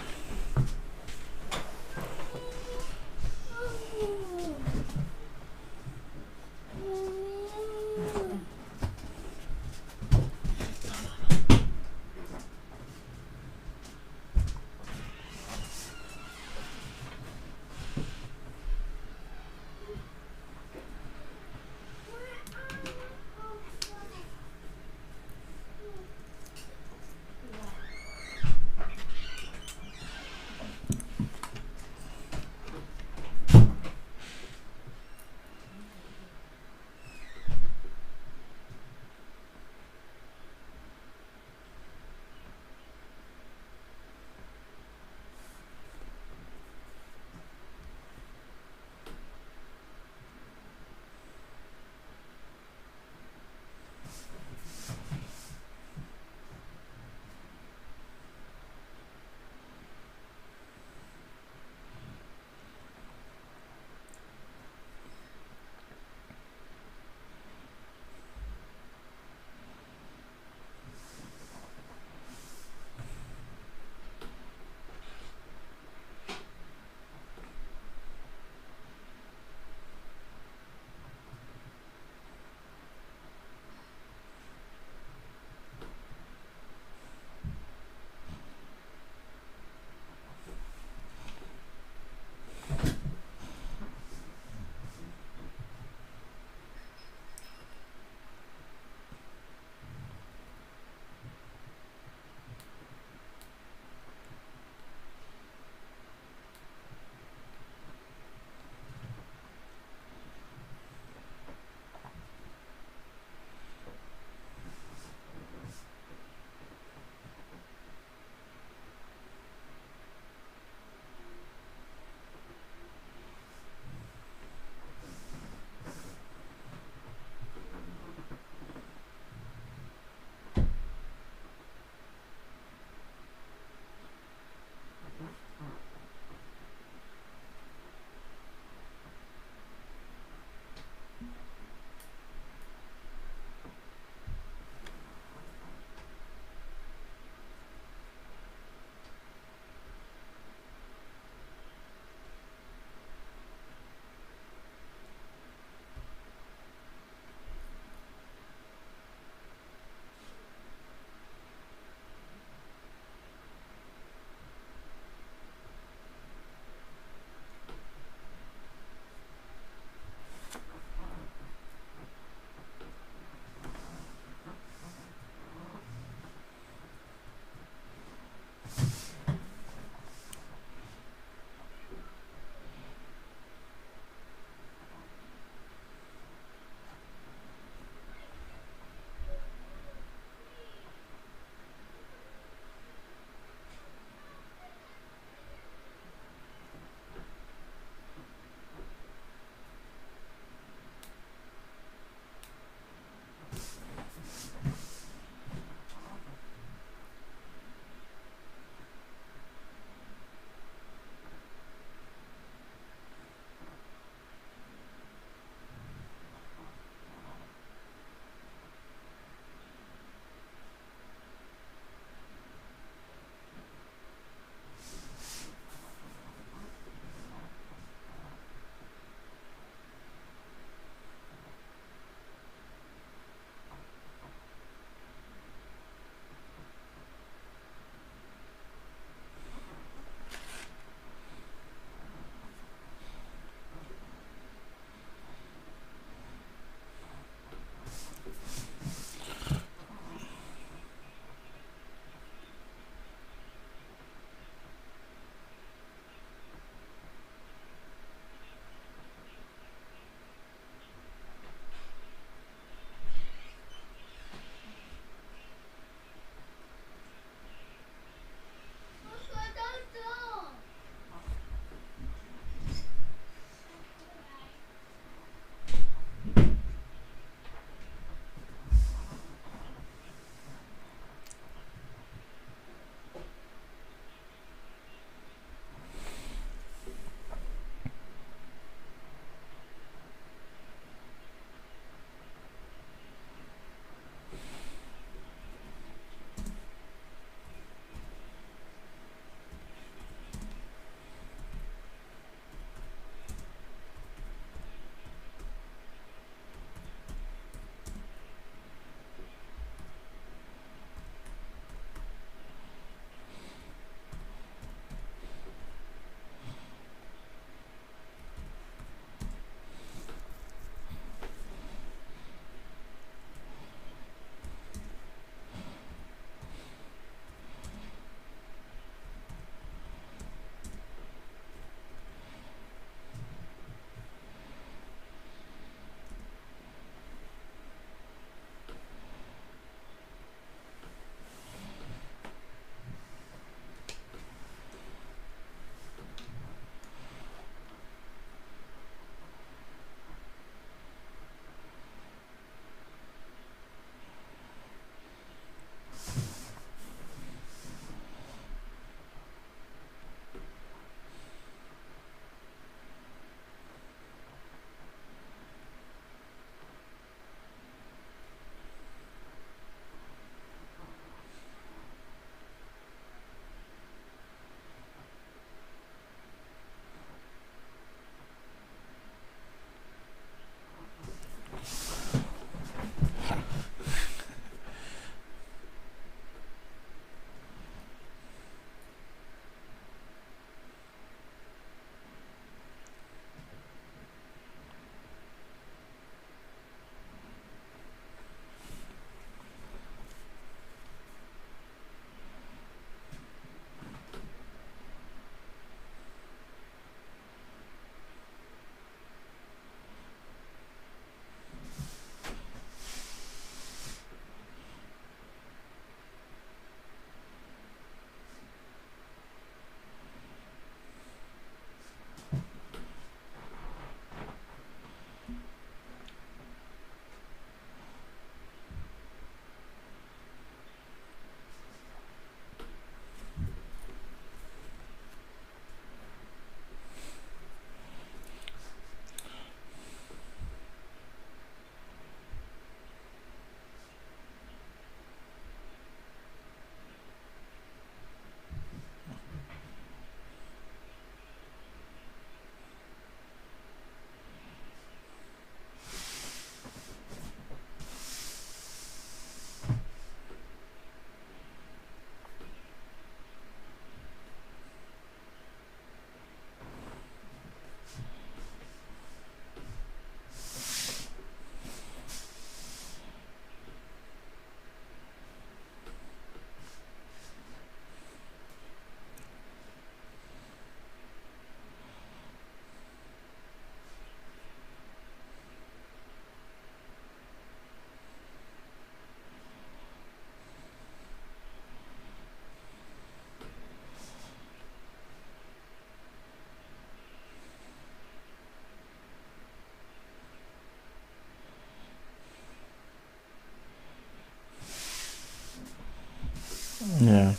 Speaker 3: Yeah.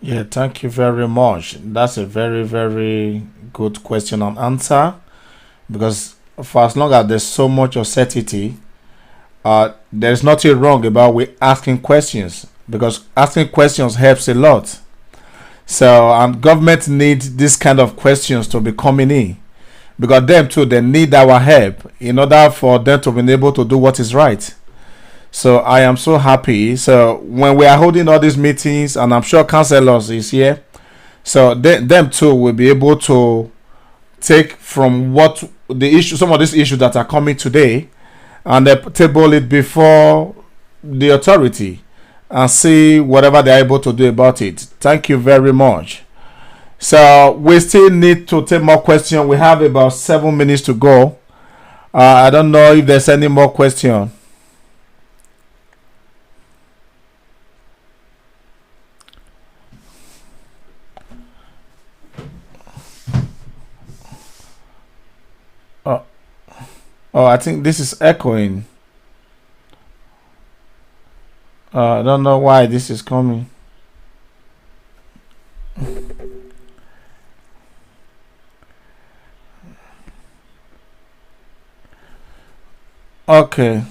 Speaker 3: Yeah, thank you very much. That's a very, very good question and answer, because for as long as there's so much uncertainty, there's nothing wrong about we asking questions, because asking questions helps a lot. So, and government need this kind of questions to be coming in, because them too, they need our help in order for them to be able to do what is right. So I am so happy. So when we are holding all these meetings, and I'm sure counselors is here, so them too will be able to take from what the issue, some of these issues that are coming today, and they table it before the authority and see whatever they're able to do about it. Thank you very much. So we still need to take more questions. We have about 7 minutes to go. I don't know if there's any more question. Oh, oh, I think this is echoing. I don't know why this is coming. Okay.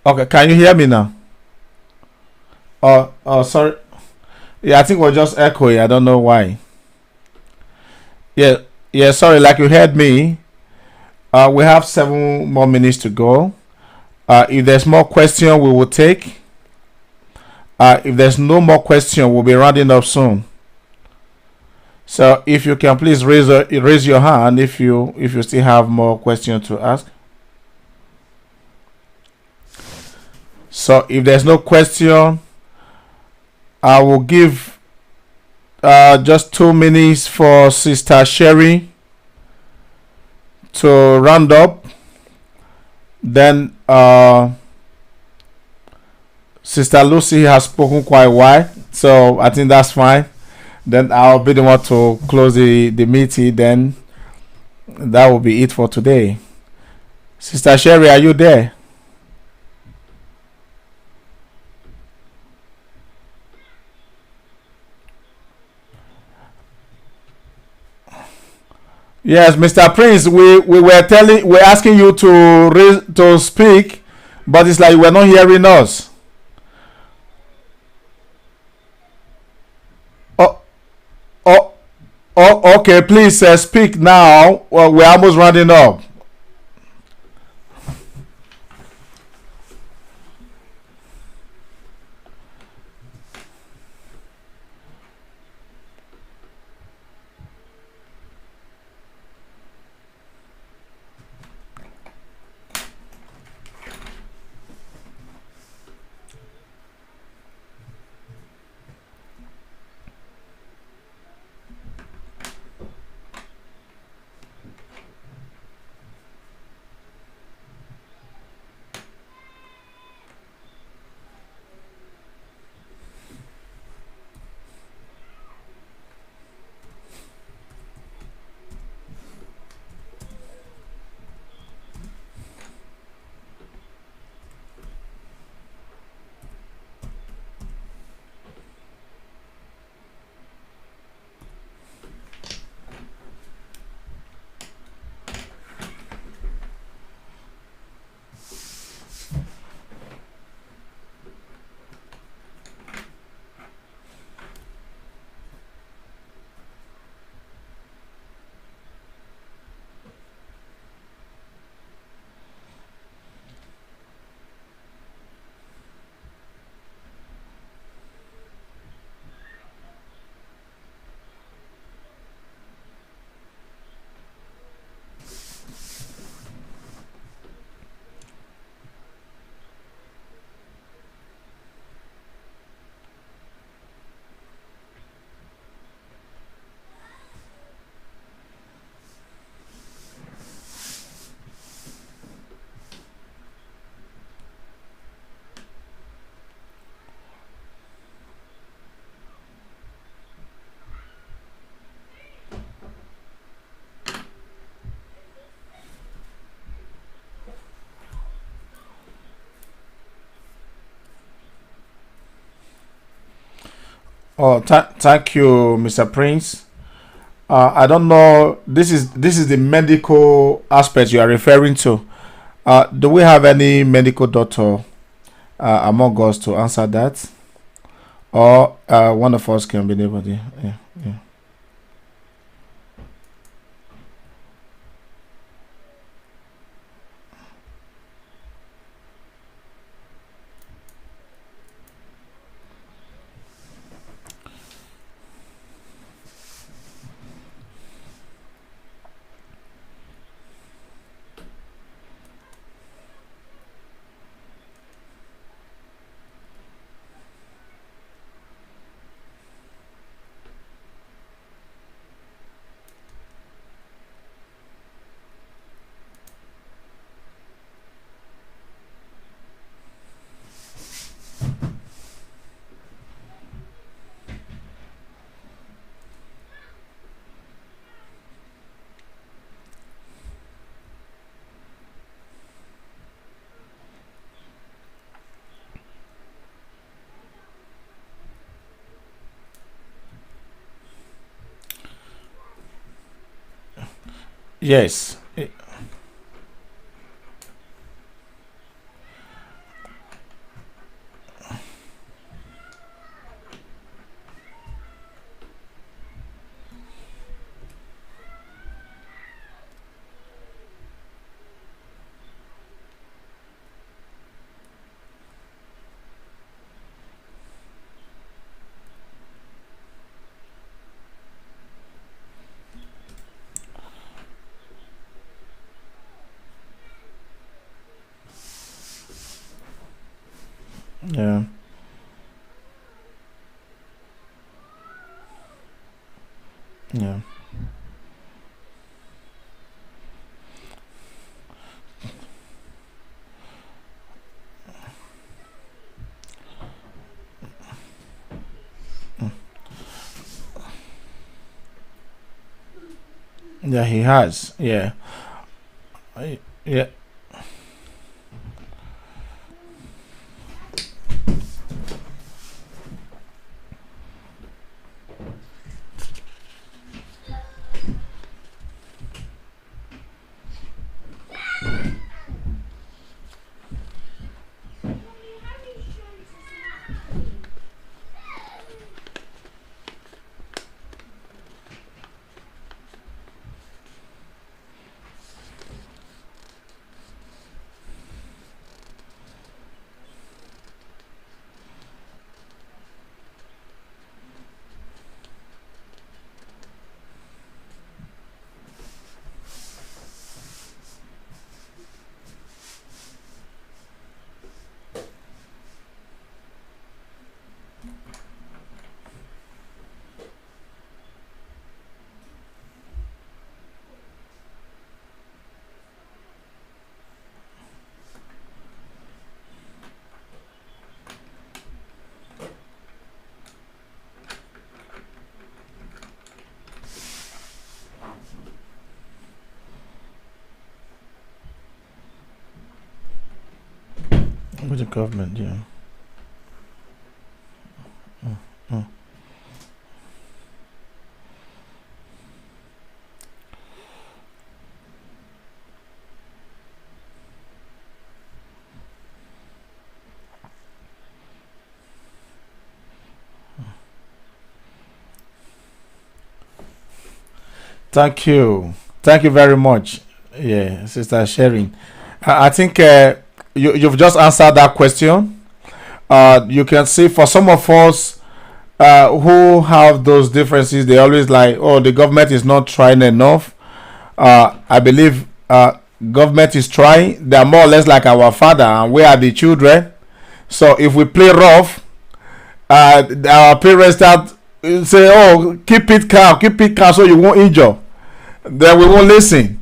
Speaker 3: Okay, can you hear me now? Oh, sorry. Yeah, I think we're just echoing. I don't know why. Yeah, sorry. Like you heard me. We have 7 more minutes to go. If there's more question, we will take. If there's no more question, we'll be rounding up soon. So if you can please raise your hand if you still have more questions to ask. So if there's no question, I will give just 2 minutes for Sister Sherry to round up. Then Sister Lucy has spoken quite wide, so I think that's fine. Then I'll be the one to close the meeting. Then that will be it for today. Sister Sherry, are you there? Yes, Mr. Prince, we're asking you to speak, but it's like we're not hearing us. Oh, okay. Please speak now. Well, we're almost rounding up. Oh, thank you, Mr. Prince. I don't know. This is the medical aspect you are referring to. Do we have any medical doctor among us to answer that, or one of us can be anybody? Yeah, yeah. Yes. Yeah. Yeah. Yeah, he has. Yeah. Yeah. With the government, yeah. Mm. Thank you. Thank you very much. Yeah, Sister Sharing. I think you've just answered that question. You can see for some of us who have those differences, they always like, oh, the government is not trying enough. I believe government is trying. They are more or less like our father, and we are the children. So if we play rough, our parents start say, "Oh, keep it calm, so you won't injure." Then we won't listen.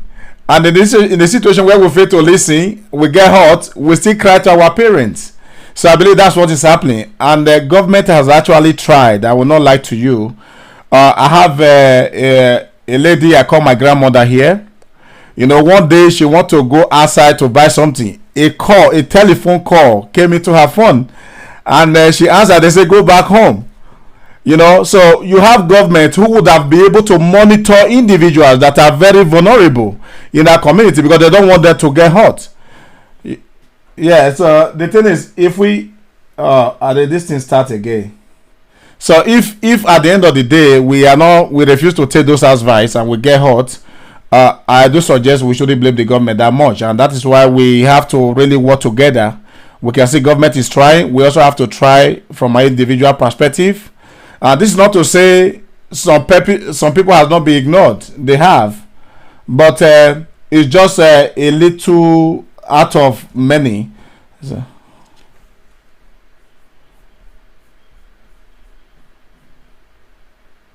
Speaker 3: And in the situation where we fail to listen, we get hurt, we still cry to our parents. So I believe that's what is happening. And the government has actually tried. I will not lie to you. I have a lady, I call my grandmother here. You know, one day she want to go outside to buy something. A telephone call came into her phone. And she answered, they say, go back home. You know, so you have government who would have been able to monitor individuals that are very vulnerable in our community because they don't want them to get hurt. Yeah, so the thing is, if we this thing start again. So if at the end of the day we refuse to take those advice and we get hurt, I do suggest we shouldn't blame the government that much, and that is why we have to really work together. We can see government is trying. We also have to try from an individual perspective. This is not to say some people have not been ignored. They have, but it's just a little out of many. So.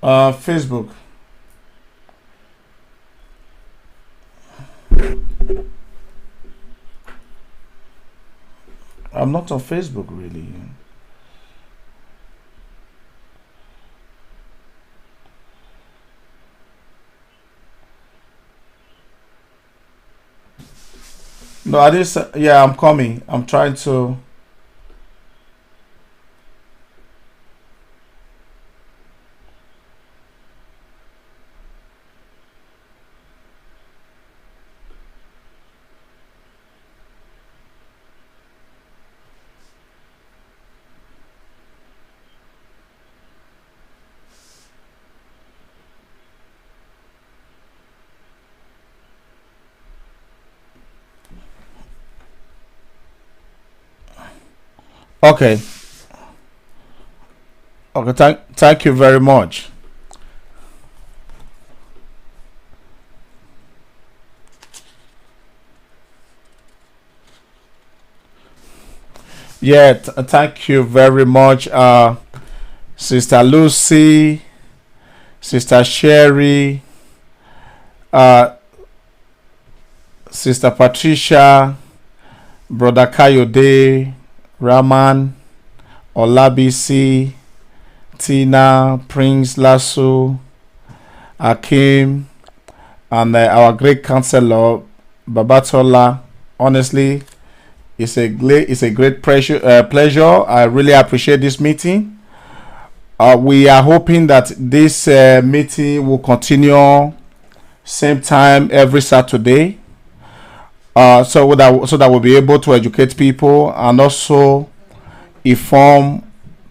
Speaker 3: Facebook. I'm not on Facebook really. No, I didn't. Yeah, I'm coming. I'm trying to. Okay. Okay. Thank you very much. Yeah, thank you very much, Sister Lucy, Sister Sherry, Sister Patricia, Brother Kayode, Raman, Olabisi, Tina, Prince Lasso, Akim, and our great counselor, Babatola. Honestly, it's a great pleasure. I really appreciate this meeting. We are hoping that this meeting will continue same time every Saturday. So that we'll be able to educate people and also inform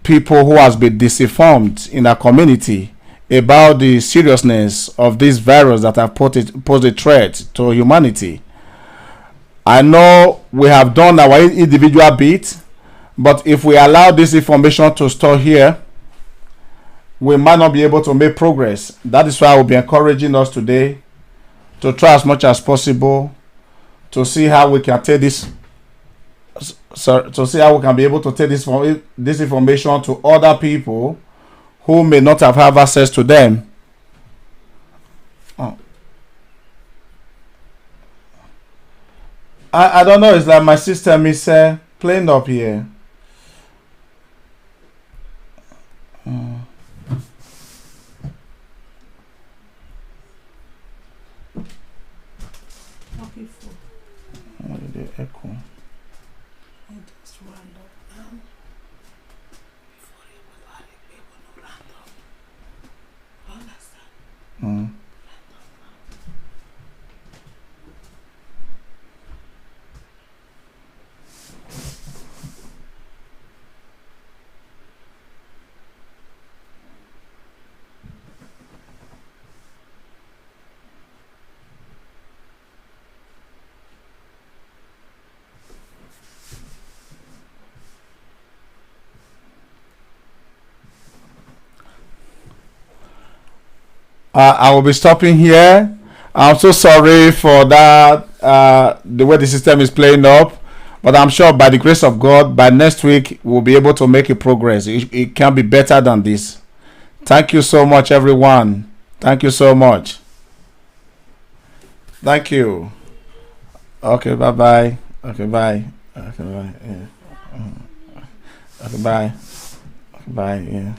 Speaker 3: people who has been disinformed in our community about the seriousness of this virus that have posed a threat to humanity. I know we have done our individual bit, but if we allow this information to store here, we might not be able to make progress. That is why I will be encouraging us today to try as much as possible to see how we can take this. To see how we can be able to take this information to other people who may not have access to them. I don't know. It's like my system is playing up here. What did they echo? I will be stopping here. I'm so sorry for that, the way the system is playing up, but I'm sure by the grace of God, by next week, we'll be able to make a progress. It can be better than this. Thank you so much, everyone. Thank you so much. Thank you. Okay, bye-bye. Okay, bye. Okay, bye. Yeah. Okay, bye. Okay, bye. Yeah.